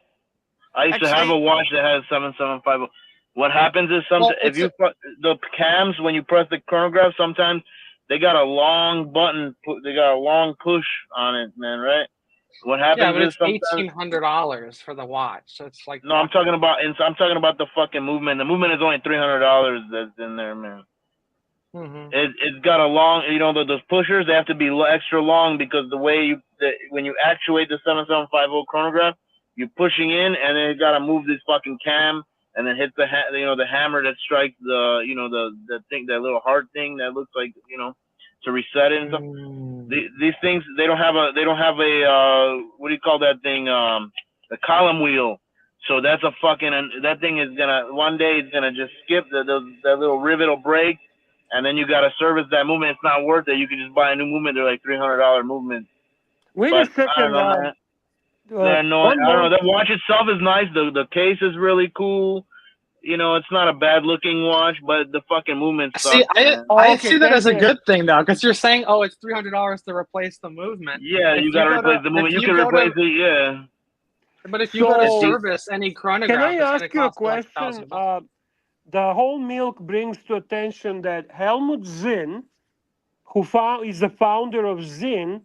I used to have a Actually, watch that has 7750. What happens is Well, if it's the cams, when you press the chronograph, sometimes they got a long button, they got a long push on it, man. Right? What yeah, happens but is it's sometimes. $1,800 for the watch, so it's like No, I'm talking about the fucking movement. The movement is only $300 that's in there, man. Mm-hmm. It's got a long, those pushers, they have to be extra long because the way when you actuate the 7750 chronograph, you're pushing in and then you got to move this fucking cam and then hit the hammer that strikes the thing, that little heart thing that looks like, to reset it and stuff. These things, they don't have a what do you call that thing, the column wheel. So that's that thing is one day it's gonna just skip that little rivet will break, and then you gotta service that movement. It's not worth it. You can just buy a new movement. They're like $300 movements. Wait But a second. I don't know, man. They're annoying. One I don't more. know. The watch itself is nice. The case is really cool. It's not a bad looking watch, but the fucking movement See, sucks, man. I Okay, see that as a thank you. good thing though, because you're saying, oh, it's $300 to replace the movement. Yeah, If you gotta go to- replace the movement. if You can go to- replace it, yeah. But if you go to So, service any chronograph, can I it's going ask to you a cost like question? $1,000. The whole milk brings to attention that Helmut Zinn, is the founder of Zinn,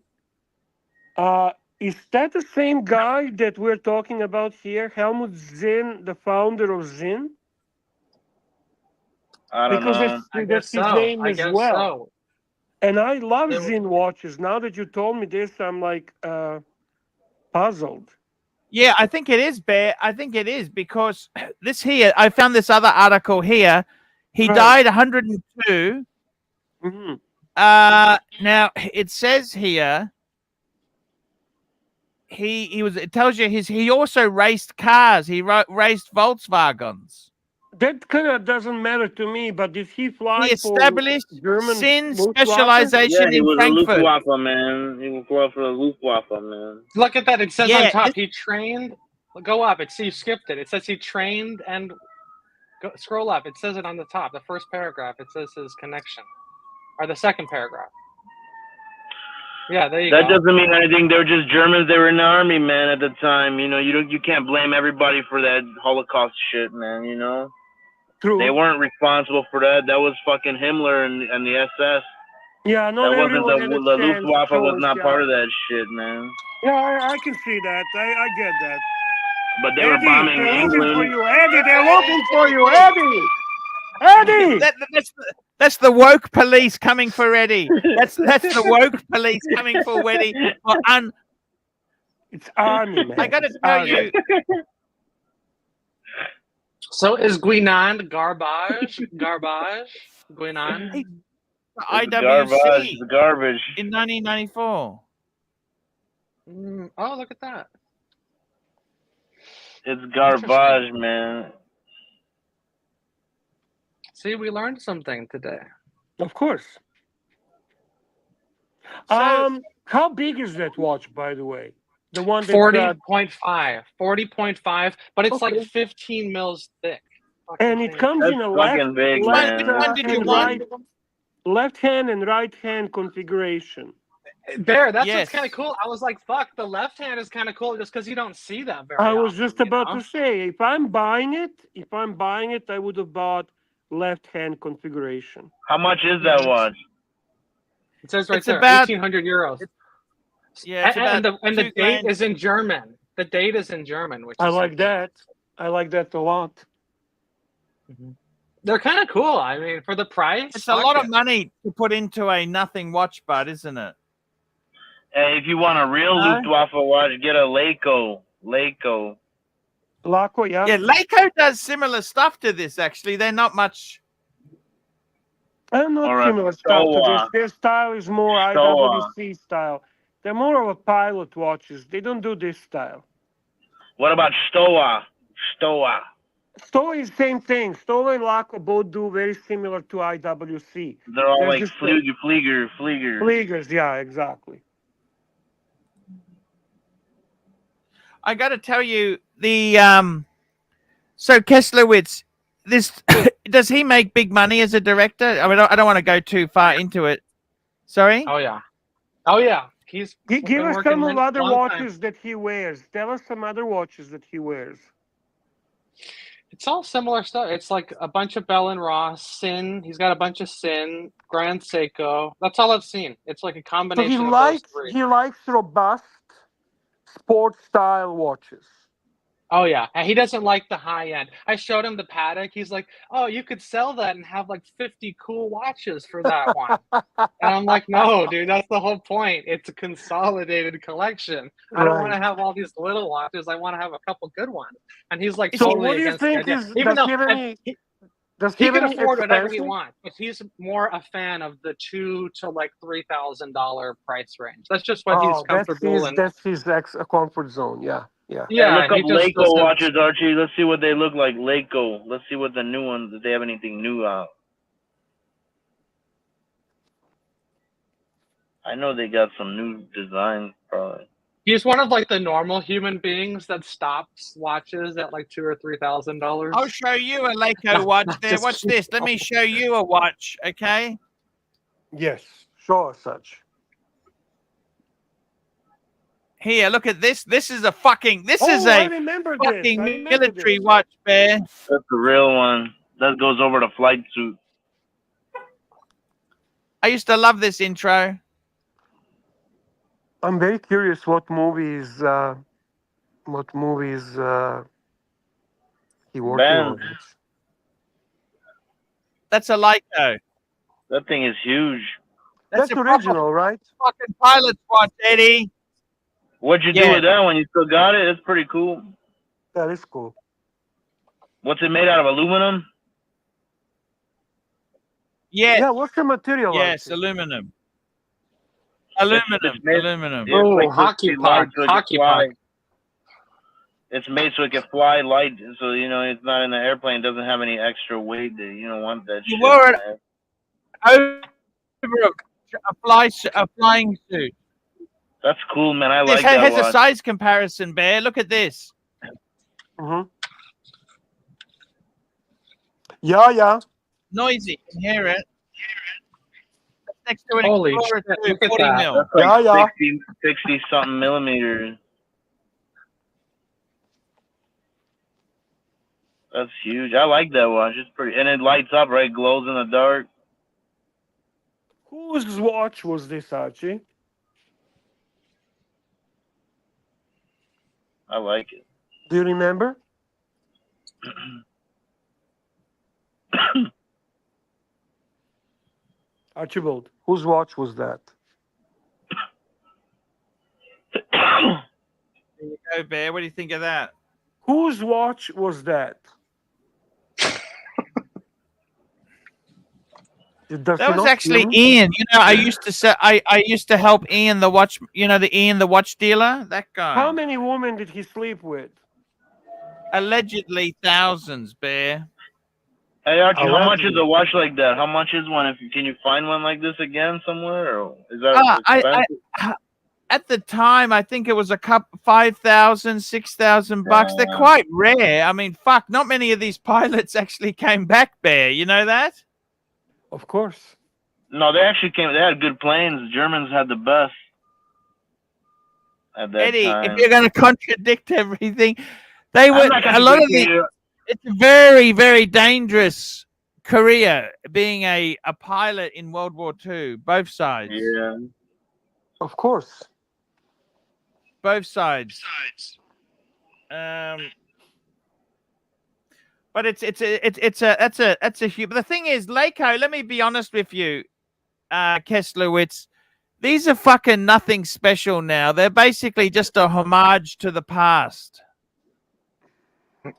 is that the same guy that we're talking about here? Helmut Zinn, the founder of Zinn? I don't Because know. I that's guess his so. name I as guess well. so. And I love They- Zinn watches. Now that you told me this, I'm like puzzled. yeah, I think it is, Bear. I think it is because this here, I found this other article here. He Right. died 102. Hmm. Now it says here it tells you he also raced cars. He raced Volkswagens. That kind of doesn't matter to me, but did he fly He for established German Sin Luftwaffe? specialization Yeah, he in was Frankfurt. a Luftwaffe, man. He was going for the Luftwaffe, man. Look at that. It says Yeah, on top, he trained. Go up. You skipped it. It says he trained and scroll up. It says it on the top. The first paragraph. It says his connection. Or the second paragraph. Yeah, there you That go. doesn't mean anything. They were just Germans. They were in the army, man, at the time. You can't blame everybody for that Holocaust shit, man. True. They weren't responsible for that. That was fucking Himmler and the SS. Yeah, not That wasn't everyone had the a chance. Luftwaffe was not Yeah. part of that shit, man. Yeah, I can see that. I get that. But they were Eddie, bombing they're looking for England. you. Eddie, they're looking for you. Eddie! Eddie! That's the woke police coming for Eddie. That's the woke police coming for Eddie. Well, It's army, man. I got to It's tell army. you, So is Guinan garbage? Guinan? It's IWC It's garbage. in 1994. Oh, look at that. It's garbage, man. See, we learned something today. Of course. So, how big is that watch, by the way? The one that 40.5. 40.5, but it's Okay. like 15 mils thick. and it comes That's in a fucking big, man. Which one did you and want? left hand and right hand configuration. Bear, that's Yes. what's kind of cool. I was like, fuck, the left hand is kind of cool just because you don't see that very I often. was just about to say, if I'm buying it, I would have bought left hand configuration. How much is that watch? It says right It's there, about- 1,800 euros. Yeah, it's and about the $2,000. date is in German. The date is in German, which I is like that. I like that a lot. They're kind of cool. I mean, for the price, It's a lot of money to put into a nothing watch, bud, isn't it? Hey, if you want a real Huh? Luftwaffe watch, get a Leico. Laco, yeah. Yeah, Leico does similar stuff to this. Actually, they're not much. I'm not Or a similar stuff to this. Stoa. Their style is more Stoa. IWC style. They're more of a pilot watches. They don't do this style. What about Stoa? Stoa. Stoa is same thing. Stoa and Laco both do very similar to IWC. They're all They're like just Flieger. Fliegers, yeah, exactly. I got to tell you the So Kesslowitz, this does he make big money as a director? I mean, I don't want to go too far into it. Sorry. Oh yeah. Oh yeah. He's Give been us working some of other long time. watches that he wears. Tell us some other watches that he wears. It's all similar stuff. It's like a bunch of Bell and Ross, Sin. He's got a bunch of Sin, Grand Seiko. That's all I've seen. It's like a So combination of those three. he likes robust sports style watches. Oh yeah, and he doesn't like the high end. I showed him the Patek. He's like, "Oh, you could sell that and have like 50 cool watches for that one." And I'm like, "No, dude, that's the whole point. It's a consolidated collection. I don't want to have all these little watches. I want to have a couple good ones." And he's like, So totally what do you against the think idea. is? Even Does though he have any? Does he he have can any afford whatever he expensive? wants, but he's more a fan of the $2,000 to like $3,000 price range. That's just what he's Oh, comfortable in. that's his comfort zone. Yeah, yeah. Hey, Yeah, look up he just Leico doesn't. watches, Archie. Let's see what they look like. Leico. Let's see what the new ones. If they have anything new out. I know they got some new designs, probably. He's one of like the normal human beings that stops watches at like $2,000 or $3,000. I'll show you a Leico watch there. Just Watch keep this. Let me show you a watch, okay? Yes, show us such. Here, look at this. This is a fucking. This is I a remember this. fucking I remember military this. watch, Bear. That's the real one. That goes over the flight suit. I used to love this intro. I'm very curious what movies he working on. Man, That's a Leico. that thing is huge. That's a original, right? fucking pilot's watch, Eddie. What'd you do Yeah. with that one? You still got it? It's pretty cool. That is cool. What's it made out of? Aluminum? Yeah. Yeah, what's the material? Yes, Archie? aluminum. Aluminum. It's made- Aluminum. Yeah, Oh, it's like hockey crispy light puck, so it can hockey fly. puck. It's made so it can fly light, so it's not in the airplane. It doesn't have any extra weight. That you don't want that You shit. wore it over a flying suit. That's cool, man. I This like that has a watch. size comparison, Bear. Look at this. Mm-hmm. Yeah. Noisy. You can hear it. That's next to an Holy Explorer shit, 2, look at 40 that. mil. That's like Yeah. 60 something millimeters. That's huge. I like that watch. It's pretty, and it lights up, right? Glows in the dark. Whose watch was this, Archie? I like it. Do you remember? Archibald, whose watch was that? There you go, Bear. What do you think of that? Whose watch was that? That was actually Ian. I used to say I used to help Ian the watch. The watch dealer. That guy. How many women did he sleep with? Allegedly thousands, Bear. Hey Archie, how much Allegedly. is a watch like that? How much is one? Can you find one like this again somewhere, or is that expensive? At the time, I think it was a couple $5,000, $6,000. They're quite rare. I mean, fuck, not many of these pilots actually came back, Bear. You know that? Of course. No, they actually came. They had good planes. The Germans had the best at that Eddie, time. if you're going to contradict everything, they were I'm not a lot of contradicting you. It's a very, very dangerous career being a pilot in World War II. Both sides. Yeah. Of course. Both sides. But that's a huge. The thing is, Leico. Let me be honest with you, Kesslowitz. These are fucking nothing special now. They're basically just a homage to the past.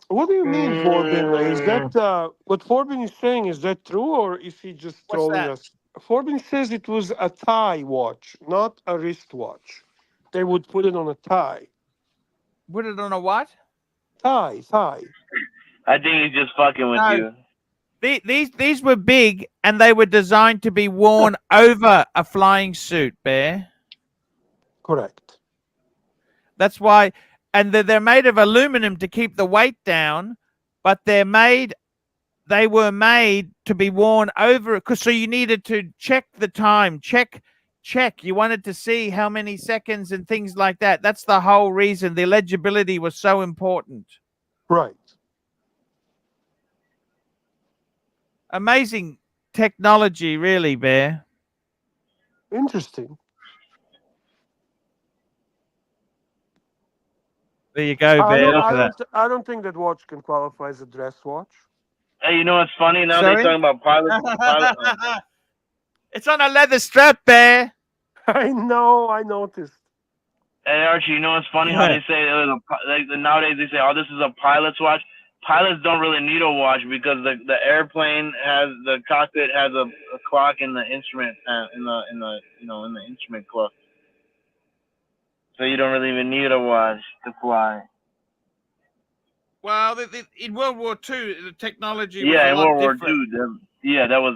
What do you mean, Forbin? Is that what Forbin is saying? Is that true, or is he just What's trolling that? us? Forbin says it was a tie watch, not a wristwatch. They would put it on a tie. Put it on a what? Tie. I think he's just fucking with No. you. These were big, and they were designed to be worn over a flying suit, Bear. Correct. That's why and they're made of aluminum to keep the weight down, but they were made to be worn over, because so you needed to check the time, check. You wanted to see how many seconds and things like that. That's the whole reason the legibility was so important. Right. Amazing technology, really, Bear. Interesting. There you go, I Bear. don't, Look I at that. don't, I don't think that watch can qualify as a dress watch. Hey, you know what's funny? Now Sorry? they're talking about pilot. It's on a leather strap, Bear. I know. I noticed. Hey Archie, you know what's funny? How they say nowadays they say, "Oh, this is a pilot's watch." Pilots don't really need a watch because the airplane has the cockpit has a clock in the instrument in the instrument clock, so you don't really even need a watch to fly. Well, in World War II, the technology was Yeah, a in lot World War different. II, yeah, that was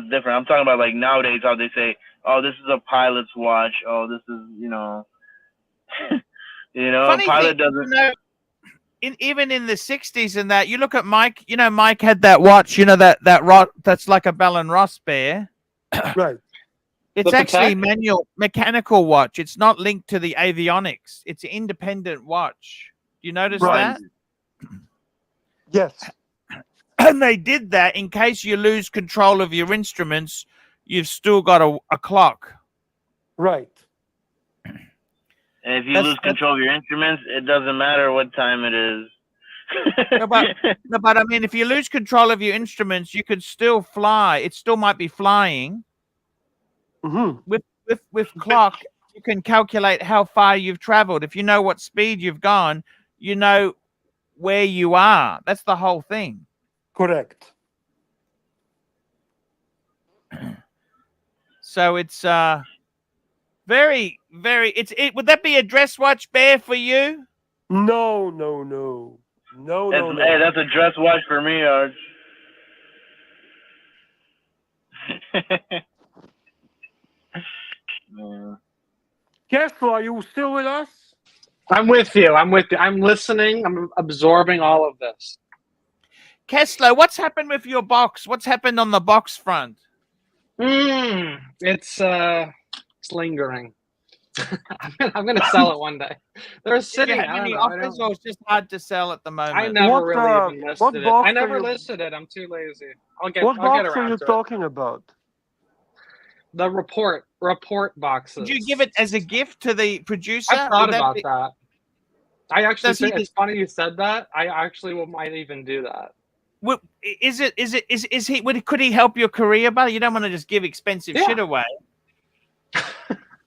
different. I'm talking about like nowadays how they say, "Oh, this is a pilot's watch." Oh, this is Funny pilot thing, doesn't. even in the 60s and that, you look at Mike, Mike had that watch, that's like a Bell and Ross, Bear. Right. It's The actually Patek? mechanical watch. It's not linked to the avionics. It's an independent watch. You notice Right. that? Yes. And they did that in case you lose control of your instruments, you've still got a clock. Right. And if you lose control of your instruments, it doesn't matter what time it is. No, but I mean, if you lose control of your instruments, you could still fly. It still might be flying. Mm-hmm. With clock, you can calculate how far you've traveled. If you know what speed you've gone, you know where you are. That's the whole thing. Correct. So it's very, very. Would that be a dress watch, Bear, for you? No. Hey, that's a dress watch for me, Arch. Castro, are you still with us? I'm with you. I'm listening. I'm absorbing all of this. Kessler, what's happened with your box? What's happened on the box front? It's lingering. I'm gonna sell it one day. They're sitting. Did you have any offers, or it's just hard to sell at the moment? I never really even listed it. I never listed it. I'm too lazy. What box are you talking about? The report boxes. Would you give it as a gift to the producer? I thought about that. I actually think it's funny you said that. I actually might even do that. Could he help your career, buddy? You don't want to just give expensive shit away.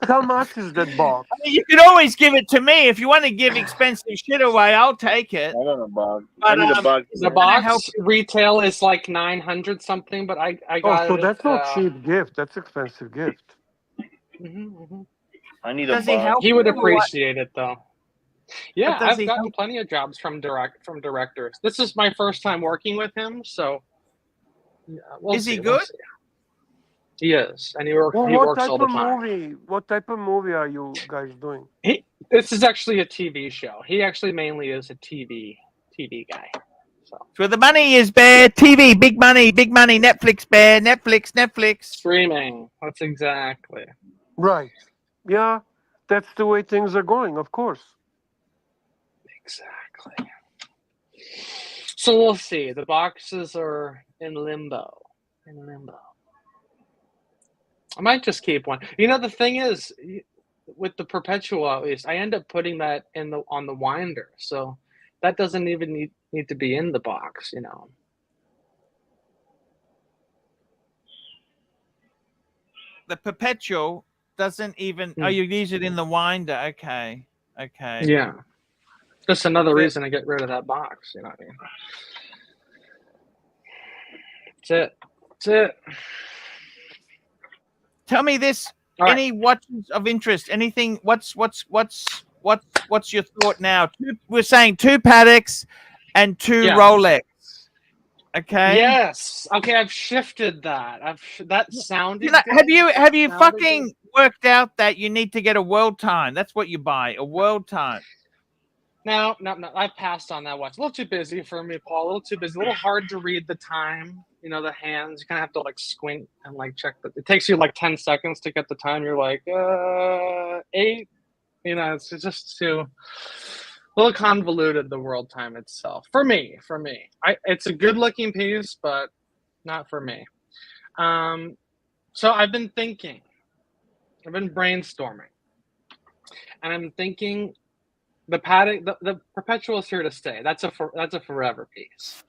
How much is that box? I mean, you could always give it to me. If you want to give expensive shit away, I'll take it. I got a box. But, I need a box. The box retail is like 900 something, but I got. Oh, so that's not cheap gift. That's expensive gift. I need a box. He would appreciate it though. Yeah, I've gotten help? plenty of jobs from directors. This is my first time working with him, so is he good? He is, and he works all the time. What type of movie are you guys doing? This is actually a TV show. He actually mainly is a TV guy. So where the money is, Bear. TV, big money, Netflix, Bear, Netflix. Streaming. That's exactly. Right. Yeah, that's the way things are going, of course. Exactly. So we'll see. The boxes are in limbo. I might just keep one. The thing is, with the perpetual, at least, I end up putting that on the winder, so that doesn't even need to be in the box. The perpetual doesn't even. Oh, you use it in the winder. Okay. Yeah. Just another reason to get rid of that box. You know what I mean? That's it. Tell me this. Any watches of interest? Anything? What's your thought now? We're saying 2 Pateks and 2 Rolex. Okay. Yes. Okay. I've shifted that. That sounded. Have you fucking worked out that you need to get a world time? That's what you buy. A world time. No. I've passed on that watch. A little too busy for me, Paul. A little too busy. A little hard to read the time. You know, the hands. You kind of have to like squint and like check. It takes you like 10 seconds to get the time. You're like 8. You know, it's just too a little convoluted. The world time itself. For me, it's a good looking piece, but not for me. So I've been thinking. I've been brainstorming, and I'm thinking. The Patek, the Perpetual is here to stay. That's a forever piece.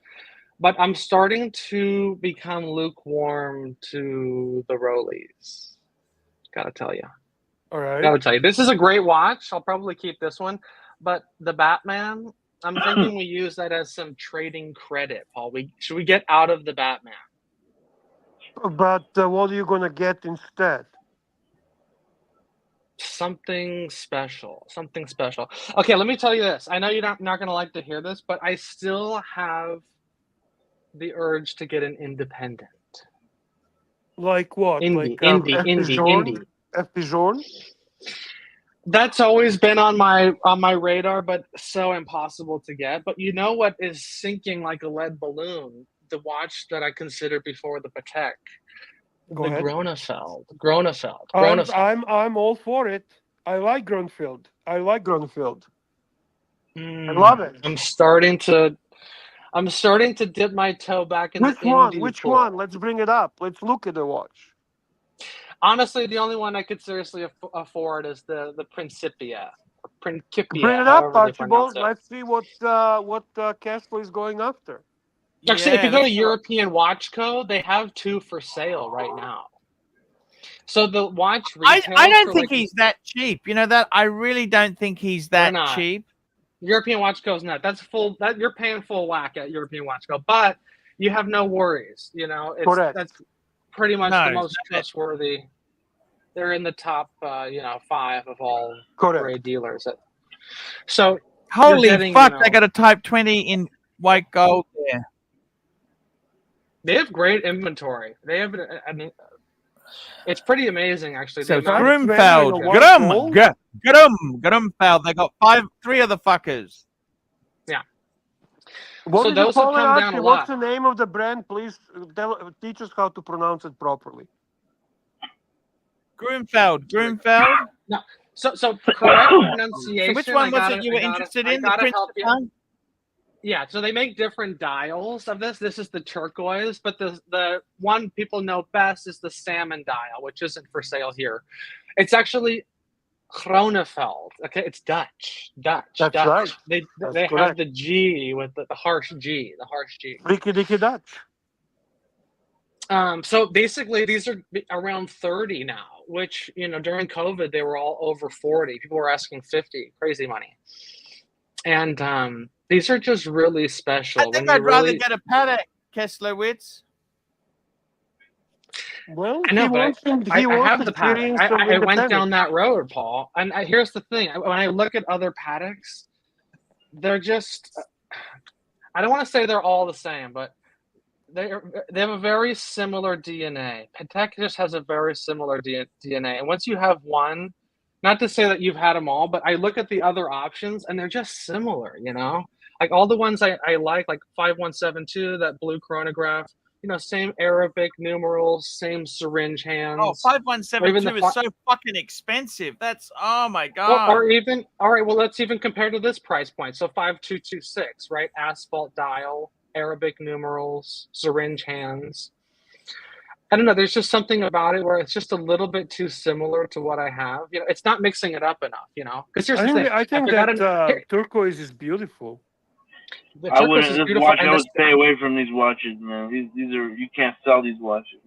But I'm starting to become lukewarm to the Rollies. Gotta tell you. All right. Gotta tell you. This is a great watch. I'll probably keep this one. But the Batman, I'm thinking we use that as some trading credit, Paul. Should we get out of the Batman? But what are you gonna get instead? Something special. Okay, let me tell you this. I know you're not going to like to hear this, but I still have the urge to get an independent. Like what? Indie. FP That's always been on my radar, but so impossible to get. But you know what is sinking like a lead balloon? The watch that I considered before the Patek. Go ahead. Gronefeld. I'm all for it. I like Gronefeld. I love it. I'm starting to dip my toe back in Which the one? indie Which pool. one? Let's bring it up. Let's look at the watch. Honestly, the only one I could seriously afford is the Principia. Principia. Bring it up, however they pronounce Archibald. it. Let's see what Cashflow is going after. Actually, if you go to let's have a- European Watch Co, they have 2 for sale right now. So the watch retails I don't for, think like, he's that cheap. You know that? I really don't think he's that not. cheap. European Watch Co is not. That's full. That you're paying full whack at European Watch Co, but you have no worries. You know, Correct. That's pretty much No, the most trustworthy. They're in the top, 5 of all Correct. great dealers. So Holy getting, fuck! They got a Type 20 in white gold there. they have great inventory. They have, I mean, it's pretty amazing actually. So The amount of- Grumfeld, Grumfeld. They got 3 of the fuckers. What So did you those have call it, come down Archie? a What's lot. the name of the brand? Please teach us how to pronounce it properly. Grumfeld. So correct pronunciation. So which one was I it you were gotta- interested I in? The gotta Prince help of you. Sun? Yeah, so they make different dials of this. This is the turquoise, but the one people know best is the salmon dial, which isn't for sale here. It's actually Gronefeld. Okay, it's Dutch. That's Dutch. right. They That's have the G with the harsh G, Ricky Dicky Dutch. So basically, these are around 30 now, which, during COVID, they were all over 40. People were asking 50, crazy money. And these are just really special. I think I'd rather get a Patek Kesslowitz. Well, I know, he but wants I have the experience Patek. of I went independence. down that road, Paul. And here's the thing. When I look at other Pateks, they're just, I don't want to say they're all the same, but they have a very similar DNA. Patek just has a very similar DNA. And once you have one, not to say that you've had them all, but I look at the other options and they're just similar, Like all the ones I like 5172, that blue chronograph, same Arabic numerals, same syringe hands. Oh, 5172 is so fucking expensive. That's, oh my God. All right, well, let's even compare to this price point. So 5226, right? Asphalt dial, Arabic numerals, syringe hands. I don't know. There's just something about it where it's just a little bit too similar to what I have. It's not mixing it up enough, Because here's the thing. I think that turquoise is beautiful. I wouldn't. This watch, I would stay away from these watches, man. These are, you can't sell these watches.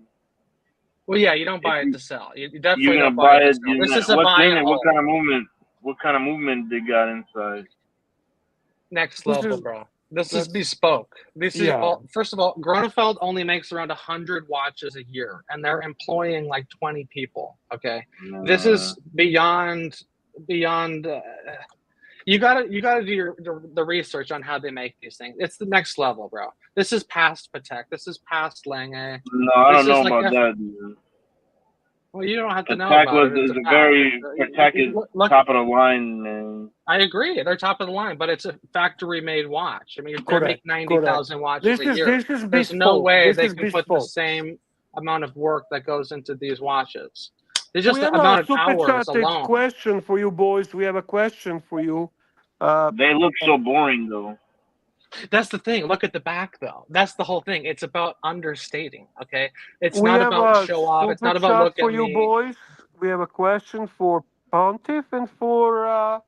Well, yeah, you don't buy it to sell. You definitely you're gonna don't buy it. This is a buy and hold. What kind of movement they got inside? Next level, bro. This is bespoke. This is all. First of all, Gronefeld only makes around 100 watches a year, and they're employing like 20 people. Okay, this is beyond. You gotta do the research on how they make these things. It's the next level, bro. This is past Patek. This is past Lange. No, I don't know about that, dude. Well, you don't have to know Patek about was it. It's is a a fact. very Patek is Look, top of the line, man. I agree. They're top of the line, but it's a factory-made watch. I mean, they Correct. make 90,000 watches This a is year. this is There's no bespoke. way This they is can put the bespoke. same amount of work that goes into these watches. There's just We the have amount a of super hours chatted alone. question for you boys. We have a question for you. They look so boring though. That's the thing. Look at the back, though. That's the whole thing. It's about understating. Okay, it's We not have about a show off. It's super not about chat look for at you me. boys. We have a question for Pontiff and for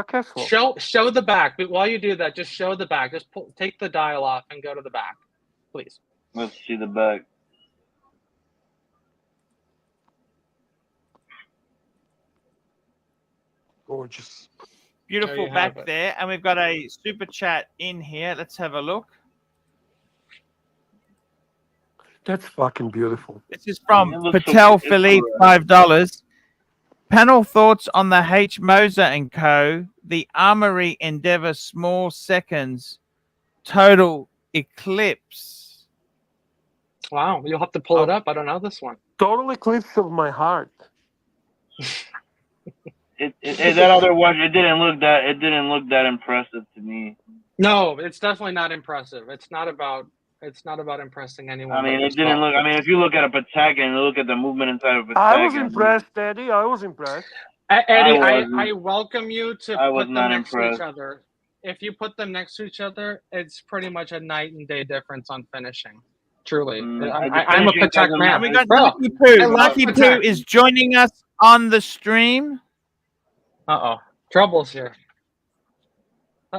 Kessler. Show the back. But while you do that, just show the back. Just take the dial off and go to the back, please. Let's see the back. Gorgeous. Beautiful you back have it. there. And we've got a super chat in here. Let's have a look. That's fucking beautiful. This is from It looks so Patel good. Philippe, $5. Panel thoughts on the H. Moser and Co. The Armory Endeavor Small Seconds Total Eclipse. Wow, you'll have to pull it up. I don't know this one. Total eclipse of my heart. That other watch, it didn't look that impressive to me. No, it's definitely not impressive. It's not about impressing anyone. I mean, but it didn't yourself. look. I mean, if you look at a Patek and you look at the movement inside of a Patek, I was impressed, Eddie. I was impressed. Eddie, wasn't. I welcome you to I was put them not next to each impressed. other. If you put them next to each other, it's pretty much a night and day difference on finishing. Truly, I'm a finishing Patek doesn't man. And we got Bro, Lucky Poo. I love Lucky Poo Patek. is joining us on the stream. Troubles here.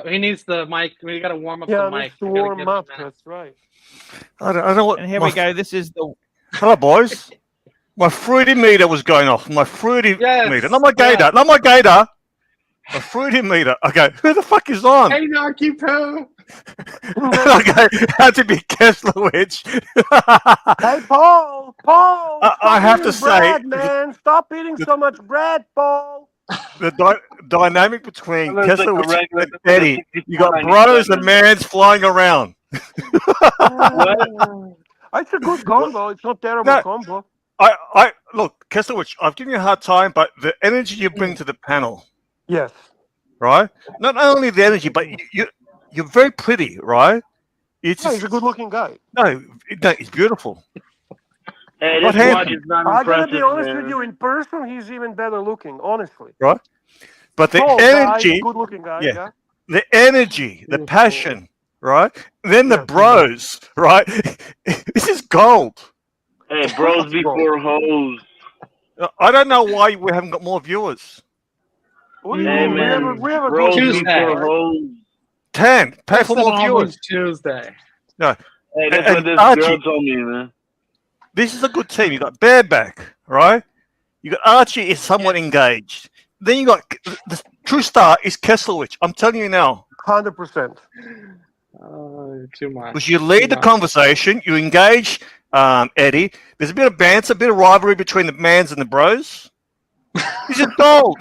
He needs the mic. We got to warm up Yeah, the mic. needs to We gotta warm give him a up. minute. That's right. I don't know what. And here we go. This is the Hello, boys. My fruity meter was going off. My fruity Yes, meter. Not my gator. yes. Not my gator. My fruity meter. Okay, who the fuck is on? Hey, Lucky Poo. Okay, had to be Kesslowitz. Hey, Paul. Paul. I stop have to eating say, bread, man. Stop eating so much bread, Paul. the dynamic between It looks like a Kesslowitz regular- and Eddie. You got bros and mans flying around. It's a good combo. It's not terrible No. combo. I look, Kesslowitz, I've given you a hard time, but the energy you bring to the panel, Yes. right? Not only the energy, but you're very pretty, right? It's Yeah, he's a good-looking guy. no, he's beautiful. Hey, What this watch happened? is not I'm gonna impressive, be honest man. with you. In person, he's even better looking. Honestly. But the Tall energy, guy, good-looking guy. yeah. Yeah. the energy, the Beautiful. passion, right? Then the Yeah. bros, right? This is gold. Hey, bros before hoes. I don't know why we haven't got more viewers. What do you Hey, mean? man, We have a bros good Tuesday. before right? hoes. 10. Pay That's for an more almost viewers. Tuesday. Hey, that's And what this Archie- girl told me, man. This is a good team. You got Bareback, right? You got Archie is somewhat engaged. Then you got the true star is Kesslowitz. I'm telling you now, 100%. Too much. because you lead the Too much. conversation, you engage Eddie. There's a bit of banter, a bit of rivalry between the mans and the bros. This is gold.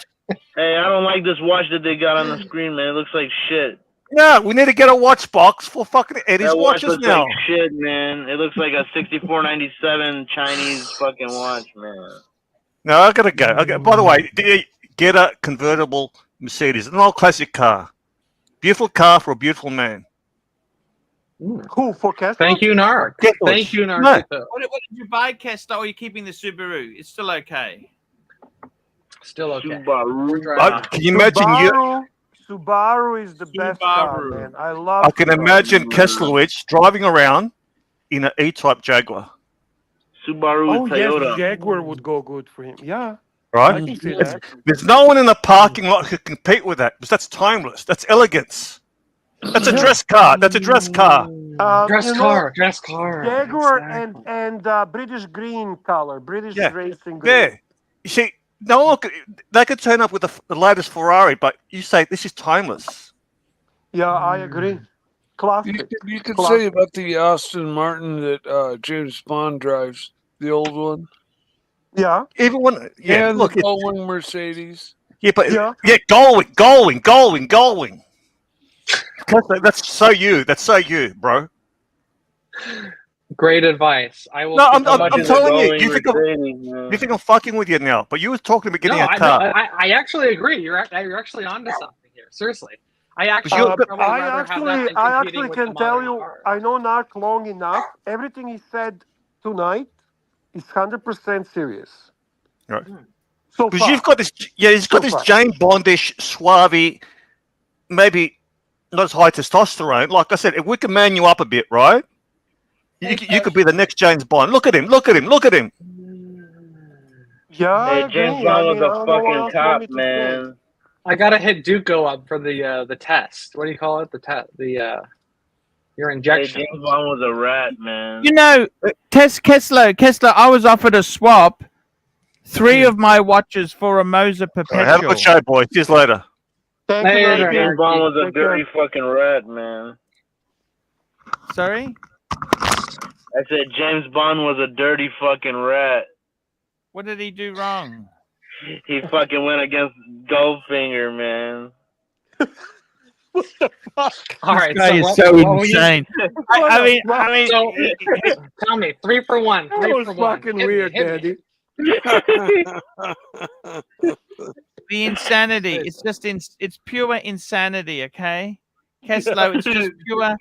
Hey, I don't like this watch that they got on the screen, man. It looks like shit. No, we need to get a watch box for fucking Eddie's That watch watches looks now. like shit, man. It looks like a 6497 Chinese fucking watch, man. No, I gotta go. Okay. By the way, get a convertible Mercedes, an old classic car. Beautiful car for a beautiful man. Who for Kessler? Thank you, Nark. Kesslowitz. Thank you, Nark. No. what did you buy, Kesta? Or are you keeping the Subaru? It's still okay. Still okay. Subaru. Can you imagine you? Subaru is the best car, Subaru. man. I love. I can Subaru. imagine Kesslowitz driving around in an E-Type Jaguar, Subaru Oh Toyota. yes, Jaguar would go good for him. Yeah, I right? can see that. There's no one in the parking lot who can compete with that because that's timeless. That's elegance. That's a dress car. That's a dress car. Dress You know, car. Dress car. Jaguar Exactly. and British green color, British Yeah. racing green. Yeah. You see, no one could, they could turn up with the latest Ferrari, but you say this is timeless. Yeah, I agree. Classic. You could Classic. say about the Aston Martin that James Bond drives, the old one. Yeah, Even when, yeah, And look, the Gullwing Mercedes. but Yeah. That's so you. That's so you, bro. Great advice. I will. No, keep I'm that in telling you, going Mercedes, man. you think I'm fucking with you now, but you were talking about mind. getting No, a car. I actually agree. You're actually onto something here. Seriously, I actually you- would probably I rather have that actually, than I competing actually with the can tell modern you, cars. I know Narc long enough. Everything he said tonight is 100% serious. Right. So Because far, you've got this, yeah, he's got so this far. Jane Bondish, suave, maybe not as high testosterone. Like I said, if we can man you up a bit, right? You could be the next James Bond. Look at him, look at him, look at him. Yeah, I Hey, agree. James Bond I was mean, I a don't know what fucking else you want cop, me to say. man. I gotta hit Duco up for the test. What do you call it? The test. Your Hey, injection. James Bond was a rat, man. You know, Kessler, I was offered a swap. 3 of my watches for a Moser All right, have a Perpetual. good show, boy. See you later. Thank you, Later, Hey, Narc. James Bond was a Take care. dirty fucking rat, man. Sorry? I said James Bond was a dirty fucking rat. What did he do wrong? He fucking went against Goldfinger, man. What the fuck? All right. This guy is what so will you- insane. What I the mean, fuck? So tell me, 3 for 1. That 3 was for 1. fucking Hit me, weird, hit me. Daddy. the insanity. It's just it's pure insanity, okay? Kessler, it's just pure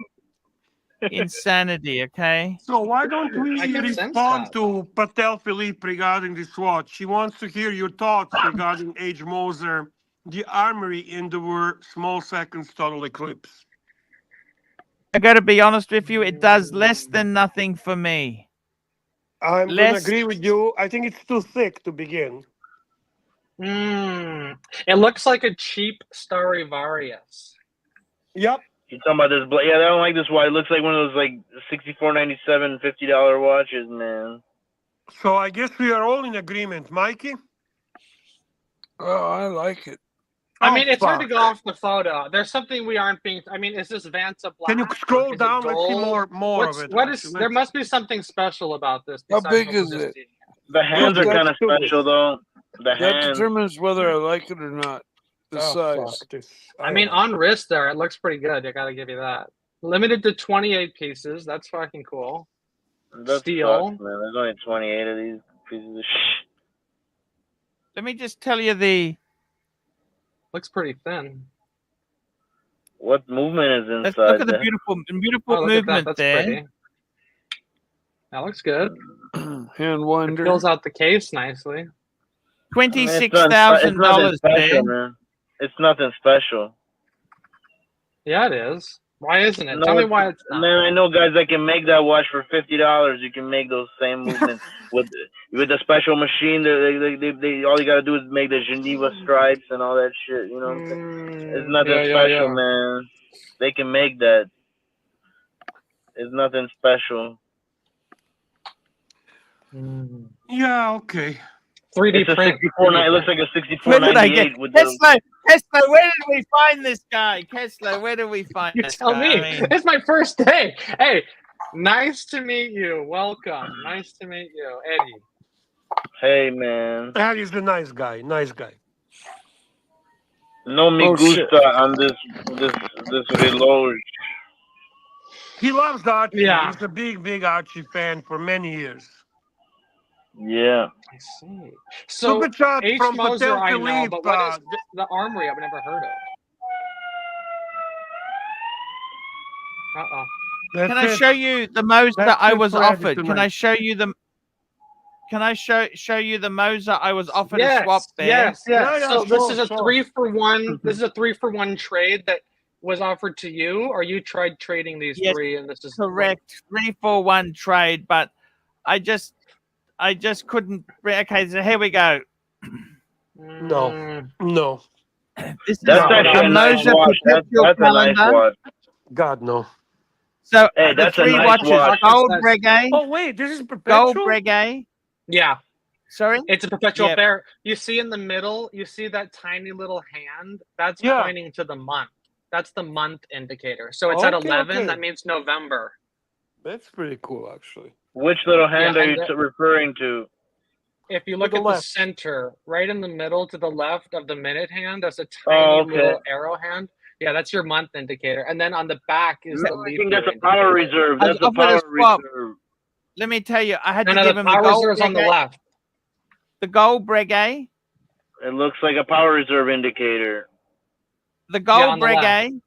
insanity, okay? So why don't we I can sense respond that. to Patel Philippe regarding this watch? He wants to hear your thoughts regarding H. Moser, the armory in the small seconds total eclipse. I gotta be honest with you, it does less than nothing for me. I'm going to Less- agree with you. I think it's too thick to begin. It looks like a cheap Stradivarius. Yep. You talking about this? Yeah, I don't like this watch. It looks like one of those like $64.97 $50 watches, man. So I guess we are all in agreement. Mikey? Oh, I like it. I mean, it's hard to fuck. go off the photo. There's something we aren't being. I mean, is this Vansa black? Can you scroll Is it down? Let's see gold? more of it. What is? actually. There must be something special about this. How besides big what we're is just it? seeing. The hands are Let's kind of do this. special, though. The That hands. determines whether I like it or not. The Oh, size. fuck this. I mean, on wrist there, it looks pretty good. I gotta give you that. Limited to 28 pieces. That's fucking cool. That Steel. sucks, man. There's only 28 of these pieces of shit. Let me just tell you the Looks pretty thin. What movement is let's inside look at the there? beautiful Oh, look at that. movement That's there. pretty. That looks good. Hand It wonder. fills out the case nicely. $26,000 special, there. man. It's nothing special. Yeah, it is. Why isn't it? No, Tell me why it's not. Man, I know guys that can make that watch for $50. You can make those same movements with the special machine. They all you gotta do is make the Geneva stripes and all that shit. You know, what I'm saying? It's nothing special, man. They can make that. It's nothing special. Yeah, okay. 3D It's a print. 64. It looks like a Where did I get 6498 with the. Kessler, where did we find this guy? Kessler, where did we find You this tell guy? me. I mean, It's my first day. Hey, nice to meet you. Welcome. Nice to meet you, Eddie. Hey, man. Eddie's a nice guy. Nice guy. No me Oh, gusta shit. on this reload. He loves Archie. Yeah. He's a big Archie fan for many years. Yeah. I see. So Super chat H. from Moser, Patel I know, Philippe. but what is the armory? I've never heard of. Uh-oh. can I show you the Moser That's I it was for Eddie offered? Can tonight. I show you the? Can I show you the Moser I was offered a Yes, swap there? yes. Yeah, So this sure, is a sure. 3-for-1. This is a 3-for-1 trade that was offered to you, or you tried trading these Yes, three, and this is Correct, 3-for-1 trade, but I just couldn't. Okay, so here we go. No. No. This is That's No, actually a a nice Moser watch. perpetual That's a nice calendar. watch. God, no. So Hey, the that's a three nice watches: watch. gold Nice. reggae, Oh, wait. This is gold perpetual? reggae. Yeah, Sorry, it's a perpetual Yeah. pair. You see in the middle, you see that tiny little hand? That's Yeah. pointing to the month. That's the month indicator. So it's at Okay, 11. okay. That means November. That's pretty cool, actually. Which little hand Yeah, are and you referring to? If you look the at the left. center, right in the middle to the left of the minute hand, that's a Oh, tiny okay. little arrow hand. Yeah, that's your month indicator. And then on the back is the No, I leap think year that's a power indicator. reserve. I was That's a offered a power swap. reserve. let me tell you, I had No, to no, give the him the power gold reserve's on the Breguet. left. The gold Breguet. It looks like a power reserve indicator. The Yeah, gold on the left. Breguet.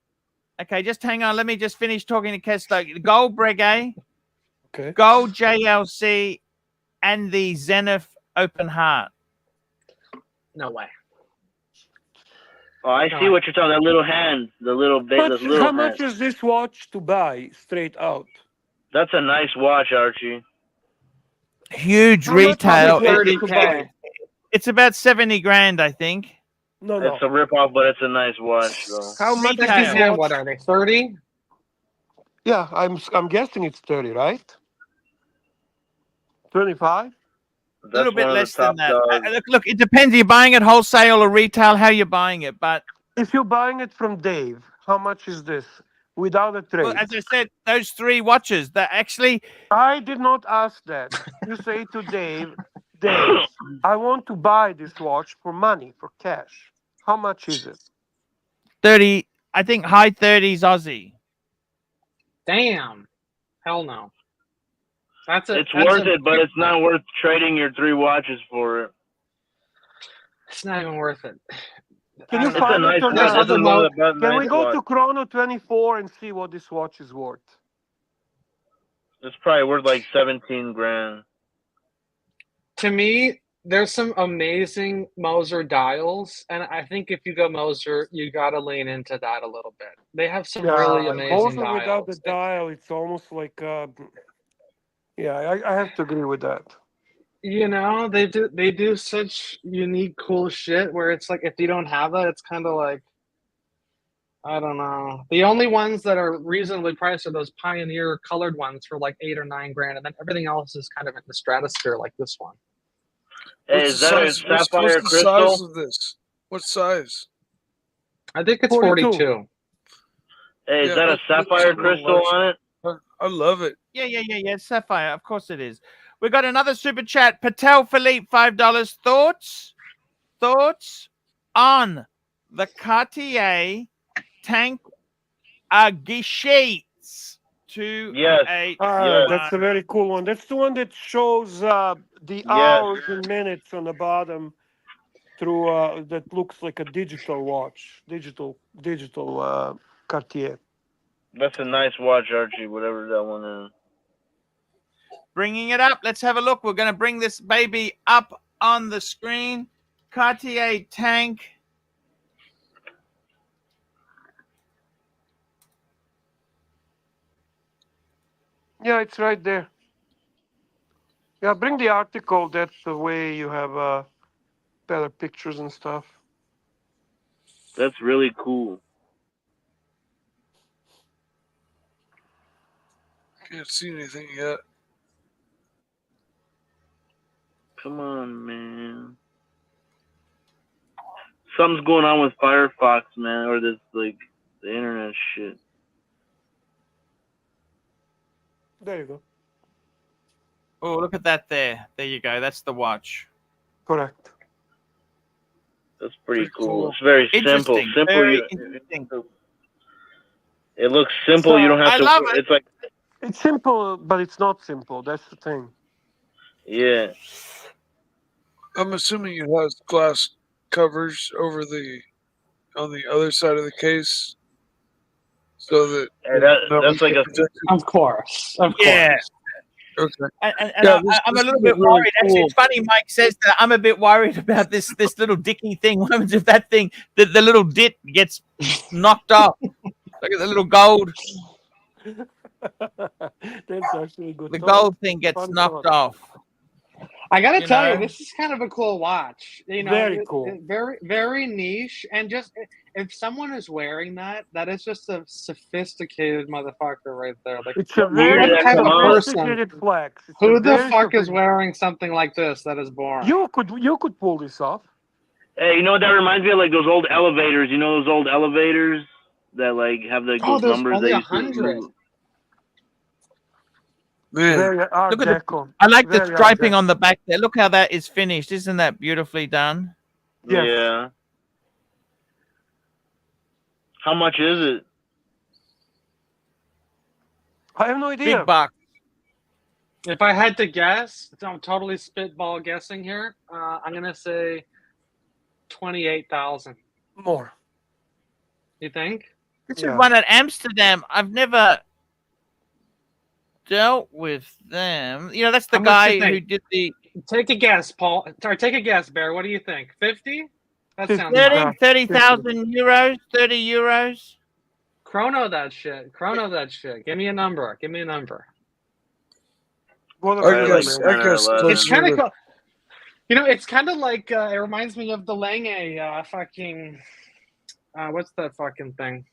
Okay, just hang on. Let me just finish talking to Kessler. The gold Breguet, Okay. gold JLC, and the Zenith Open Heart. No way. Oh, I No, see what you're talking. That little hand, the little bit, How the much, little how much hand. is this watch to buy straight out? That's a nice watch, Archie. Huge How much retail. is it to 30K. buy? It's about 70 grand, I think. No, It's no. a ripoff, but it's a nice watch, though. How much is this Retail. watch? What are they? 30? Yeah, I'm guessing it's 30, right? 25? A That's little bit one of less the top than that. dogs. Look, it depends. Are you buying it wholesale or retail? How you're buying it? But If you're buying it from Dave, how much is this without a well, trade? as I said, those 3 watches that actually I did not ask that. You say to Dave, Dave, I want to buy this watch for money, for cash. How much is it? 30, I think high 30s Aussie. Damn. Hell no. It's worth it, but it's not worth trading your 3 watches for it. It's not even worth it. Can I you don't It's know. a find it nice on There's watch. This other is one of the Can we nice go to watches. Chrono 24 and see what this watch is worth? It's probably worth like 17 grand. To me, there's some amazing Moser dials, and I think if you go Moser, you gotta lean into that a little bit. They have some really amazing Also without the dials. dial, it's almost like, yeah, I have to agree with that. You know, they do such unique, cool shit where it's like if you don't have that, it's kind of like I don't know. The only ones that are reasonably priced are those Pioneer colored ones for like 8 or 9 grand, and then everything else is kind of in the stratosphere like this one. Hey, What's is the that a size? What's sapphire the size crystal? of this? What size? I think it's 42. 42. Hey, is Yeah, that a that's sapphire a little crystal large. on it? I love it. Yeah. Sapphire. Of course it is. We got another super chat. Patel Philippe, $5. Thoughts on the Cartier Tank Guichettes Yes. 2821. That's a very cool one. That's the one that shows the Yes. hours and minutes on the bottom through that looks like a digital watch, digital Cartier. That's a nice watch, Archie, whatever that one is. Bringing it up. Let's have a look. We're going to bring this baby up on the screen. Cartier Tank. Yeah, it's right there. Yeah, bring the article. That's the way you have better pictures and stuff. That's really cool. Can't see anything yet. Come on, man. Something's going on with Firefox, man, or this, like, the internet shit. There you go. Oh, look at that there. There you go. That's the watch. Correct. That's pretty cool. cool. It's very simple. Interesting. Simple. Very interesting. It looks simple. So, You don't have I to. love it. It's like, It's simple, but it's not simple. That's the thing. yeah. I'm assuming it has glass covers over on the other side of the case, so that Hey, that's like a. Of course. Of Yeah. course. Okay. And Yeah, I'm a this little is bit really worried. Actually, cool. it's funny. Mike says that I'm a bit worried about this little dicky thing. What happens if that thing, the little dit gets knocked off? Look at the little gold. That's actually a good The thought. gold thing gets Fun knocked thought. off. I gotta You tell you, know? this is kind of a cool watch. You know, Very cool. very, very niche, and just if someone is wearing that, that is just a sophisticated motherfucker right there. Like, It's a Year very did that type come of out? person? sophisticated flex. It's Who a the very fuck is sophisticated- wearing something like this? That is boring. You could pull this off. Hey, you know what that reminds me of? Like those old elevators. You know those old elevators that like have like Oh, those there's numbers only they used to 100. move. Man, Very Art Look at the- Deco. I like the Very Art striping Deco. on the back there. Look how that is finished. Isn't that beautifully done? Yes. Yeah. How much is it? I have no idea. Big buck. If I had to guess, I'm totally spitball guessing here. I'm gonna say 28,000. More. You think? This is Yeah. one at Amsterdam. I've never dealt with them. You know, that's the How much you guy who think? did the Take a guess, Paul. Or take a guess, Bear. What do you think? 50? That 50, sounds yeah. fine. 30,000 euros, 30 euros. Chrono that shit. Chrono that shit. Give me a number. Give me a number. What I about you, guess man? I guess 11. It's closer kind of to cool. You know, it's kind of like it reminds me of the Lange fucking what's that fucking thing?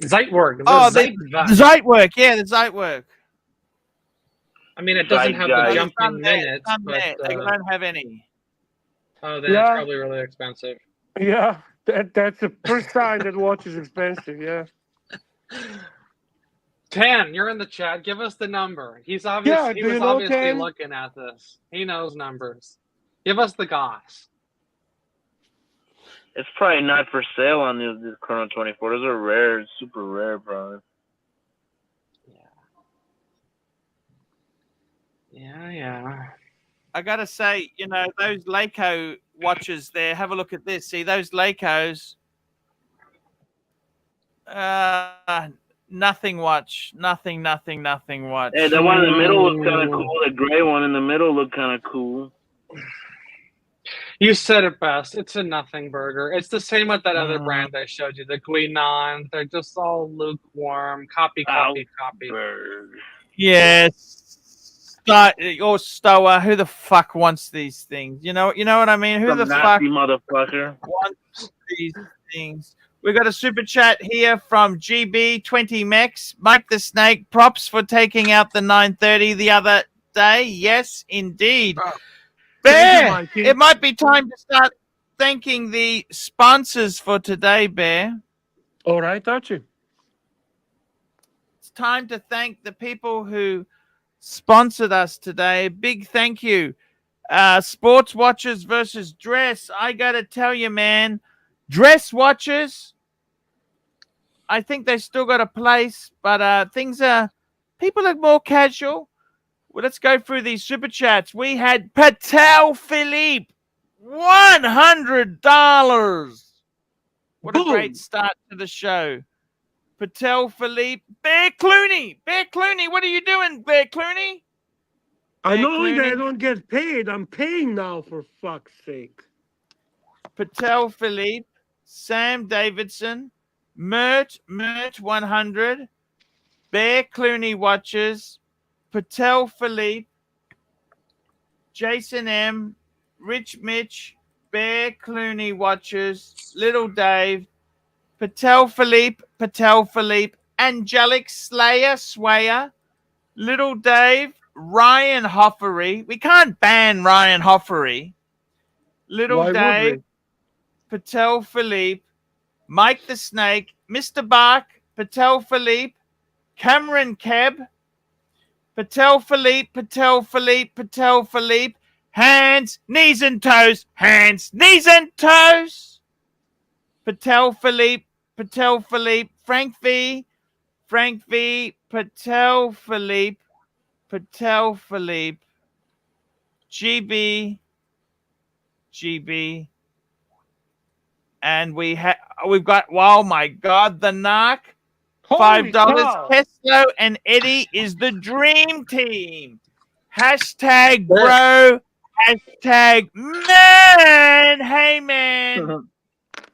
Zeitwerk. Oh, the Zeitwerk. Zeitwerk. Yeah, the Zeitwerk. I mean, it doesn't have the Zeitgeist. Oh, there's jumping some there. minutes, Some but there. They don't have any. oh, then it's Yeah. probably really expensive. Yeah. That's the first sign that watch is expensive. Yeah. Tan, you're in the chat. Give us the number. He Yeah, was do you know, obviously Tan? looking at this. He knows numbers. Give us the goss. It's probably not for sale on this Chrono 24. Those are rare, super rare, bro. Yeah. I gotta say, you know, those Leico watches there. Have a look at this. See those Leicos? Nothing watch. Nothing watch. Hey, the one in the middle looked kind of cool. The gray one in the middle looked kind of cool. You said it best. It's a nothing burger. It's the same with that other brand I showed you, the Guinan. They're just all lukewarm. Copy. Yes. Or Stoa. Who the fuck wants these things? You know what I mean? Who Some the nasty fuck motherfucker. wants these things? We got a super chat here from GB20 Mex. Mike the Snake, props for taking out the 930 the other day. Yes, indeed. Bear, it might be time to start thanking the sponsors for today, Bear. All right, Archie. It's time to thank the people who sponsored us today. Big thank you. Sports watches versus dress. I got to tell you, man, dress watches, I think they still got a place, but people are more casual. Well, let's go through these super chats. We had Patel Philippe, $100. What Boom. a great start to the show. Patel Philippe, Bear Clooney. Bear Clooney, what are you doing, Bear Clooney? I Bear know that I Clooney. don't get paid. I'm paying now, for fuck's sake. Patel Philippe, Sam Davidson, Mert 100, Bear Clooney watches, Patel Philippe, Jason M, Rich Mitch, Bear Clooney watches, Little Dave, Patel Philippe, Angelic Swayer, Little Dave, Ryan Hoffery. We can't ban Ryan Hoffery. Little Why would Dave, we? Patel Philippe, Mike the Snake, Mr. Bark, Patel Philippe, Cameron Keb, Patel Philippe, hands, knees and toes, hands, knees and toes. Patel Philippe, Frank V, Patel Philippe, GB, and we've got, oh my God, the Narc, $5. Keslo and Eddie is the dream team. Hashtag bro. Hashtag man. Hey man.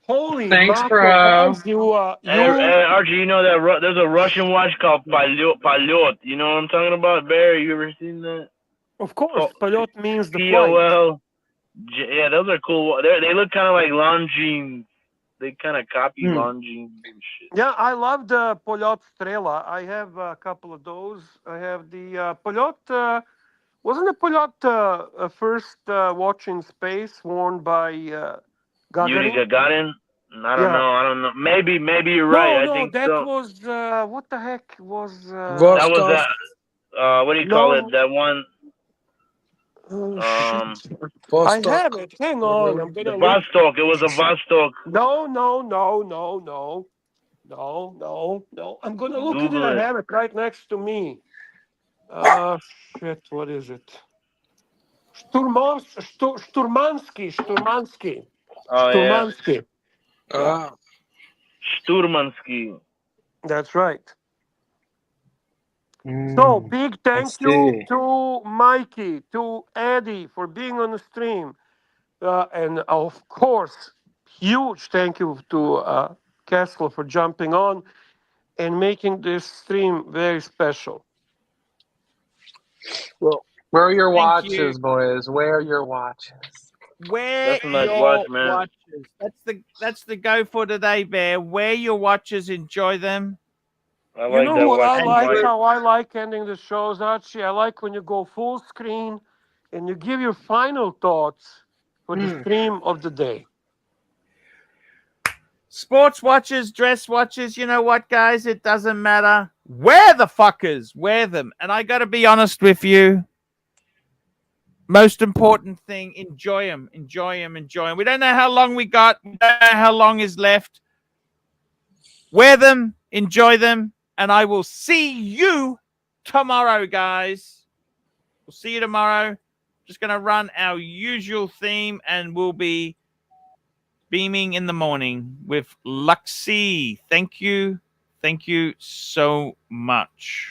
Holy Thanks, mackerel, bro. guys, you Hey, Archie, you know that there's a Russian watch called Polyot. You know what I'm talking about, Barry? You ever seen that? of course, Polyot means the flight. POL. Yeah, those are cool. They look kind of like Longines. They kind of copy Longines and shit. Yeah, I love the Polyot Strela. I have a couple of those. I have the Polyot. Wasn't the Polyot first watch in space worn by Gagarin? Yuri Gagarin? I don't know. Maybe you're right. I think that so. was what the heck was That was Vostok. what do you call it? That one. shit. I Vostok. have it. Hang on, I'm The gonna look. Vostok. It was a Vostok. No. I'm gonna look at it. Google I it. have it right next to me. Shit, what is it? Sturmanski. Oh yeah, Sturmanski. Yeah, Ah, Sturmanski. that's right. So Mm, big I thank you see. to Mikey, to Eddie for being on the stream, and of course, huge thank you to Kessler for jumping on and making this stream very special. Well, Wear your Thank you. watches, boys. Wear your watches. Wear that's a nice your watch, man. watches. That's the go for today, Bear. Wear your watches, enjoy them. I You like know that what watch. I And like? do it. How I like ending the shows, Archie? I like when you go full screen and you give your final thoughts for the Mm. stream of the day. Sports watches, dress watches, you know what, guys? It doesn't matter. Wear the fuckers. Wear them. And I got to be honest with you. Most important thing, enjoy them. Enjoy them. Enjoy them. We don't know how long we got. We don't know how long is left. Wear them. Enjoy them. And I will see you tomorrow, guys. We'll see you tomorrow. Just going to run our usual theme and we'll be beaming in the morning with Luxie. Thank you. Thank you so much.